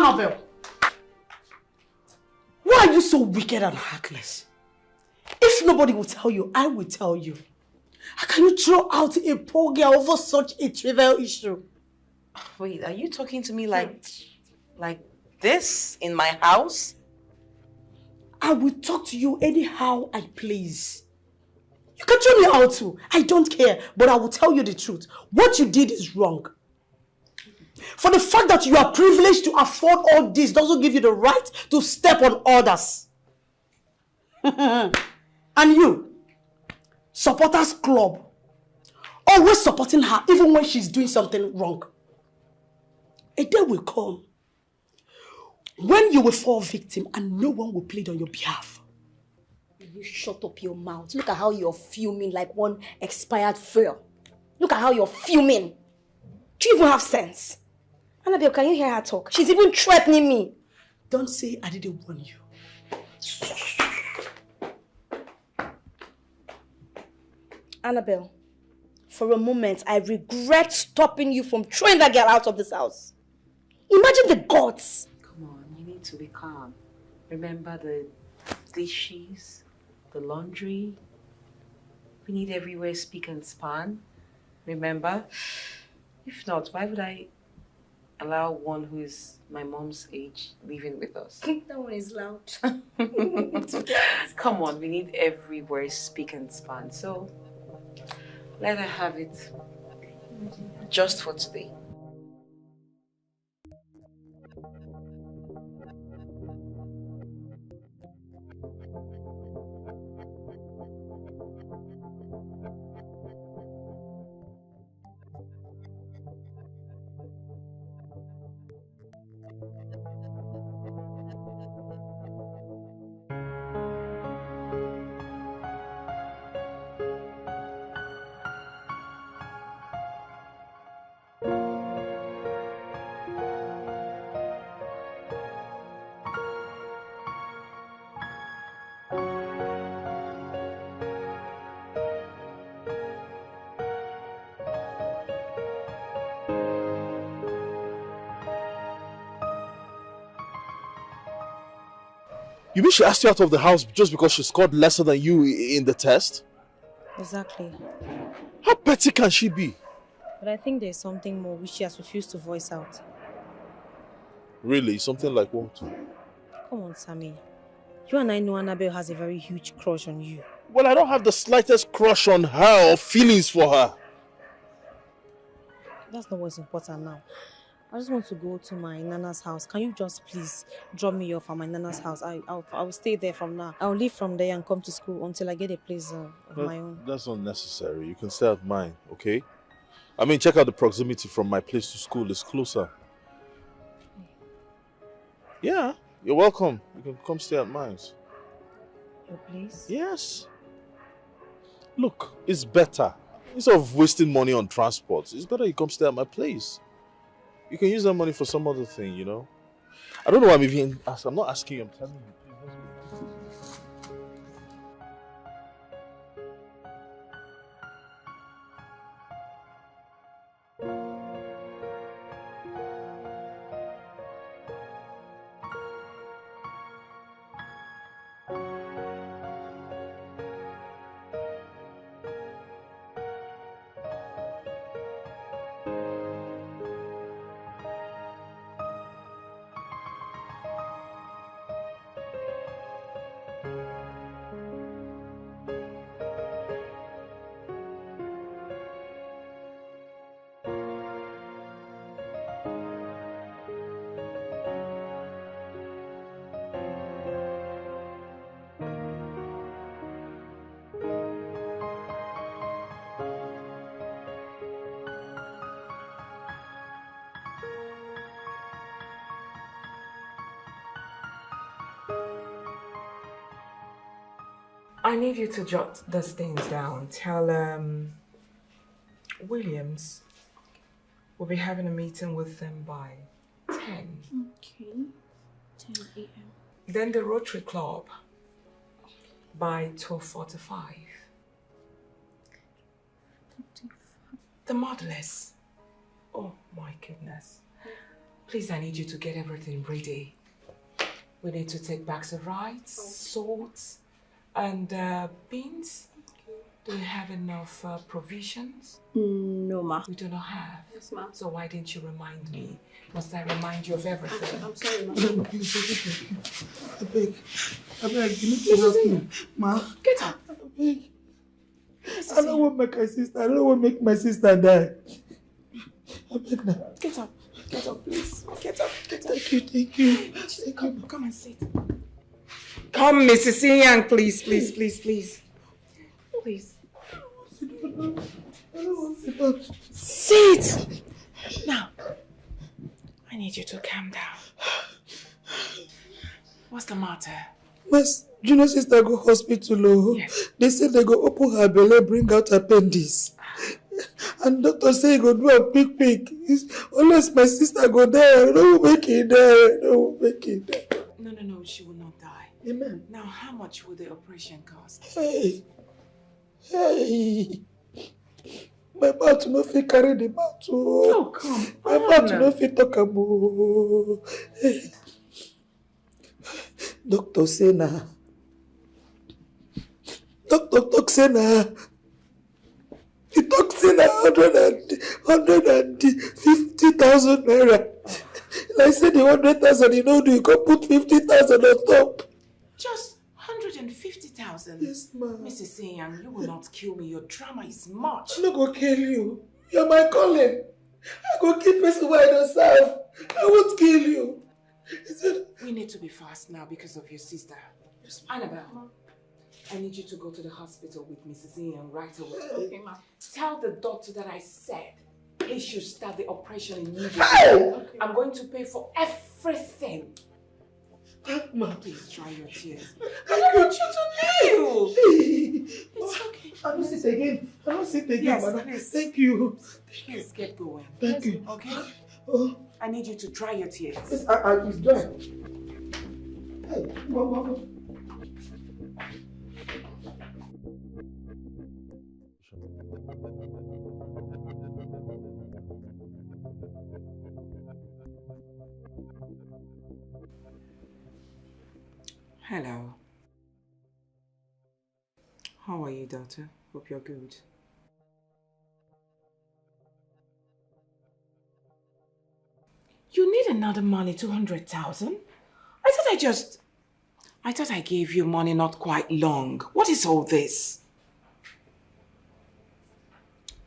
Annabel! Why are you so wicked and heartless? If nobody will tell you, I will tell you. How can you throw out a poor girl over such a trivial issue? Wait, are you talking to me like this in my house? I will talk to you anyhow I please. You can tell me how to. I don't care, but I will tell you the truth. What you did is wrong. For the fact that you are privileged to afford all this doesn't give you the right to step on others. And you, supporters club, always supporting her even when she's doing something wrong. A day will come when you will fall victim and no one will plead on your behalf. You shut up your mouth. Look at how you're fuming like one expired fuel. Look at how you're fuming. Do you even have sense? Annabel, can you hear her talk? She's even threatening me. Don't say I didn't warn you. Annabel, for a moment, I regret stopping you from throwing that girl out of this house. Imagine the gods. Come on, you need to be calm. Remember the dishes, the laundry. We need everywhere speak and span. Remember? If not, why would I allow one who is my mom's age living with us? That one is loud. Come on, we need everywhere speak and span. So let her have it just for today. You mean she asked you out of the house just because she scored lesser than you in the test? Exactly. How petty can she be? But I think there's something more which she has refused to voice out. Really? Something like what? Come on, Sammy. You and I know Annabel has a very huge crush on you. Well, I don't have the slightest crush on her or feelings for her. That's not what's important now. I just want to go to my Nana's house. Can you just please drop me off at my Nana's house? I will stay there from now. I'll leave from there and come to school until I get a place of my own. That's not necessary. You can stay at mine, okay? I mean, check out the proximity from my place to school. It's closer. Yeah, you're welcome. You can come stay at mine. Your place? Yes. Look, it's better. Instead of wasting money on transport, it's better you come stay at my place. You can use that money for some other thing, you know? I don't know why I'm even asking. I'm not asking you, I'm telling you. I need you to jot these things down. Tell Williams we'll be having a meeting with them by 10. Okay. 10 a.m. Then the Rotary Club by 12:45. The Motherless. Oh my goodness. Please, I need you to get everything ready. We need to take bags of rice, salt, and beans. Do we have enough provisions? No, ma. We do not have. Yes, ma. So why didn't you remind me? Must I remind you of everything? I'm sorry, ma. I beg, you need to help me. Ma. Get up. I beg. I don't want to make my sister. I don't want to make my sister die. I beg now. Get up. Get up, please. Get up. Get up. Thank you. Come and sit. Come, Mrs. Young, please. Please. I don't want to sit down. Sit! Now, I need you to calm down. What's the matter? My junior sister go hospital. Oh. Yes. They said they go open her belly, bring out appendix. And doctor say he go do a quick. Unless my sister go there, no make it there. No, she will not die. Amen. Now, how much will the operation cost? Hey. My mouth no fit carry the mouth. Oh, come on. My mouth no fit talk about. Hey. Doctor say na. Doctor talk say na. He talk say na 150,000 naira. Like say the 100,000 you know do you go put 50,000 on top. Just 150,000? Yes, ma'am. Mrs. Young, you will not kill me. Your drama is much. I'm not going to kill you. You're my calling. I go kill person who I don't serve. I won't kill you. We need to be fast now because of your sister. Yes, Annabel, I need you to go to the hospital with Mrs. Young right away. Okay, ma'am. Tell the doctor that I said he should start the operation immediately. Okay. I'm going to pay for everything. Please dry your tears. I don't want you to kneel. It's okay. I don't sit again. Yes, madam. Please. Thank you. Please get going. Thank you. Okay? Oh. I need you to dry your tears. Yes, it's dry. Hey, mama. Hello. How are you, daughter? Hope you're good. You need another money, 200,000? I thought I gave you money not quite long. What is all this?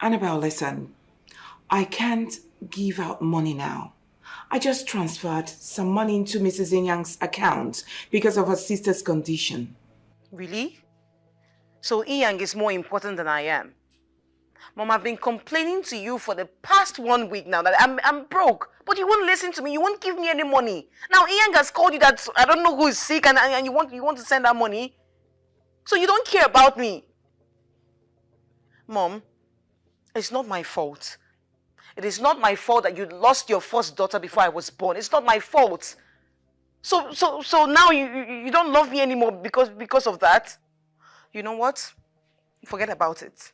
Annabel, listen. I can't give out money now. I just transferred some money into Mrs. Inyang's account because of her sister's condition. Really? So Inyang is more important than I am? Mom, I've been complaining to you for the past 1 week now that I'm broke. But you won't listen to me. You won't give me any money. Now Inyang has called you that I don't know who is sick and you want to send her money. So you don't care about me. Mom, it's not my fault. It is not my fault that you lost your first daughter before I was born. It's not my fault. So now you don't love me anymore because of that? You know what? Forget about it.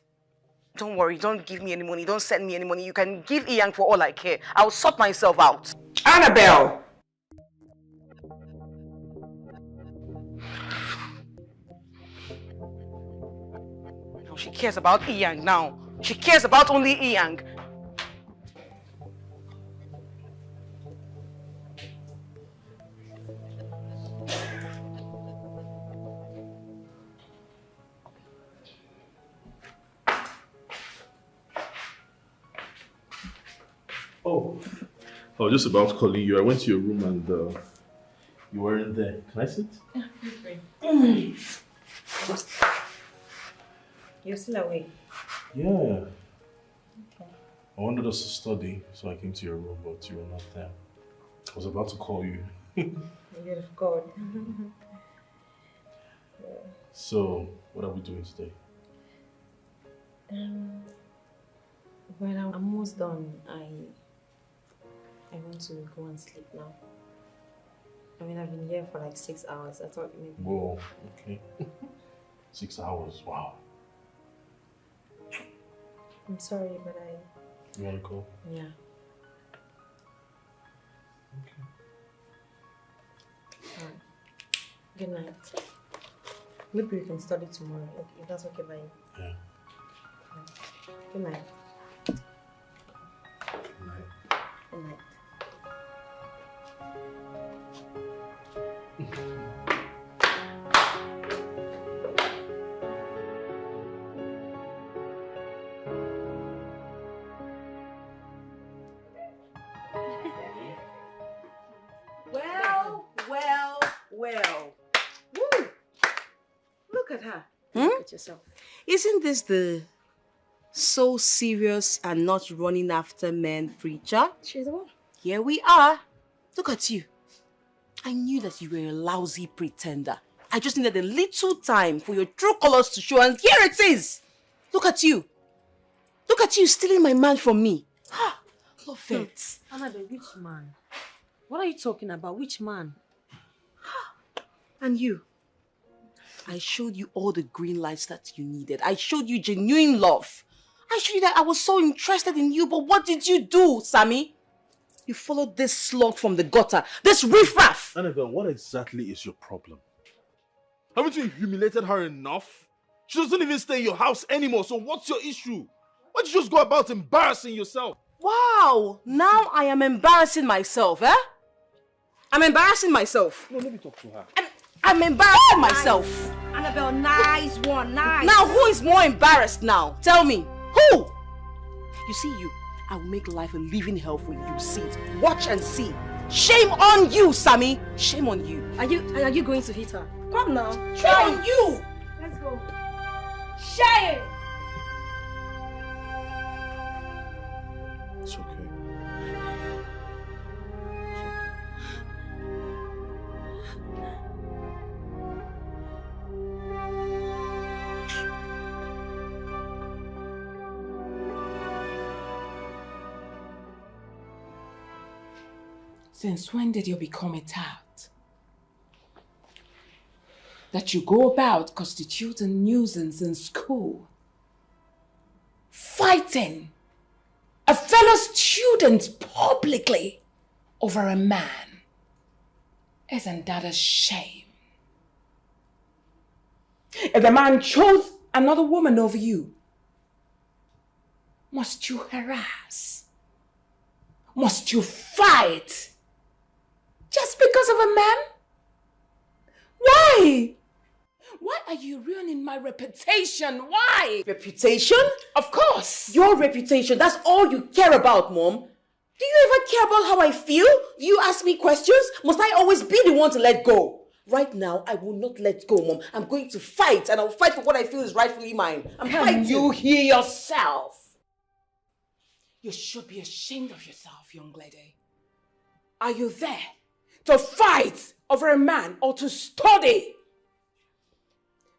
Don't worry, don't give me any money. Don't send me any money. You can give Iyang for all I care. I'll sort myself out. Annabel! Now she cares about Iyang now. She cares about only Iyang. Oh, I was just about calling you. I went to your room and you weren't there. Can I sit? You're still awake? Yeah. Okay. I wanted us to study, so I came to your room, but you were not there. I was about to call you. You're God. So, what are we doing today? Well, I'm almost done. I want to go and sleep now. I mean, I've been here for like 6 hours. I thought maybe... Whoa, okay. 6 hours, wow. I'm sorry, but You want to go? Yeah. Good night. Maybe we can study tomorrow. Okay, if that's okay by you. Yeah. Good night. Good night. Good night. Well. Woo. Look at her. Look at yourself. Isn't this the so serious and not running after men preacher? She's the one. Here we are. Look at you. I knew that you were a lousy pretender. I just needed a little time for your true colors to show, and here it is. Look at you. Look at you stealing my man from me. Love it. Annabel, which man? What are you talking about? Which man? And you. I showed you all the green lights that you needed. I showed you genuine love. I showed you that I was so interested in you, but what did you do, Sammy? You followed this slug from the gutter, this riffraff. Annabel, what exactly is your problem? Haven't you humiliated her enough? She doesn't even stay in your house anymore, so what's your issue? Why don't you just go about embarrassing yourself? Wow, now I am embarrassing myself, eh? I'm embarrassing myself. No, let me talk to her. I'm embarrassing myself. Annabel, nice one, nice. Now, who is more embarrassed now? Tell me. Who? You see you. I will make life a living hell for you. See it. Watch and see. Shame on you, Sammy. Shame on you. Are you going to hit her? Come now. Shame on you. Let's go. Shame. It's okay. Since when did you become a tout? That you go about constituting a nuisance in school, fighting a fellow student publicly over a man. Isn't that a shame? If the man chose another woman over you, must you harass? Must you fight? Just because of a man? Why? Why are you ruining my reputation? Why? Reputation? Of course. Your reputation, that's all you care about, Mom. Do you ever care about how I feel? Do you ask me questions? Must I always be the one to let go? Right now, I will not let go, Mom. I'm going to fight, and I'll fight for what I feel is rightfully mine. I'm fighting. Can you hear yourself? You should be ashamed of yourself, young lady. Are you there to fight over a man or to study?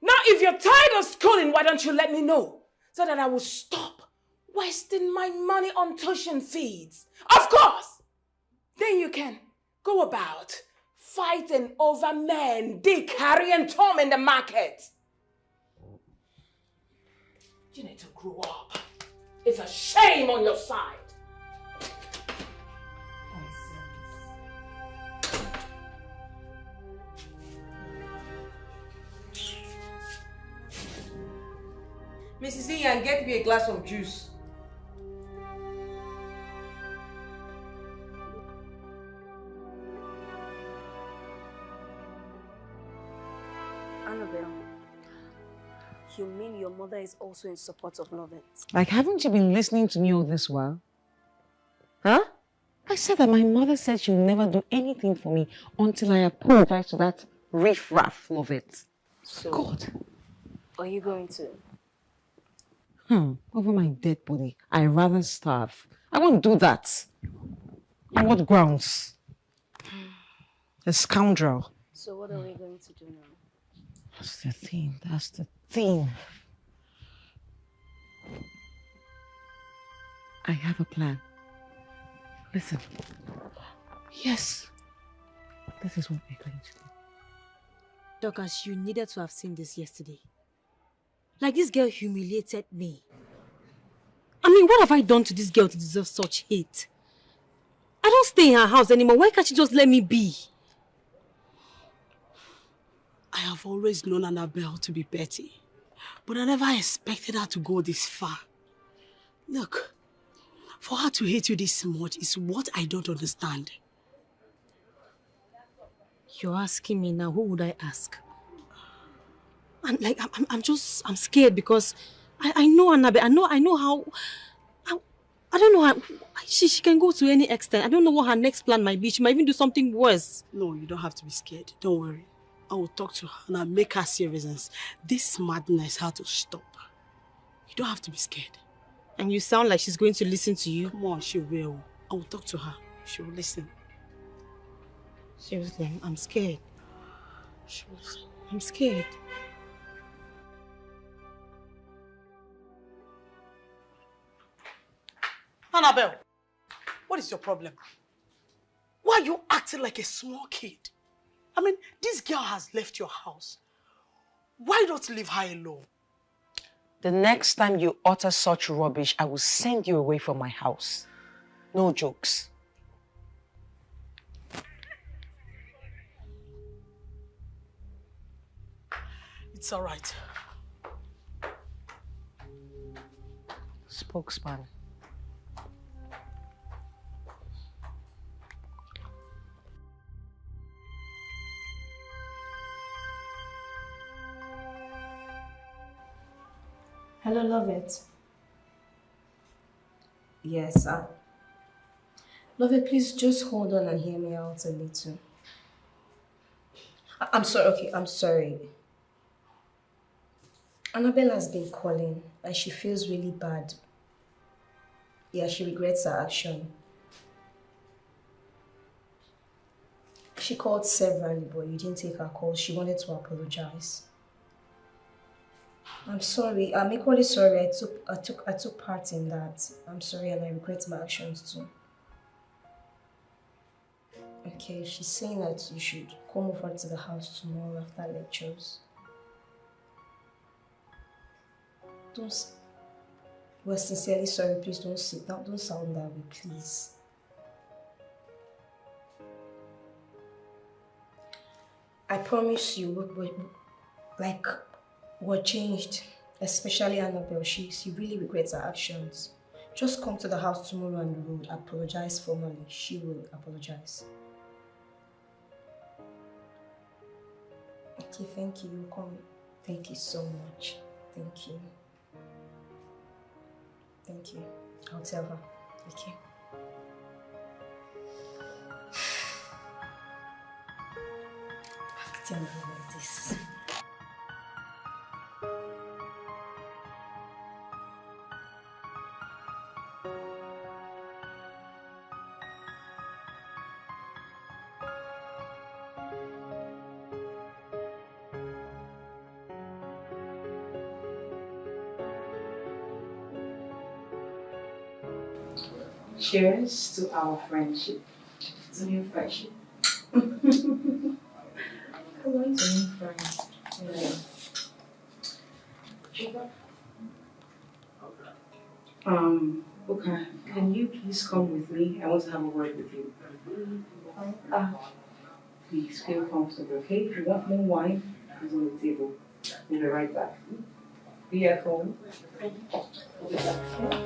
Now, if you're tired of schooling, why don't you let me know so that I will stop wasting my money on tuition fees? Of course! Then you can go about fighting over men, Dick, Harry, and Tom in the market. You need to grow up. It's a shame on your side. Mrs. Ian, get me a glass of juice. Annabel, you mean your mother is also in support of Lovett? Like, haven't you been listening to me all this while? Huh? I said that my mother said she'll never do anything for me until I apologize to that riff-raff Lovett. So, God. Are you going to? Over my dead body. I'd rather starve. I won't do that. On what grounds? A scoundrel. So what are we going to do now? That's the thing. That's the thing. I have a plan. Listen. Yes. This is what we're going to do. Dorcas, you needed to have seen this yesterday. Like, this girl humiliated me. I mean, what have I done to this girl to deserve such hate? I don't stay in her house anymore. Why can't she just let me be? I have always known Annabel to be petty, but I never expected her to go this far. Look, for her to hate you this much is what I don't understand. You're asking me now, who would I ask? And like, I'm scared because I know Annabel. I know how, I don't know how, she can go to any extent. I don't know what her next plan might be. She might even do something worse. No, you don't have to be scared. Don't worry. I will talk to her and I'll make her see reasons. This madness has to stop. You don't have to be scared. And you sound like she's going to listen to you. Come on, she will. I will talk to her. She will listen. Seriously, I'm scared. I'm scared. Annabel, what is your problem? Why are you acting like a small kid? I mean, this girl has left your house. Why don't you leave her alone? The next time you utter such rubbish, I will send you away from my house. No jokes. It's all right. Spokesman. Hello, Lovett. Yes, Lovett, please just hold on and hear me out a little. I'm sorry, okay, I'm sorry. Annabelle has been calling and she feels really bad. Yeah, she regrets her action. She called severally, but you didn't take her call. She wanted to apologize. I'm sorry. I'm equally sorry. I took part in that. I'm sorry and I regret my actions too. Okay, she's saying that you should come over to the house tomorrow after lectures. We're sincerely sorry. Please don't sit down. Don't sound that way, please. I promise you, we're changed. Especially Annabelle. She really regrets her actions. Just come to the house tomorrow and we will apologize formally. She will apologize. Okay, thank you. Come. Thank you so much. Thank you. Thank you. I'll tell her. Okay. Tell me about this. Cheers to our friendship. To new friendship. Come on, to new friends. Okay, can you please come with me? I want to have a word with you. Please feel comfortable, okay? If you want more wine, it's on the table. We'll be right back. Be at home. We'll be back, okay?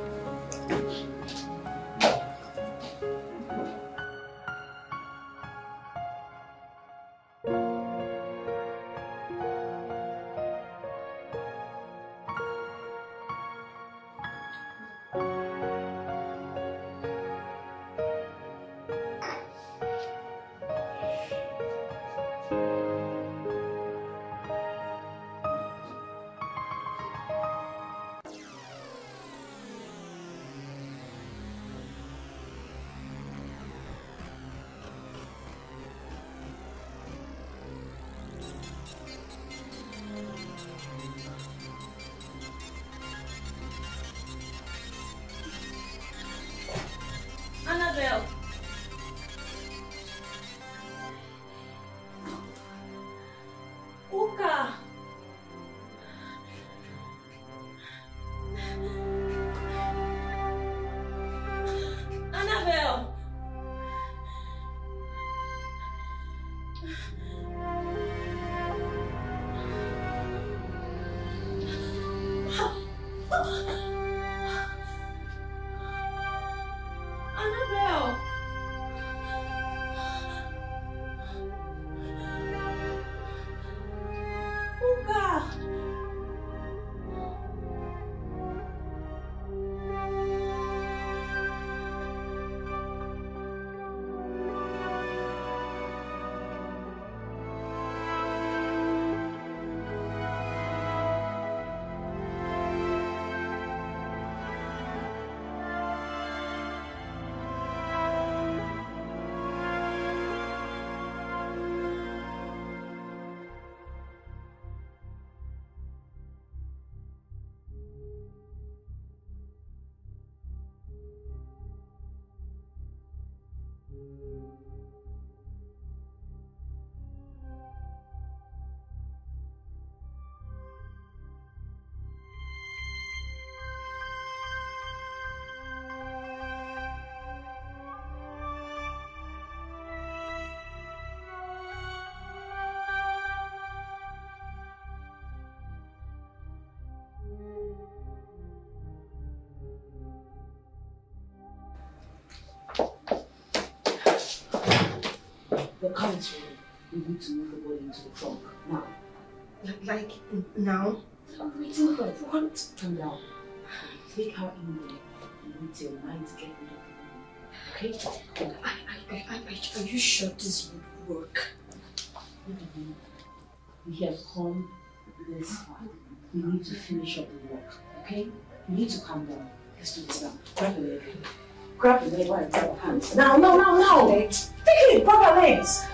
The car is ready. We need to move the body into the trunk now. Like now? I'm waiting for what? Calm down. Take her in there and wait till night to get rid of the body. Okay? Are you sure this would work? We have come this far. We need to finish up the work. Okay? You need to calm down. Let's do this now. Grab the leg. Grab the leg while I grab your hands. Now! Legs. Take it! Grab her legs!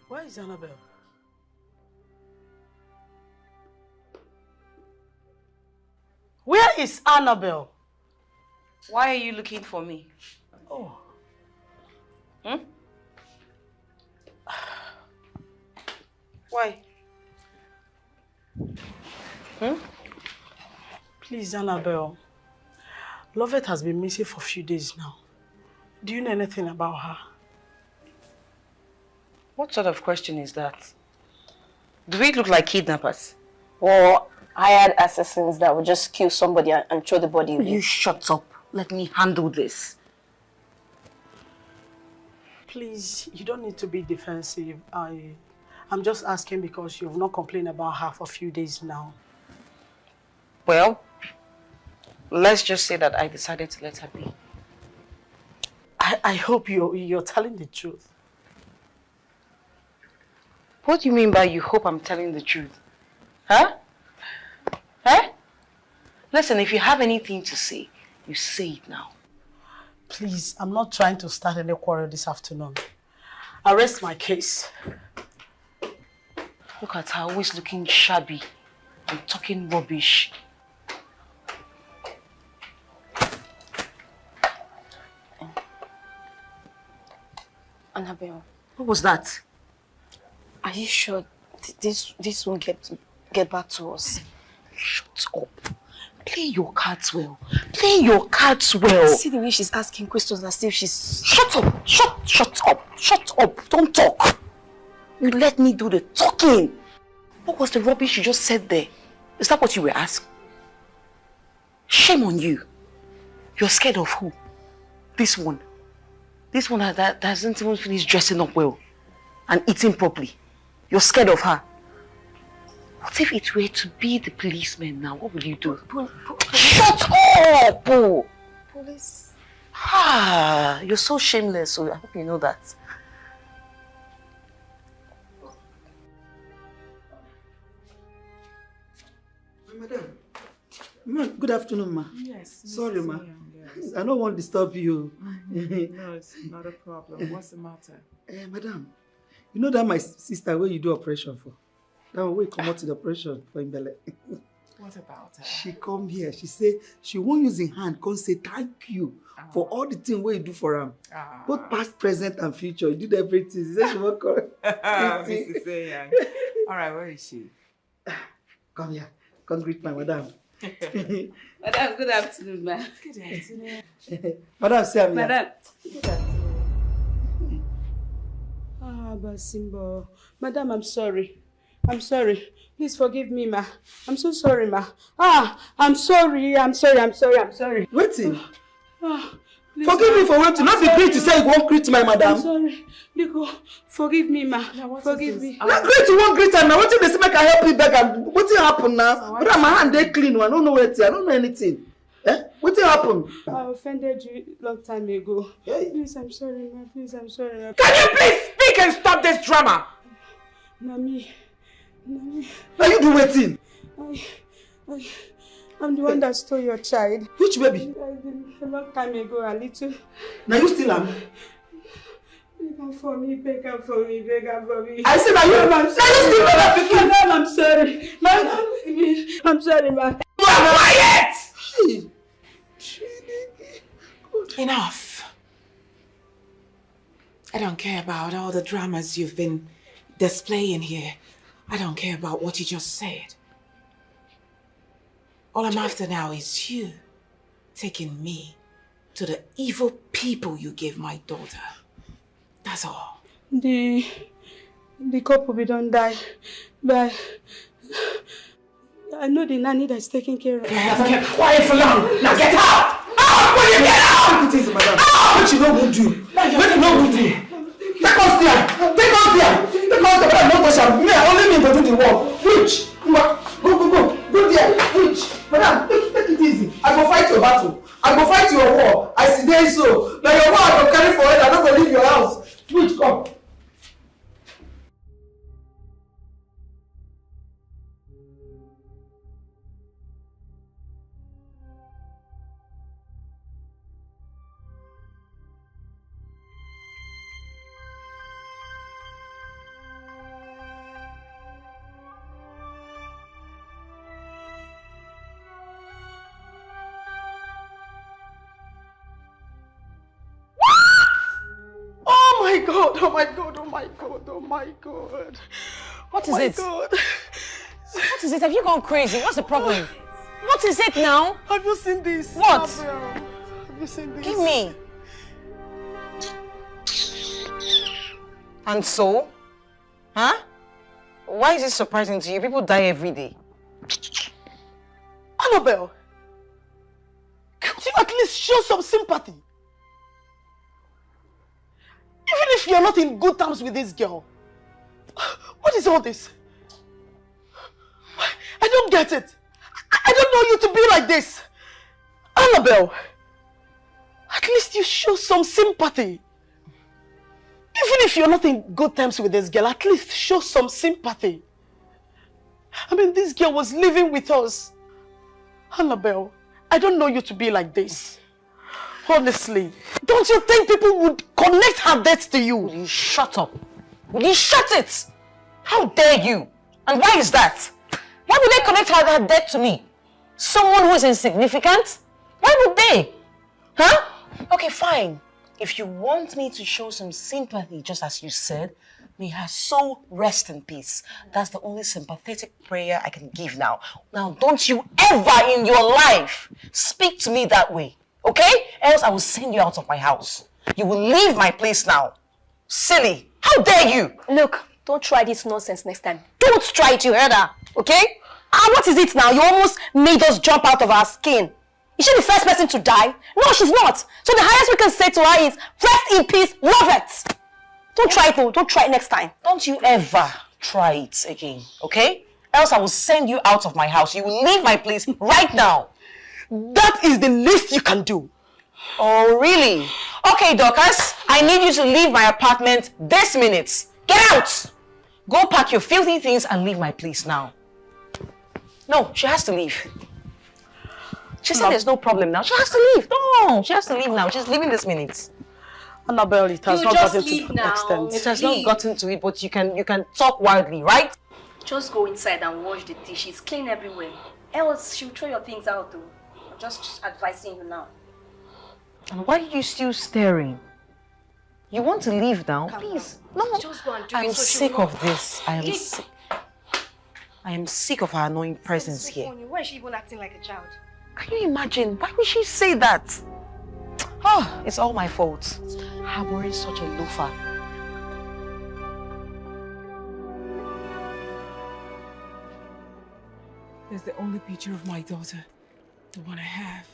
Where is Annabel? Where is Annabel? Why are you looking for me? Oh. Why? Please, Annabel. Lovett has been missing for a few days now. Do you know anything about her? What sort of question is that? Do we look like kidnappers? Or hired assassins that would just kill somebody and throw the body away? You shut up. Let me handle this. Please, you don't need to be defensive. I'm just asking because you've not complained about her for a few days now. Well, let's just say that I decided to let her be. I hope you're telling the truth. What do you mean by you hope I'm telling the truth? Huh? Huh? Listen, if you have anything to say, you say it now. Please, I'm not trying to start any quarrel this afternoon. I rest my case. Look at her, always looking shabby and talking rubbish. Annabel. What was that? Are you sure this won't get back to us? Shut up. Play your cards well. Play your cards well. See the way she's asking questions as if she's... Shut up! Shut up! Shut up! Don't talk! You let me do the talking. What was the rubbish you just said there? Is that what you were asking? Shame on you. You're scared of who? This one. This one that hasn't even finished dressing up well and eating properly. You're scared of her. What if it were to be the policeman now? What will you do? Shut up! Police? Ah, you're so shameless, so I hope you know that. Madam, good afternoon, ma. Yes. Sorry, ma. Yes. I don't want to disturb you. No, it's not a problem. What's the matter? Madam, you know that my sister where you do operation for? That one where you come out to the operation for him belly. What about her? She come here. She say she won't use in hand. Come say thank you for all the things where you do for him. Both past, present, and future. You did everything. She said she won't come. Mrs. Young. All right, where is she? Come here. Come greet my madam. Madam, good afternoon, ma'am. Good afternoon. Madam, say I'm Madam. here. Good afternoon. Basimbo. Madam, I'm sorry. I'm sorry. Please forgive me, ma. I'm so sorry, ma. I'm sorry. I'm sorry. Waiting. Forgive me for waiting. Not the greet to say you won't greet my madam. I'm sorry. Biko, forgive me, ma. Forgive me. Not greet, you won't greet her now. What if they say make I help you beg her? What will happen now? But my hand they clean. I don't know where I don't know anything. What will happen? I offended you long time ago. Please, I'm sorry, ma. Please, I'm sorry. Ma. Can you please speak and stop this drama? Nami. Are you doing waiting? I'm the one that stole your child. Which baby? A long time ago, a little. Now you still am? Beg her for me, beg her for me, beg her for me. I said, I'm sorry. Madam, I'm sorry. Madam, I'm sorry, ma. You are quiet! Enough. I don't care about all the dramas you've been displaying here. I don't care about what you just said. All I'm after now is you taking me to the evil people you gave my daughter. That's all. The couple we don't die, but I know the nanny that's taking care of her. You have kept quiet for long. Now get out! Out! Will you get out? Take it easy, madam. What you know won't do? What you know won't do? Take us there! Take us there! Take us there! Madam, not touch her. Me, only me to do the work. Which? Go there. Which? Madam, take it easy. I go fight your battle. I go fight your war. I see there so. Now your war I go carry for it. I don't go leave your house. Which? Come. Oh my God. What is it? God. What is it? Have you gone crazy? What's the problem? What is it now? Have you seen this? What? Have you seen this? Give me. And so? Huh? Why is it surprising to you? People die every day. Annabel, can't you at least show some sympathy? Even if you're not in good terms with this girl. What is all this? I don't get it. I don't know you to be like this. Annabel, at least you show some sympathy. Even if you're not in good terms with this girl, at least show some sympathy. I mean, this girl was living with us. Annabel, I don't know you to be like this. Honestly, don't you think people would connect her death to you? Will you shut up? Will you shut it? How dare you? And why is that? Why would they connect her death to me? Someone who is insignificant? Why would they? Huh? Okay, fine. If you want me to show some sympathy, just as you said, may her soul rest in peace. That's the only sympathetic prayer I can give now. Now, don't you ever in your life speak to me that way, okay? Else I will send you out of my house. You will leave my place now. Silly. How dare you? Look, don't try this nonsense next time. Don't try it, you heard her, okay? What is it now? You almost made us jump out of our skin. Is she the first person to die? No, she's not. So the highest we can say to her is, rest in peace, love it. Don't try it though. Don't try it next time. Don't you ever try it again, okay? Else I will send you out of my house. You will leave my place right now. That is the least you can do. Oh, really? Okay, Dorcas, I need you to leave my apartment this minute. Get out! Go pack your filthy things and leave my place now. No, she has to leave. She said there's no problem now. She has to leave. No, she has to leave now. She's leaving this minute. Annabel, it has not gotten to that extent. It has not gotten to it, but you can talk wildly, right? Just go inside and wash the dishes. Clean everywhere. Else she'll throw your things out though. I'm just advising you now. And why are you still staring? You want to leave now? Please. No, just go and do I'm it so sick of this. I am sick. I am sick of her annoying presence here. Funny. Why is she even acting like a child? Can you imagine? Why would she say that? Oh, it's all my fault. Harboring such a loafer. There's the only picture of my daughter. The one I have.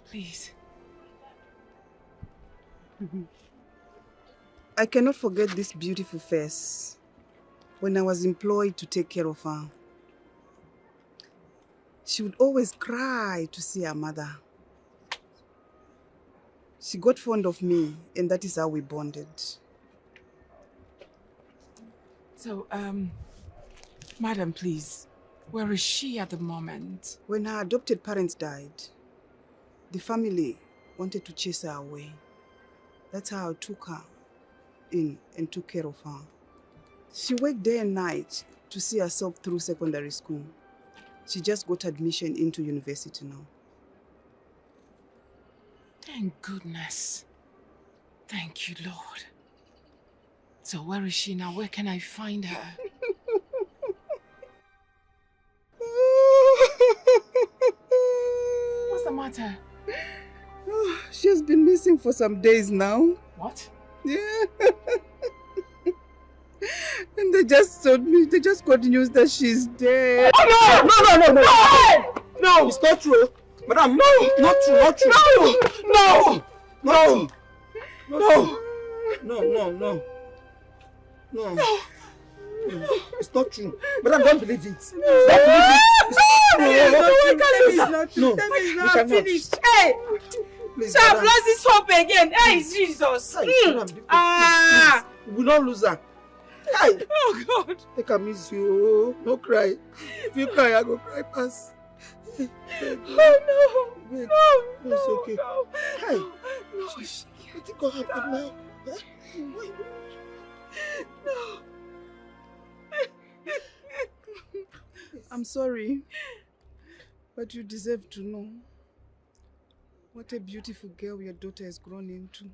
Please. I cannot forget this beautiful face when I was employed to take care of her. She would always cry to see her mother. She got fond of me, and that is how we bonded. So, madam, please, where is she at the moment? When her adopted parents died, the family wanted to chase her away. That's how I took her in and took care of her. She worked day and night to see herself through secondary school. She just got admission into university now. Thank goodness. Thank you, Lord. So where is she now? Where can I find her? What's the matter? She has been missing for some days now. What? Yeah. And they just told me, they just got news that she's dead. Oh, no! No! It's not true. Madam, no! Not true, not true. No! No! No! No! No! It's not true. Madam, don't believe it. Don't believe it. No, it's not finished. Hey! Please, so I've lost this hope again. Hey, Jesus. Please. We will not lose her. Hey. Oh, God. Take a miss you. No cry. If you cry, I go cry pass. Oh, no. Wait. No, it's okay. No. Hey. No. What is going to happen now? No. I'm sorry, but you deserve to know what a beautiful girl your daughter has grown into.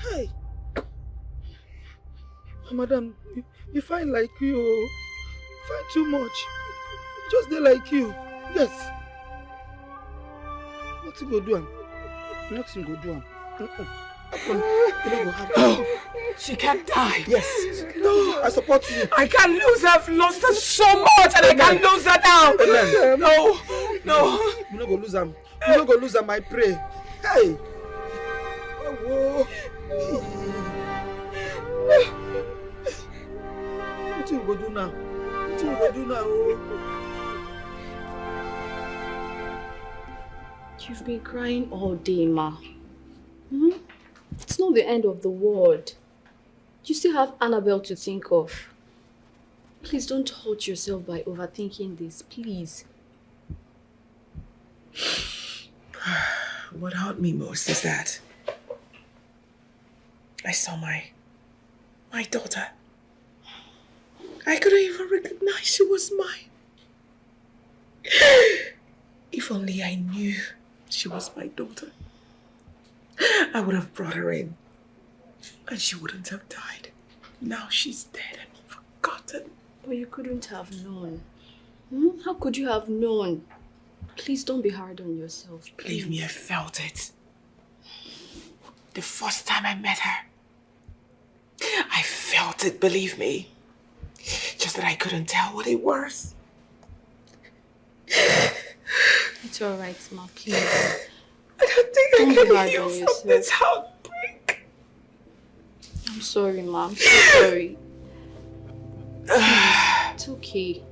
Hey, madam, you find like you find too much. Just they like you. Yes. Nothing go do am. Nothing go do am. She can't die. Yes. No, I support you. I can't lose her. I've lost her so much and I can't lose her now. Amen. No. You not go lose them. You not go lose them, I pray. Hey. Oh, what you go do now? What you go do now? You've been crying all day, Ma. It's not the end of the world. You still have Annabel to think of. Please don't hurt yourself by overthinking this, please. What hurt me most is that I saw my daughter. I couldn't even recognize she was mine. If only I knew she was my daughter, I would have brought her in and she wouldn't have died. Now she's dead and forgotten. But you couldn't have known. How could you have known? Please don't be hard on yourself. Please. Believe me, I felt it. The first time I met her, I felt it, believe me. just that I couldn't tell what it was. It's alright, Ma, please. I don't think I can heal from this heartbreak. I'm sorry, Ma. I'm so sorry. Please, it's okay.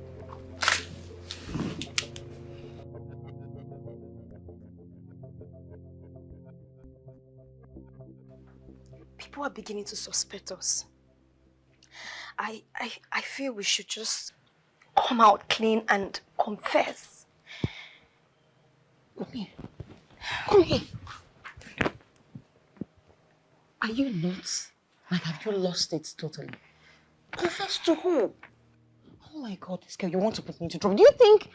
People are beginning to suspect us. I feel we should just come out clean and confess. Come here. Come here. Are you nuts? Like, have you lost it totally? Confess to who? Oh my God, this girl, you want to put me into trouble. Do you think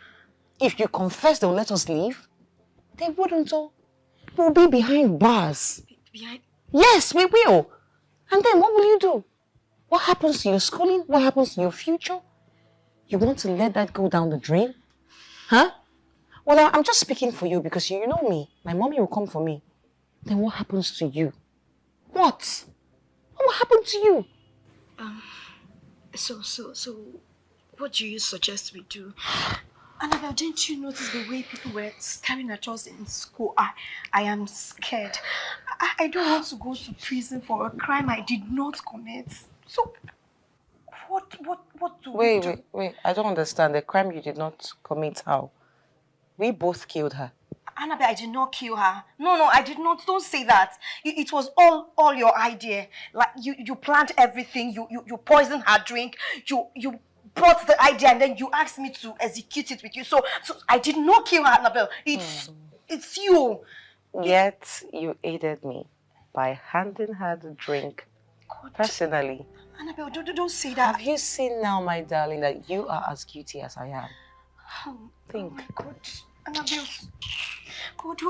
if you confess, they'll let us leave? They wouldn't, oh. We'll be behind bars. Behind? Yes, we will. And then what will you do? What happens to your schooling? What happens to your future? You want to let that go down the drain? Huh? Well, I'm just speaking for you because you know me. My mommy will come for me. Then what happens to you? What? What happened to you? So, what do you suggest we do? Annabel, didn't you notice the way people were staring at us in school? I am scared. I don't want to go to prison for a crime I did not commit. So, what do we do? Wait. I don't understand. The crime you did not commit, how? We both killed her. Annabel, I did not kill her. No, I did not. Don't say that. It was all your idea. Like, you planned everything. You poisoned her drink. You brought the idea and then you asked me to execute it with you. So I did not kill her, Annabel. It's you. Yet you aided me by handing her the drink personally. Annabel, don't say that. Have you seen now, my darling, that you are as guilty as I am? Think. Oh my God. Annabel. God,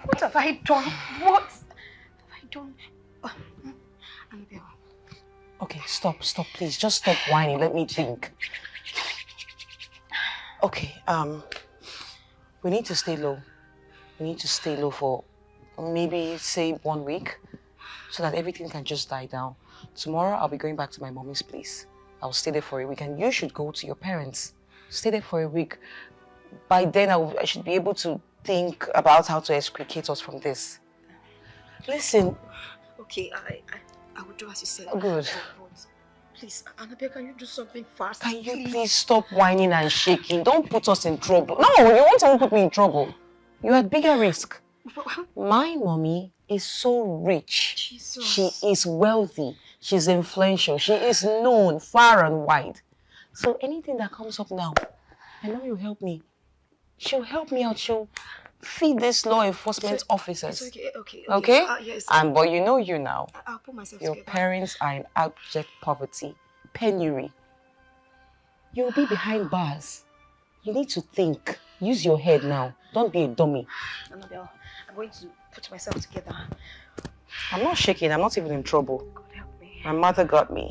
what have I done? What have I done? Annabel. Okay, stop, please. Just stop whining. Let me think. Okay, we need to stay low. We need to stay low for maybe, say, 1 week so that everything can just die down. Tomorrow, I'll be going back to my mommy's place. I'll stay there for a week and you should go to your parents. Stay there for a week. By then, I should be able to think about how to extricate us from this. Listen. Okay, I will do as you said. Good. But please, Annabel, can you do something fast? Can you please stop whining and shaking? Don't put us in trouble. No, you won't even put me in trouble. You're at bigger risk. My mommy is so rich. Jesus. She is wealthy. She's influential. She is known far and wide. So anything that comes up now, my mommy will help me. She'll help me out. She'll feed these law enforcement officers. It's okay. Okay? Yes. But you know you now. I'll put myself Your together. parents are in abject poverty, penury. You'll be behind bars. You need to think. Use your head now. Don't be a dummy. Annabel, I'm going to put myself together. I'm not shaking. I'm not even in trouble. God help me. My mother got me.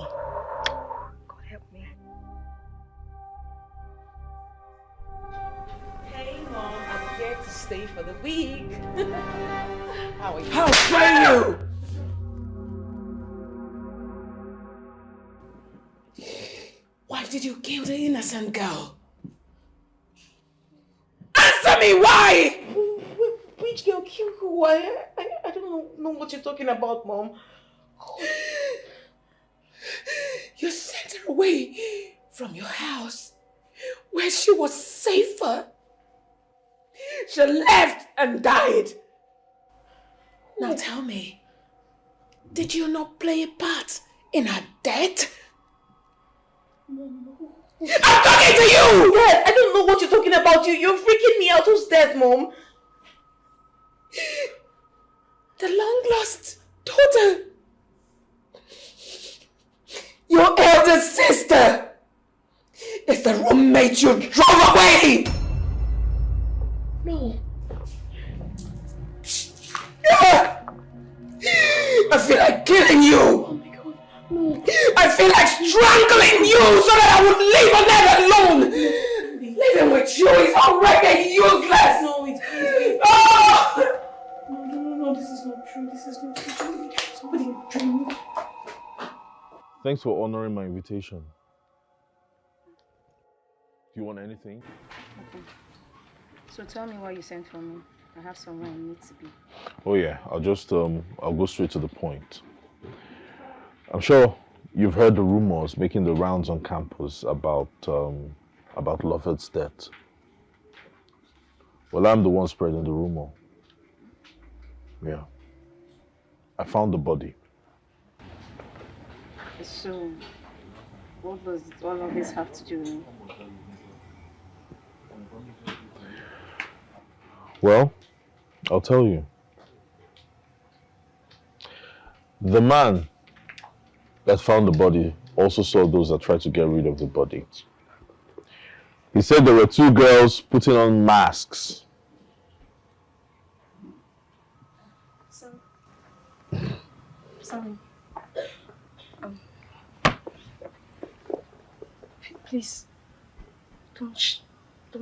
God help me. Hey, Mom, I'm here to stay for the week. How are you? How dare you! Why did you kill the innocent girl? Answer me, why? Which girl killed who? I don't know what you're talking about, Mom. You sent her away from your house where she was safer. She left and died. Now tell me, did you not play a part in her death? Mom, I'm talking to you! Dad, I don't know what you're talking about. You're freaking me out. Who's dead, Mom? The long-lost daughter. Your elder sister is the roommate you drove away! No. I feel like killing you! Oh my God, no. I feel like strangling you so that I would leave Annette alone! Living with you is already useless! No, it's Oh! No, this is not true. This is not true. Somebody dreamed. Thanks for honoring my invitation. You want anything? Okay. So tell me why you sent for me. I have somewhere I need to be. Oh yeah, I'll go straight to the point. I'm sure you've heard the rumors making the rounds on campus about Lovett's death. Well, I'm the one spreading the rumor. Yeah. I found the body. So, what does all of this have to do with me? Well, I'll tell you. The man that found the body also saw those that tried to get rid of the body. He said there were two girls putting on masks. Sorry. Please, don't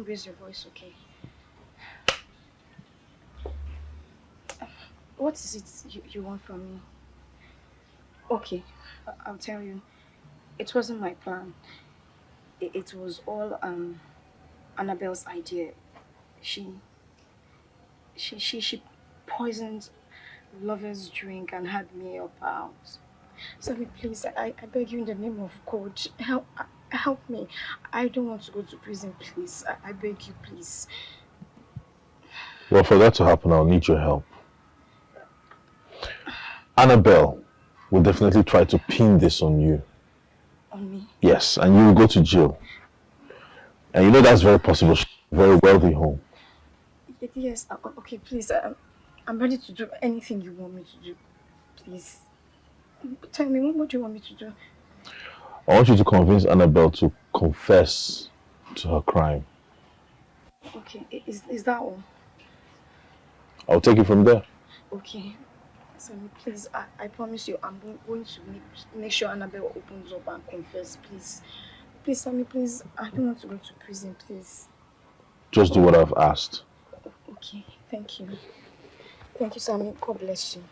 raise your voice, okay? What is it you want from me? Okay, I'll tell you. It wasn't my plan. It was all Annabel's idea. She poisoned Lover's drink and had me up out. Sorry, please, I beg you in the name of God, help me. I don't want to go to prison, please. I beg you, please. Well, for that to happen, I'll need your help. Annabel will definitely try to pin this on you. On me? Yes, and you will go to jail. And you know that's very possible. Very wealthy home. Yes, okay, please. I'm ready to do anything you want me to do. Please. Tell me, what do you want me to do? I want you to convince Annabel to confess to her crime. Okay, is that all? I'll take it from there. Okay. Sammy, please, I promise you, I'm going to make sure Annabel opens up and confess, please. Please, Sammy, please, I don't want to go to prison, please. Just do what I've asked. Okay, thank you. Thank you, Sammy. God bless you.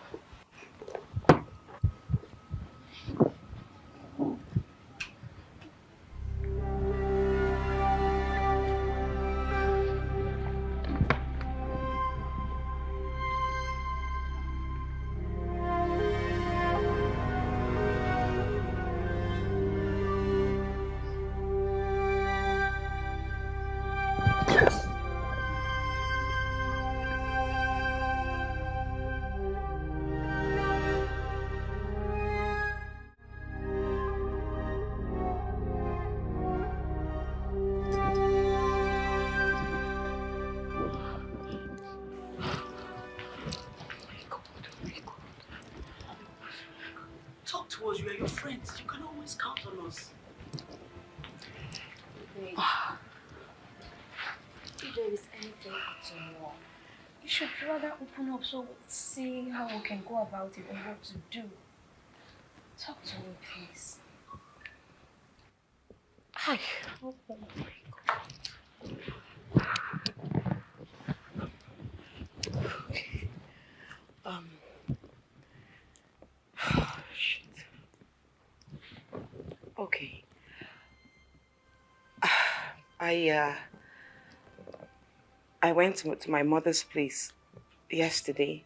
Talk to us, we are your friends. You can always count on us. Babe, if there is anything at all, you should rather open up so we see how we can go about it and what to do. Talk to me, please. Hi. Oh my God. Okay. Shit. Okay. I went to my mother's place yesterday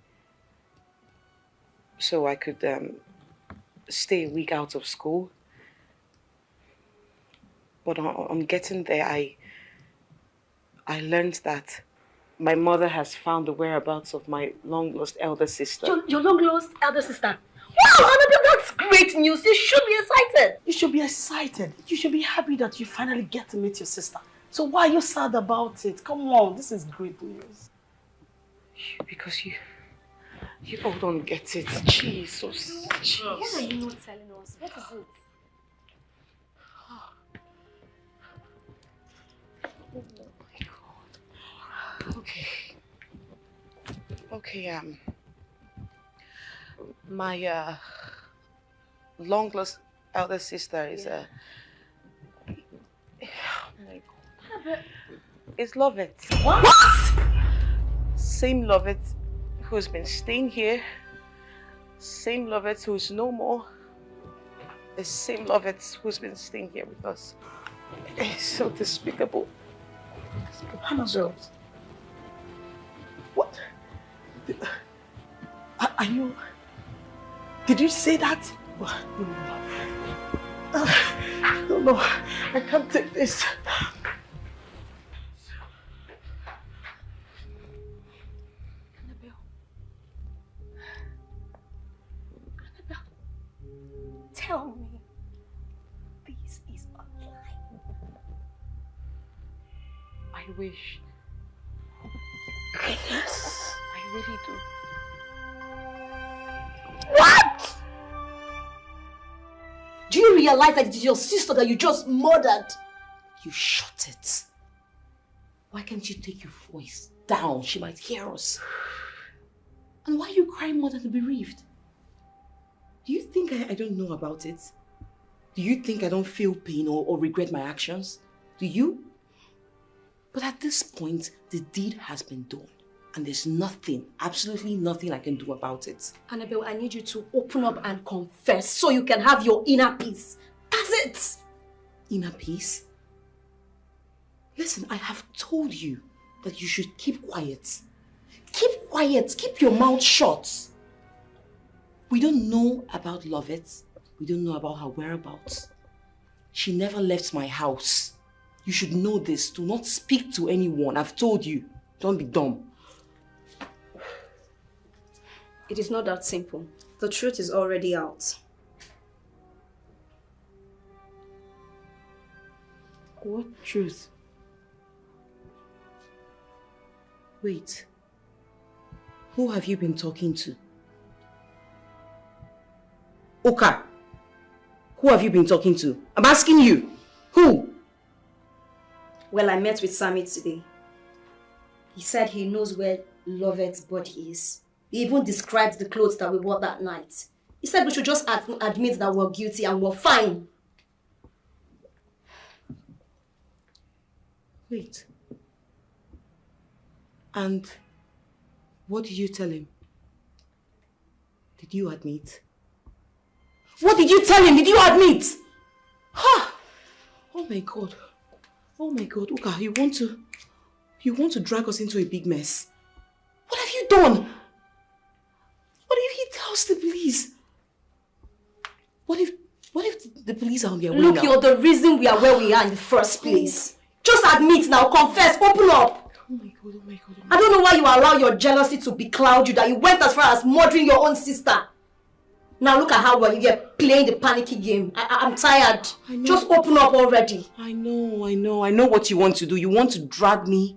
so I could stay a week out of school. But on getting there, I learned that my mother has found the whereabouts of my long-lost elder sister. Your long-lost elder sister? Wow, Annabel, that's great news. You should be excited. You should be excited. You should be happy that you finally get to meet your sister. So why are you sad about it? Come on, this is great news. Because you all don't get it. Jesus. What are you not telling us? What is it? Oh my God. Okay, my long-lost elder sister is oh my God. It's Lovett. What? Same Lovett who's been staying here. Same Lovett who's no more. The same Lovett who's been staying here with us. It's so despicable. Annabel. What? Are you... Did you say that? No, I can't take this. Annabel. Tell me, this is a lie. I wish. Yes, I really do. What? Do you realize that it is your sister that you just murdered? You shut it. Why can't you take your voice down? She might hear us. And why are you crying more than the bereaved? Do you think I don't know about it? Do you think I don't feel pain or regret my actions? Do you? But at this point, the deed has been done. And there's nothing, absolutely nothing I can do about it. Annabel, I need you to open up and confess so you can have your inner peace. That's it! Inner peace? Listen, I have told you that you should keep quiet. Keep quiet, keep your mouth shut. We don't know about Lovett. We don't know about her whereabouts. She never left my house. You should know this. Do not speak to anyone. I've told you. Don't be dumb. It is not that simple. The truth is already out. What truth? Wait. Who have you been talking to? Oka. Who have you been talking to? I'm asking you. Who? Well, I met with Sammy today. He said he knows where Lovett's body is. He even described the clothes that we wore that night. He said we should just admit that we're guilty and we're fine. Wait. And what did you tell him? Did you admit? What did you tell him? Did you admit? Ha! Oh my God. Oh my God. Uka, you want to drag us into a big mess. What have you done? What if he tells the police? What if the police are on their way Look, now? you're the reason we are where we are in the first place. Just admit now, confess, open up. Oh my God, oh my God. I don't know why you allow your jealousy to becloud you, that you went as far as murdering your own sister. Now look at how well you're playing the panicky game. I'm tired. Just open up already. I know what you want to do. You want to drag me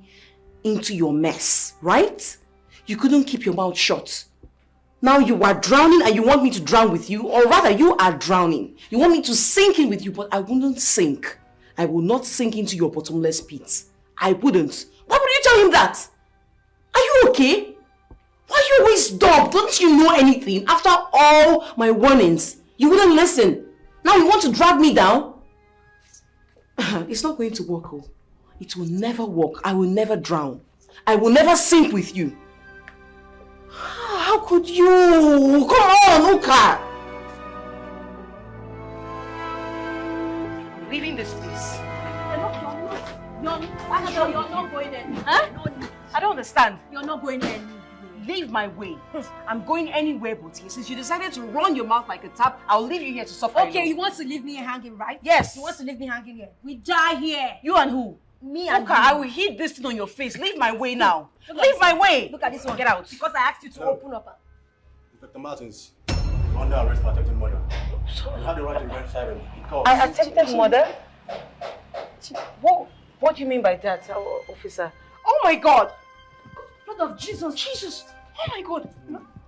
into your mess, right? You couldn't keep your mouth shut. Now you are drowning and you want me to drown with you, or rather you are drowning. You want me to sink in with you, but I wouldn't sink. I will not sink into your bottomless pit. I wouldn't. Why would you tell him that? Are you okay? Why are you always dumb? Don't you know anything? After all my warnings, you wouldn't listen. Now you want to drag me down? It's not going to work. Oh. It will never work. I will never drown. I will never sink with you. How could you? Come on, Uka. Leaving this place. You're not going anywhere. Huh? I don't understand. You're not going anywhere. Leave my way. I'm going anywhere but here. Since you decided to run your mouth like a tap, I'll leave you here to suffer. Okay, you want to leave me hanging, right? Yes. You want to leave me hanging here. We die here. You and who? Me and Oka, you. I will hit this thing on your face. Leave my way now. Leave my way. Look at this one. Get out. Because I asked you to open up. Inspector Martins, you're under arrest for attempted murder. You have the right to remain silent because... I attempted murder? What do you mean by that, officer? Oh my God! Lord of Jesus. Jesus! Oh my God!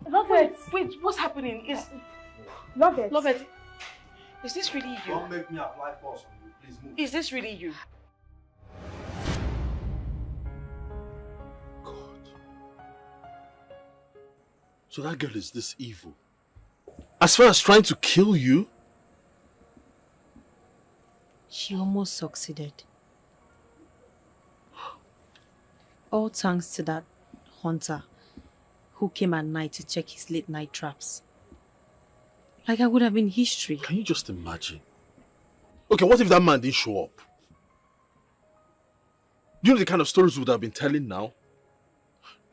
Lovett. Wait, what's happening? Lovett. Lovett, is this really you? Don't make me apply force on you. Please move. Is this really you? So that girl is this evil. As far as trying to kill you? She almost succeeded. All thanks to that hunter who came at night to check his late night traps. Like I would have been history. Can you just imagine? Okay, what if that man didn't show up? You know the kind of stories we would have been telling now?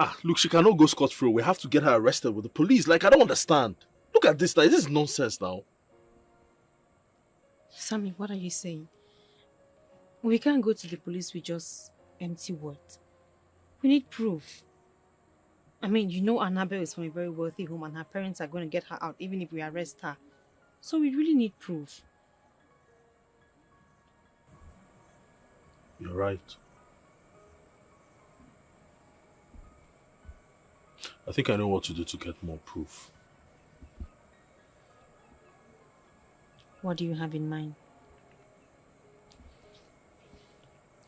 Ah, look, she cannot go scot-free. We have to get her arrested with the police. Like, I don't understand. Look at this now. This is nonsense now. Sammy, what are you saying? We can't go to the police with just empty words. We need proof. I mean, you know Annabel is from a very wealthy home and her parents are going to get her out even if we arrest her. So we really need proof. You're right. I think I know what to do to get more proof. What do you have in mind?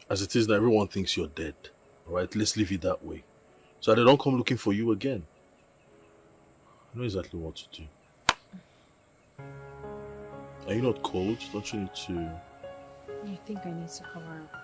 As it is now, everyone thinks you're dead. Alright, let's leave it that way. So they don't come looking for you again. I know exactly what to do. Are you not cold? Don't you need to... I think I need to cover up.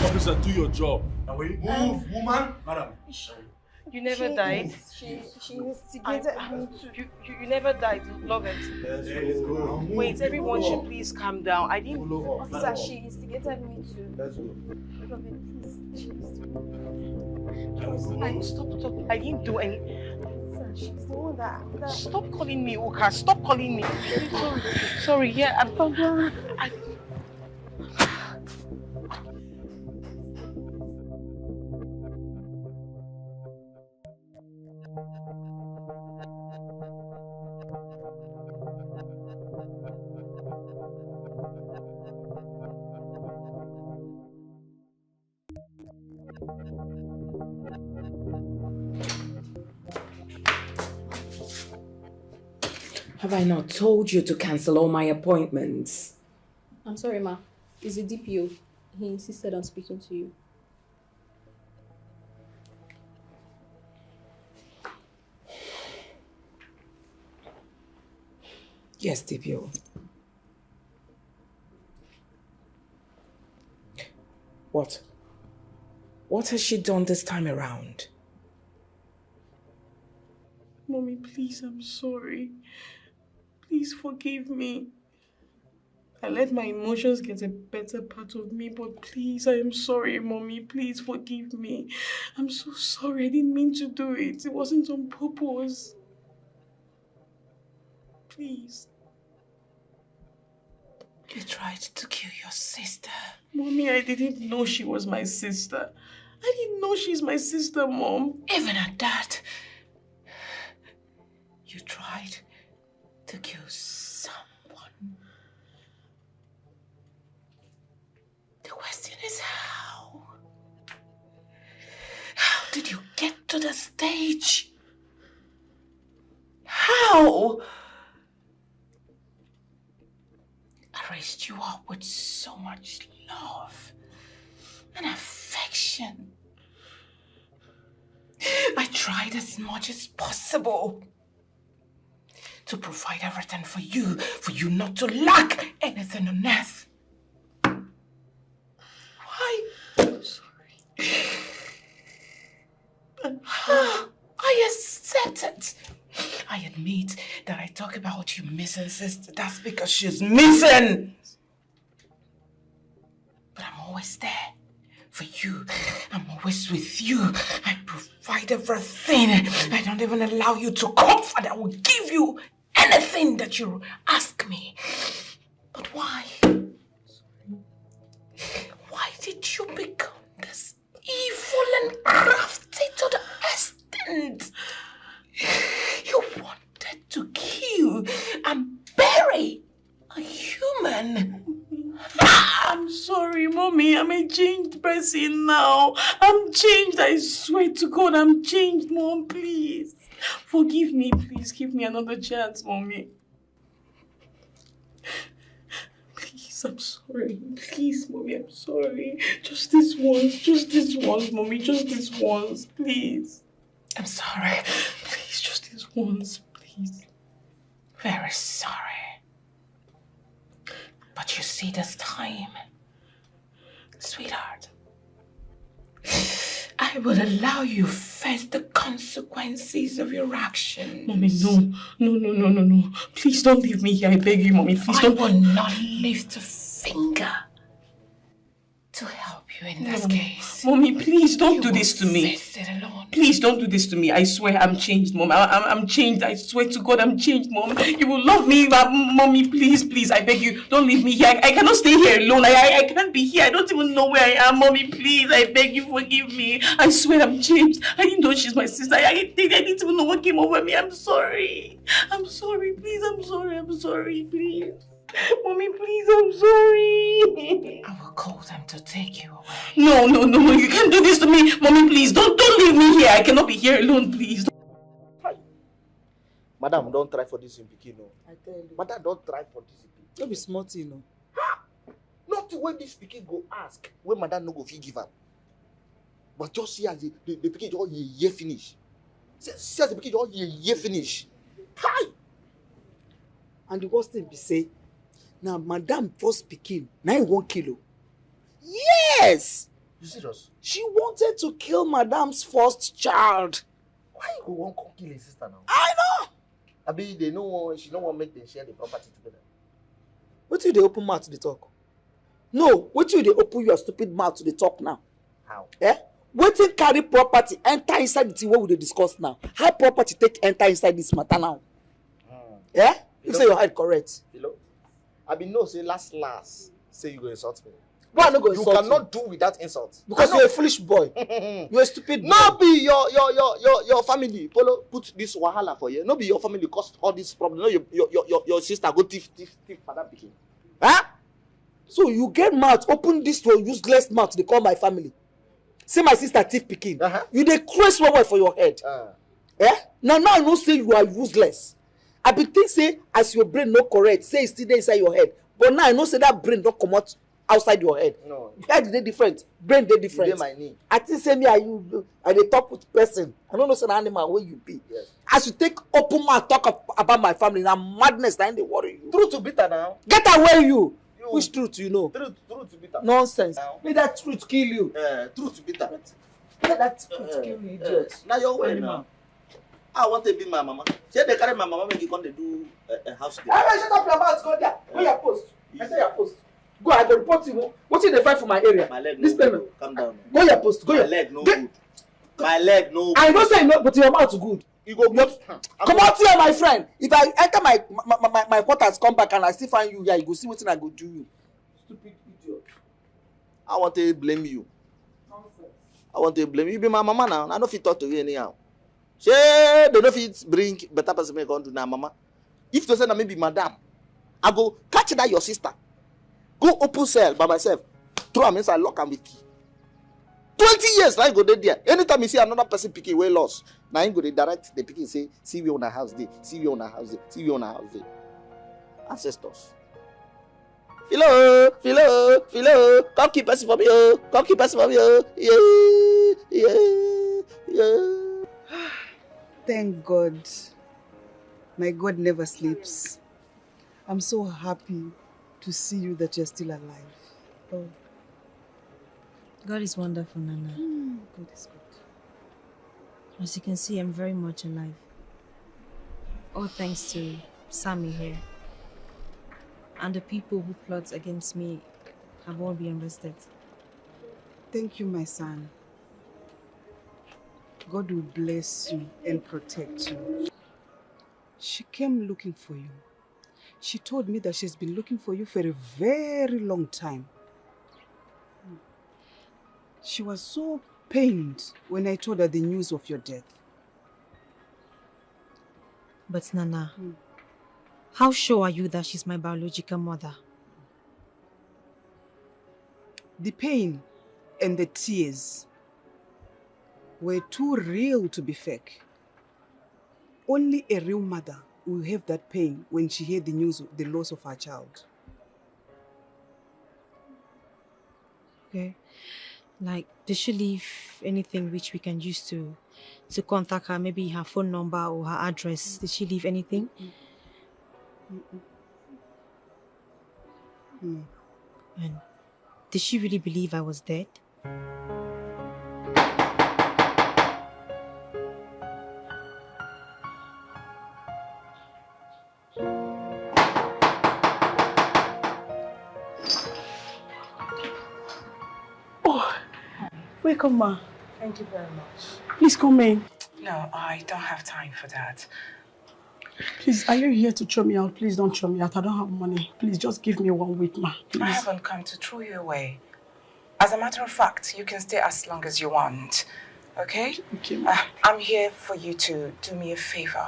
Officer, do your job. Move, woman. Madam. You never died. She instigated me to. You never died, love it. Let's go. Wait, everyone should please calm down. I didn't. Officer, she instigated me to. Let's go. Love it, please. Stop. I didn't do any. She's the one that. Stop calling me Uka. Stop calling me. Sorry, yeah, I... Have I not told you to cancel all my appointments? I'm sorry, ma. It's the DPO. He insisted on speaking to you. Yes, DPO. What? What has she done this time around? Mommy, please, I'm sorry. Please forgive me. I let my emotions get a better part of me, but please, I am sorry, Mommy. Please forgive me. I'm so sorry. I didn't mean to do it. It wasn't on purpose. Please. You tried to kill your sister. Mommy, I didn't know she was my sister. I didn't know she's my sister, Mom. Even at that, you tried to kill someone. The question is how? How did you get to the stage? How? I raised you up with so much love and affection. I tried as much as possible to provide everything for you not to lack anything on earth. Why? I'm sorry. I accept it. I admit that I talk about you missing sister. That's because she's missing. But I'm always there for you. I'm always with you. I provide everything. I don't even allow you to comfort. I will give you anything that you ask me. But why? Why did you become this evil and crafty to the extent you wanted to kill and bury a human? I'm sorry, Mommy. I'm a changed person now. I'm changed. I swear to God, I'm changed, Mom. Please. Forgive me. Please give me another chance, Mommy. Please, I'm sorry. Please, Mommy, I'm sorry. Just this once, Mommy. Just this once, please. I'm sorry. Please, just this once, please. Very sorry. But you see this time, sweetheart, I will allow you face the consequences of your actions. Mommy, no. Please don't leave me here. I beg you, Mommy. Please don't. I will not lift a finger to help you in this case. Mommy, please don't do this to me. Face it alone. Please don't do this to me. I swear I'm changed, Mom. I'm changed. I swear to God I'm changed, Mom. You will love me, Mommy. Please, I beg you. Don't leave me here. I cannot stay here alone. I can't be here. I don't even know where I am, Mommy. Please, I beg you, forgive me. I swear I'm changed. I didn't know she's my sister. I didn't even know what came over me. I'm sorry. I'm sorry, please. I'm sorry, please. Mommy, please, I'm sorry. I will call them to take you away. No, you can't do this to me. Mommy, please, don't leave me here. I cannot be here alone, please. Madam, don't try for this in Pikin, no. I tell you. Madam, don't try for this in Pikin. Don't be smart, you know. Not when this Pikin go ask, when Madam no go fit give am. But just see as the Pikin just ye finish. See as the Pikin just ye finish. Hi! And the worst thing be say, now Madam first Pikin, 91 kilo. Yes! You serious? She wanted to kill Madam's first child. Why you go want to kill his sister now? I know! I mean, they know she don't want to make them share the property together. What do they open mouth to the talk? No, what do they open your stupid mouth to the talk now? How? Eh? Waiting carry property enter inside the thing what we dey discuss now. How property take enter inside this matter now? Yeah? You say your head correct. Hello? I been know say last say you go insult me. Why no go insult you? Cannot do without insult. Because you're a foolish boy. You're a stupid boy. No be your family. Polo put this wahala for you. No be your family cause all this problem. No, your sister go thief for that pikin. Huh? So you get mouth, open this to a useless mouth, they call my family. Say my sister thief pikin. You dey crazy one for your head. Yeah? Now I know say you are useless. I be think say as your brain no correct, say it's still there inside your head. But now I know say that brain don't come out outside your head. No. Head dey different, brain dey different. You dey my knee. I think say me and you, I dey talk with person. I don't know say the animal where you be. Yes. As you take open mouth talk about my family, now madness that they worry you. Truth to bitter now. Get away you. Which truth you know? Truth to bitter. Nonsense. May that truth kill you. Truth to bitter. Let that truth kill you, idiot. Now your way now. I want to be my mama. Say they carry my mama make you come to do a house girl. Hey, shut up your mouth, go there. Go your post. I say your post. Go, I go report you. What did they find for my area? My leg this no payment. Good. Come down. Go your post. Go my your leg no good. My leg no good. I don't say no, but your mouth good. You go good. Come out here, my friend. If I enter my quarters, come back and I still find you here, you go see what I go do you. Stupid idiot. I want to blame you. Nonsense. I want to blame you. You be my mama now. I don't fit talk to you anyhow. Say they don't fit bring better person make on to now, mama. If you say that maybe madam, I go catch that your sister. Go open cell by myself. Throw am inside, lock am with key. 20 years, I go there. Anytime you see another person picking way lost, now I go dey direct the picking say, see we on a house day, see we on a house day, see we on a house day. Ancestors. Philo, come keep person for me, oh. Come keep person for me, oh. Yeah. Thank God. My God never sleeps. I'm so happy to see you that you're still alive. Oh. God is wonderful, Nana. God is good. As you can see, I'm very much alive. All thanks to Sammy here. And the people who plot against me have all been arrested. Thank you, my son. God will bless you and protect you. She came looking for you. She told me that she's been looking for you for a very long time. She was so pained when I told her the news of your death. But Nana, how sure are you that she's my biological mother? The pain and the tears were too real to be fake. Only a real mother will have that pain when she heard the news of the loss of her child. Okay. Like, did she leave anything which we can use to contact her? Maybe her phone number or her address. Did she leave anything? And did she really believe I was dead? Welcome, ma. Thank you very much. Please come in. No, I don't have time for that. Please, are you here to throw me out? Please don't throw me out. I don't have money. Please just give me 1 week, ma. Please. I haven't come to throw you away. As a matter of fact, you can stay as long as you want. Okay? Okay, ma. I'm here for you to do me a favor.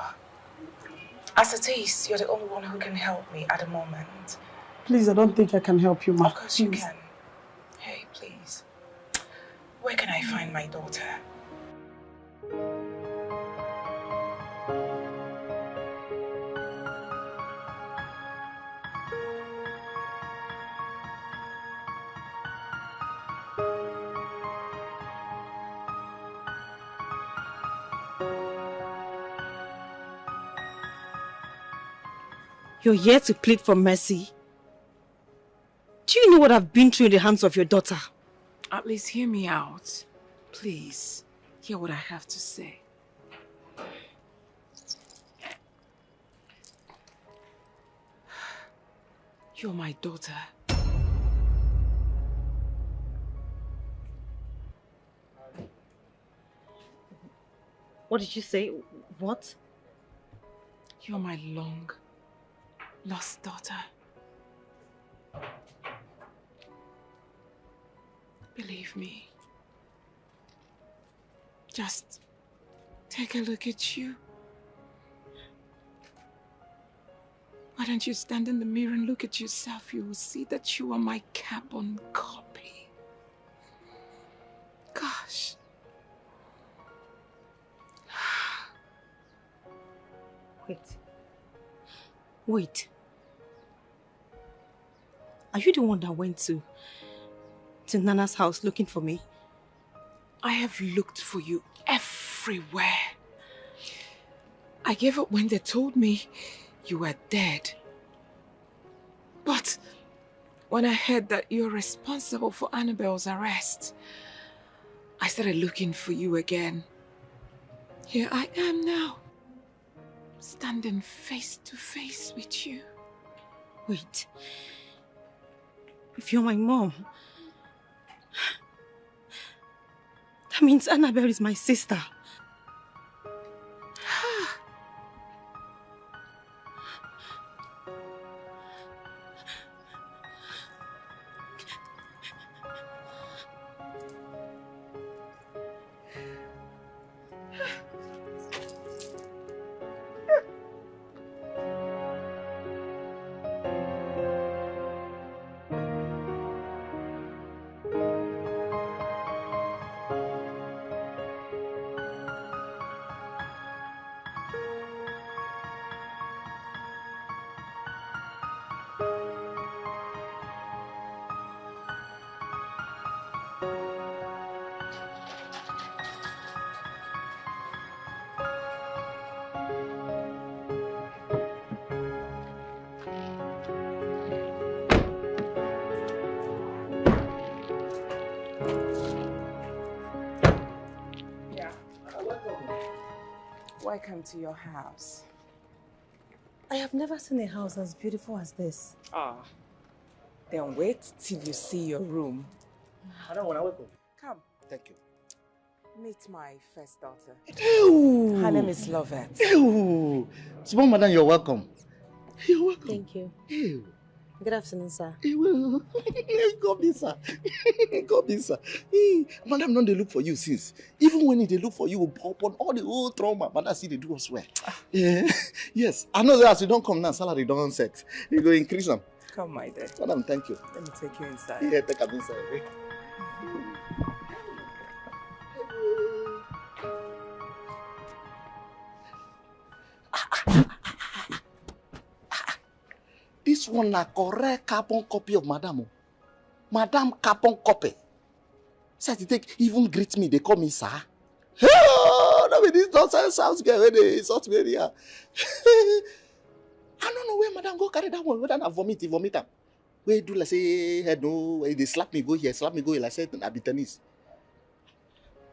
As it is, you're the only one who can help me at the moment. Please, I don't think I can help you, ma. Of course you can. Hey, please. Where can I find my daughter? You're here to plead for mercy? Do you know what I've been through in the hands of your daughter? At least hear me out. Please, hear what I have to say. You're my daughter. What did you say? What? You're my long lost daughter. Believe me. Just take a look at you. Why don't you stand in the mirror and look at yourself? You will see that you are my carbon copy. Gosh. Wait. Are you the one that went to Nana's house looking for me? I have looked for you everywhere. I gave up when they told me you were dead. But when I heard that you're responsible for Annabel's arrest, I started looking for you again. Here I am now, standing face to face with you. Wait. If you're my mom, that means Annabel is my sister. Welcome to your house. I have never seen a house as beautiful as this. Ah, then wait till you see your room. Madam, welcome. Come. Thank you. Meet my first daughter. Ew. Her name is Lovett. Ew. Small madam, you're welcome. You're welcome. Thank you. Ew. Good afternoon, sir. Ew. Come in, sir. Come in, sir. Madam, no, they look for you since. Even when they look for you, upon all the old trauma, madam, see they do us well. Yes, I know that as you don't come now, salary don't set. You go increase them. Come, my dear. Madam, thank you. Let me take you inside. Yeah, take them inside. This one a correct carbon copy of Madam. Madam carbon copy. So they take even greet me, they call me sir. Oh, no, this nonsense house girl when they insult me here. I don't know where Madam go carry that one. Whether I vomit am. Where do like say head no, they slap me go here, slap me go here. Like say I be tennis.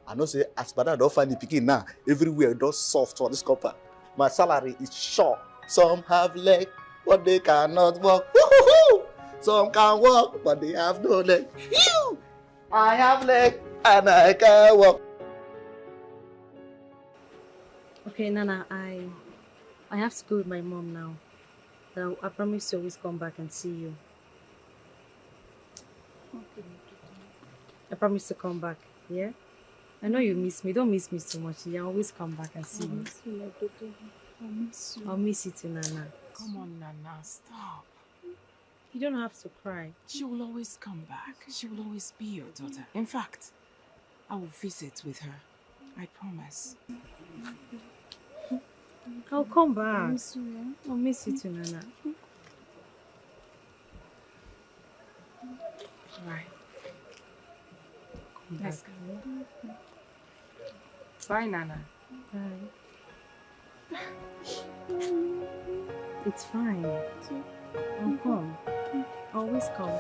I know say as Madam don't find the picking now. Everywhere does soft for this copper. My salary is short. Some have leg, but they cannot walk. Some can walk, but they have no leg. I have leg and I can walk. Okay, Nana, I have to go with my mom now. Now I promise to always come back and see you. Okay. I promise to come back, yeah? I know you miss me. Don't miss me so much. Yeah, always come back and see me. I'll miss you. I'll miss you too, Nana. Come on, Nana, stop. You don't have to cry. She will always come back. She will always be your daughter. In fact, I will visit with her. I promise. I'll come back. I'll miss you, yeah? I'll miss you too, Nana. Right. Come Let's back. go. Bye, Nana. Bye. It's fine. I'll come. Always come.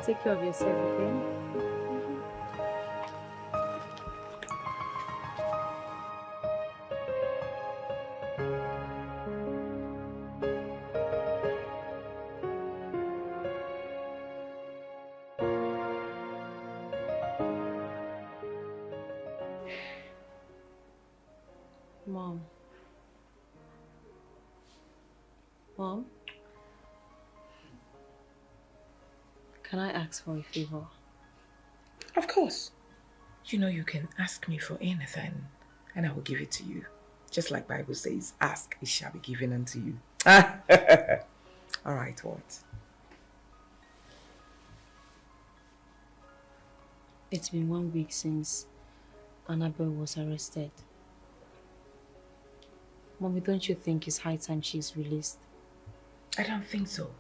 Take care of yourself, okay? Mom. Mom? Can I ask for a favor? Of course. You know you can ask me for anything and I will give it to you. Just like Bible says, ask, it shall be given unto you. All right, what? It's been 1 week since Annabel was arrested. Mommy, don't you think it's high time she's released? I don't think so.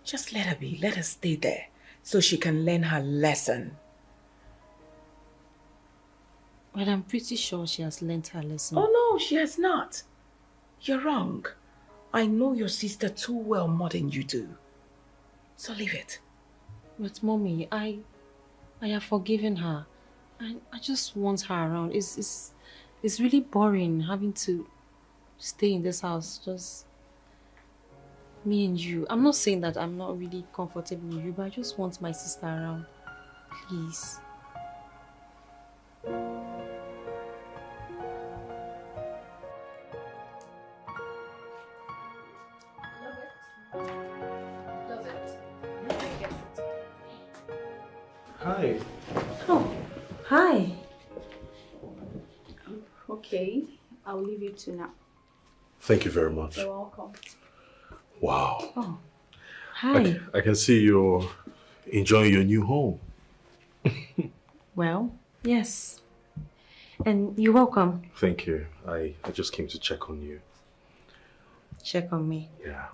Just let her be. Let her stay there so she can learn her lesson. But I'm pretty sure she has learned her lesson. Oh no, she has not. You're wrong. I know your sister too well more than you do. So leave it. But Mommy, I have forgiven her. I just want her around. It's really boring having to stay in this house, just me and you. I'm not saying that I'm not really comfortable with you, but I just want my sister around. Please. Hi. Oh, hi. Okay, I'll leave you to now. Thank you very much. You're welcome. Wow. Oh, hi. I can see you're enjoying your new home. Well, yes. And you're welcome. Thank you. I just came to check on you. Check on me. Yeah.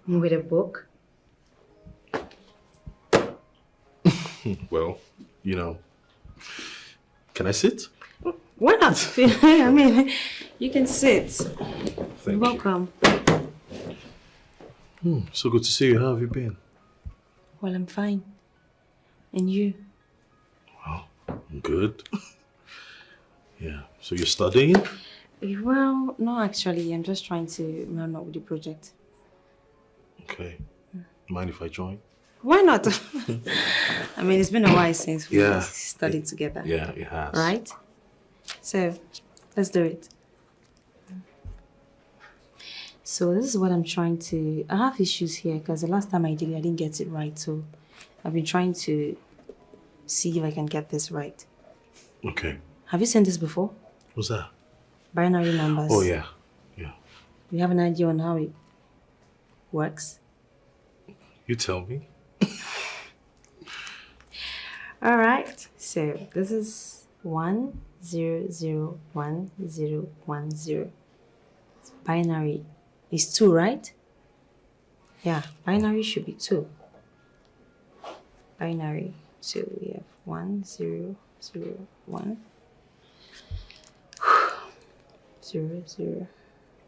With a book? Well, you know. Can I sit? Why not? I mean, you can sit. Thank You're welcome. So good to see you. How have you been? Well, I'm fine. And you? I'm good. Yeah. So you're studying? Well, no, actually. I'm just trying to run up with the project. Okay. Mind if I join? Why not? I mean, it's been a while since we studied together. Yeah, it has. Right? So, let's do it. So this is what I'm trying to... I have issues here because the last time I did it, I didn't get it right. So I've been trying to see if I can get this right. Okay. Have you seen this before? What's that? Binary numbers. Oh, yeah. Yeah. Do you have an idea on how it works? You tell me. All right. So this is 1 0 0 1 0 1 0. It's binary. It's 2, right? Yeah, binary should be 2. Binary 2. We have 1 0 0 1 0 0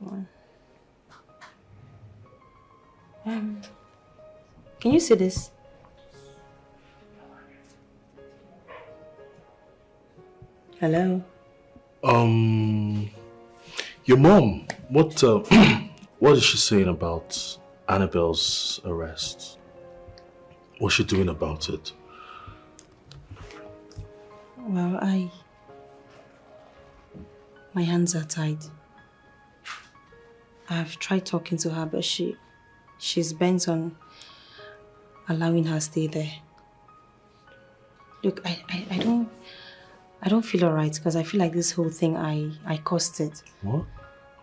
1. Can you see this? Hello? Your mom, what is she saying about Annabel's arrest? What's she doing about it? Well, my hands are tied. I've tried talking to her, but she's bent on allowing her stay there. Look, I don't feel alright because I feel like this whole thing I caused it. What?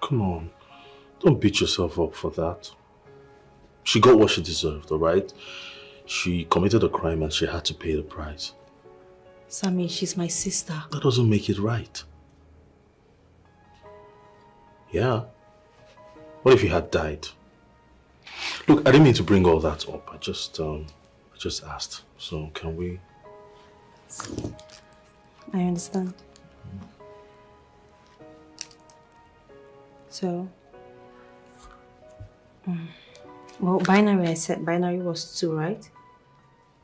Come on. Don't beat yourself up for that. She got what she deserved, alright? She committed a crime and she had to pay the price. Sammy, she's my sister. That doesn't make it right. Yeah. What if you had died? Look, I didn't mean to bring all that up. I just asked. So can we? I understand. So, well, binary, I said binary was 2, right?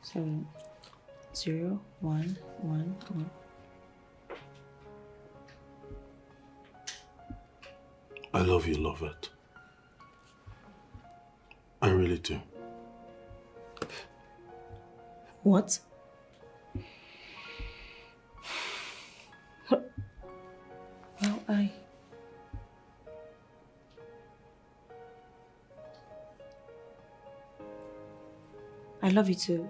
So, 0 1 1 1. I love you, love it. I really do. What? Well, I love you too.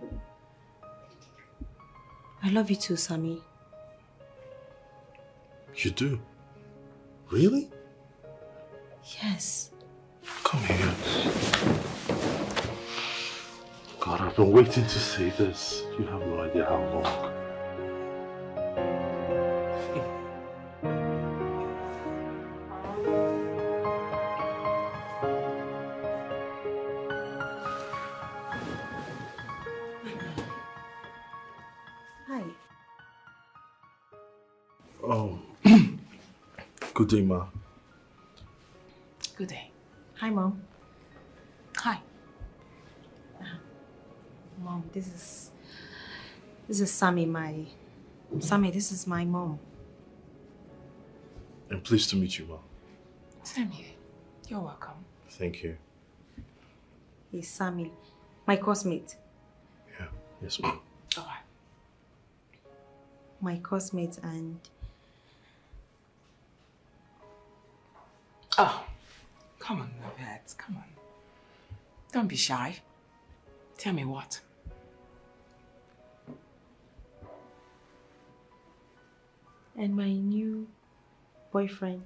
I love you too, Sammy. You do? Really? Yes. Come here. God, I've been waiting to say this. You have no idea how long. Hi. Oh. Good day, Ma. Good day. Hi, Mom. Hi. Mom, this is Sammy, this is my mom. I'm pleased to meet you, Ma. Same here. You're welcome. Thank you. He's Sammy, my classmate. Yeah, yes, ma'am. All right. My classmate and... Oh, come on, Lovette, come on. Don't be shy. Tell me what. And my new boyfriend.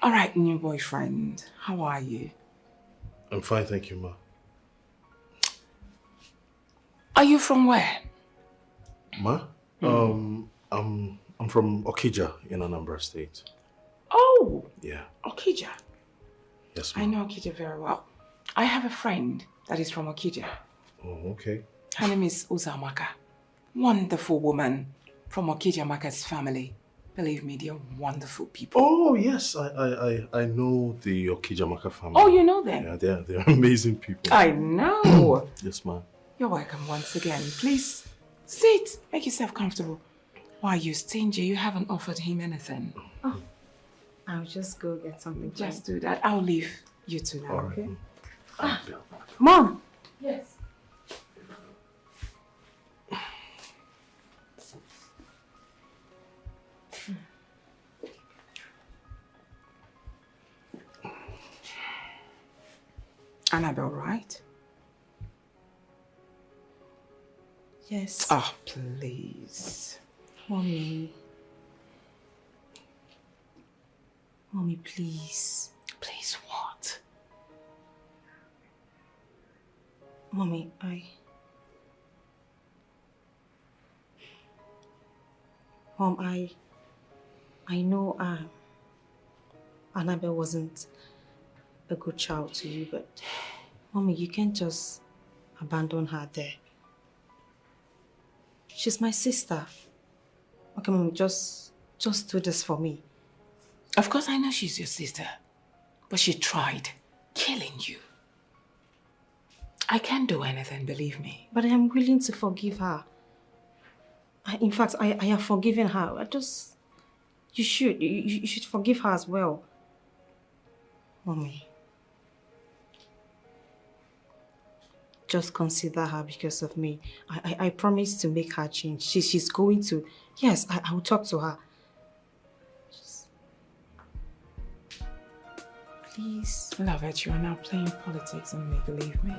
All right, new boyfriend. How are you? I'm fine, thank you, Ma. Are you from where? Ma? I'm from Okija in Anambra State. Oh! Yeah. Okija. Yes, I know Okija very well. I have a friend that is from Okija. Oh, okay. Her name is Uzamaka. Wonderful woman from Okija Maka's family. Believe me, they're wonderful people. Oh, yes. I know the Okijamaka family. Oh, you know them? Yeah, they're amazing people. I know. Yes, ma'am. You're welcome once again. Please, sit. Make yourself comfortable. Why are you stingy? You haven't offered him anything. Oh, I'll just go get something. Just do that. I'll leave you two now, okay? Mom! Yes. Annabel, right? Yes. Oh, please. Mommy. Mommy, please. Please what? Mommy, Mom, I know Annabel wasn't a good child to you, but Mommy, you can't just abandon her there. She's my sister. Okay, Mommy, just do this for me. Of course I know she's your sister, but she tried killing you. I can't do anything, believe me. But I am willing to forgive her. In fact, I have forgiven her. You should forgive her as well. Mommy. Just consider her because of me. I promise to make her change. She's going to. Yes, I will talk to her. Please. Love it, you are now playing politics and make-believe me.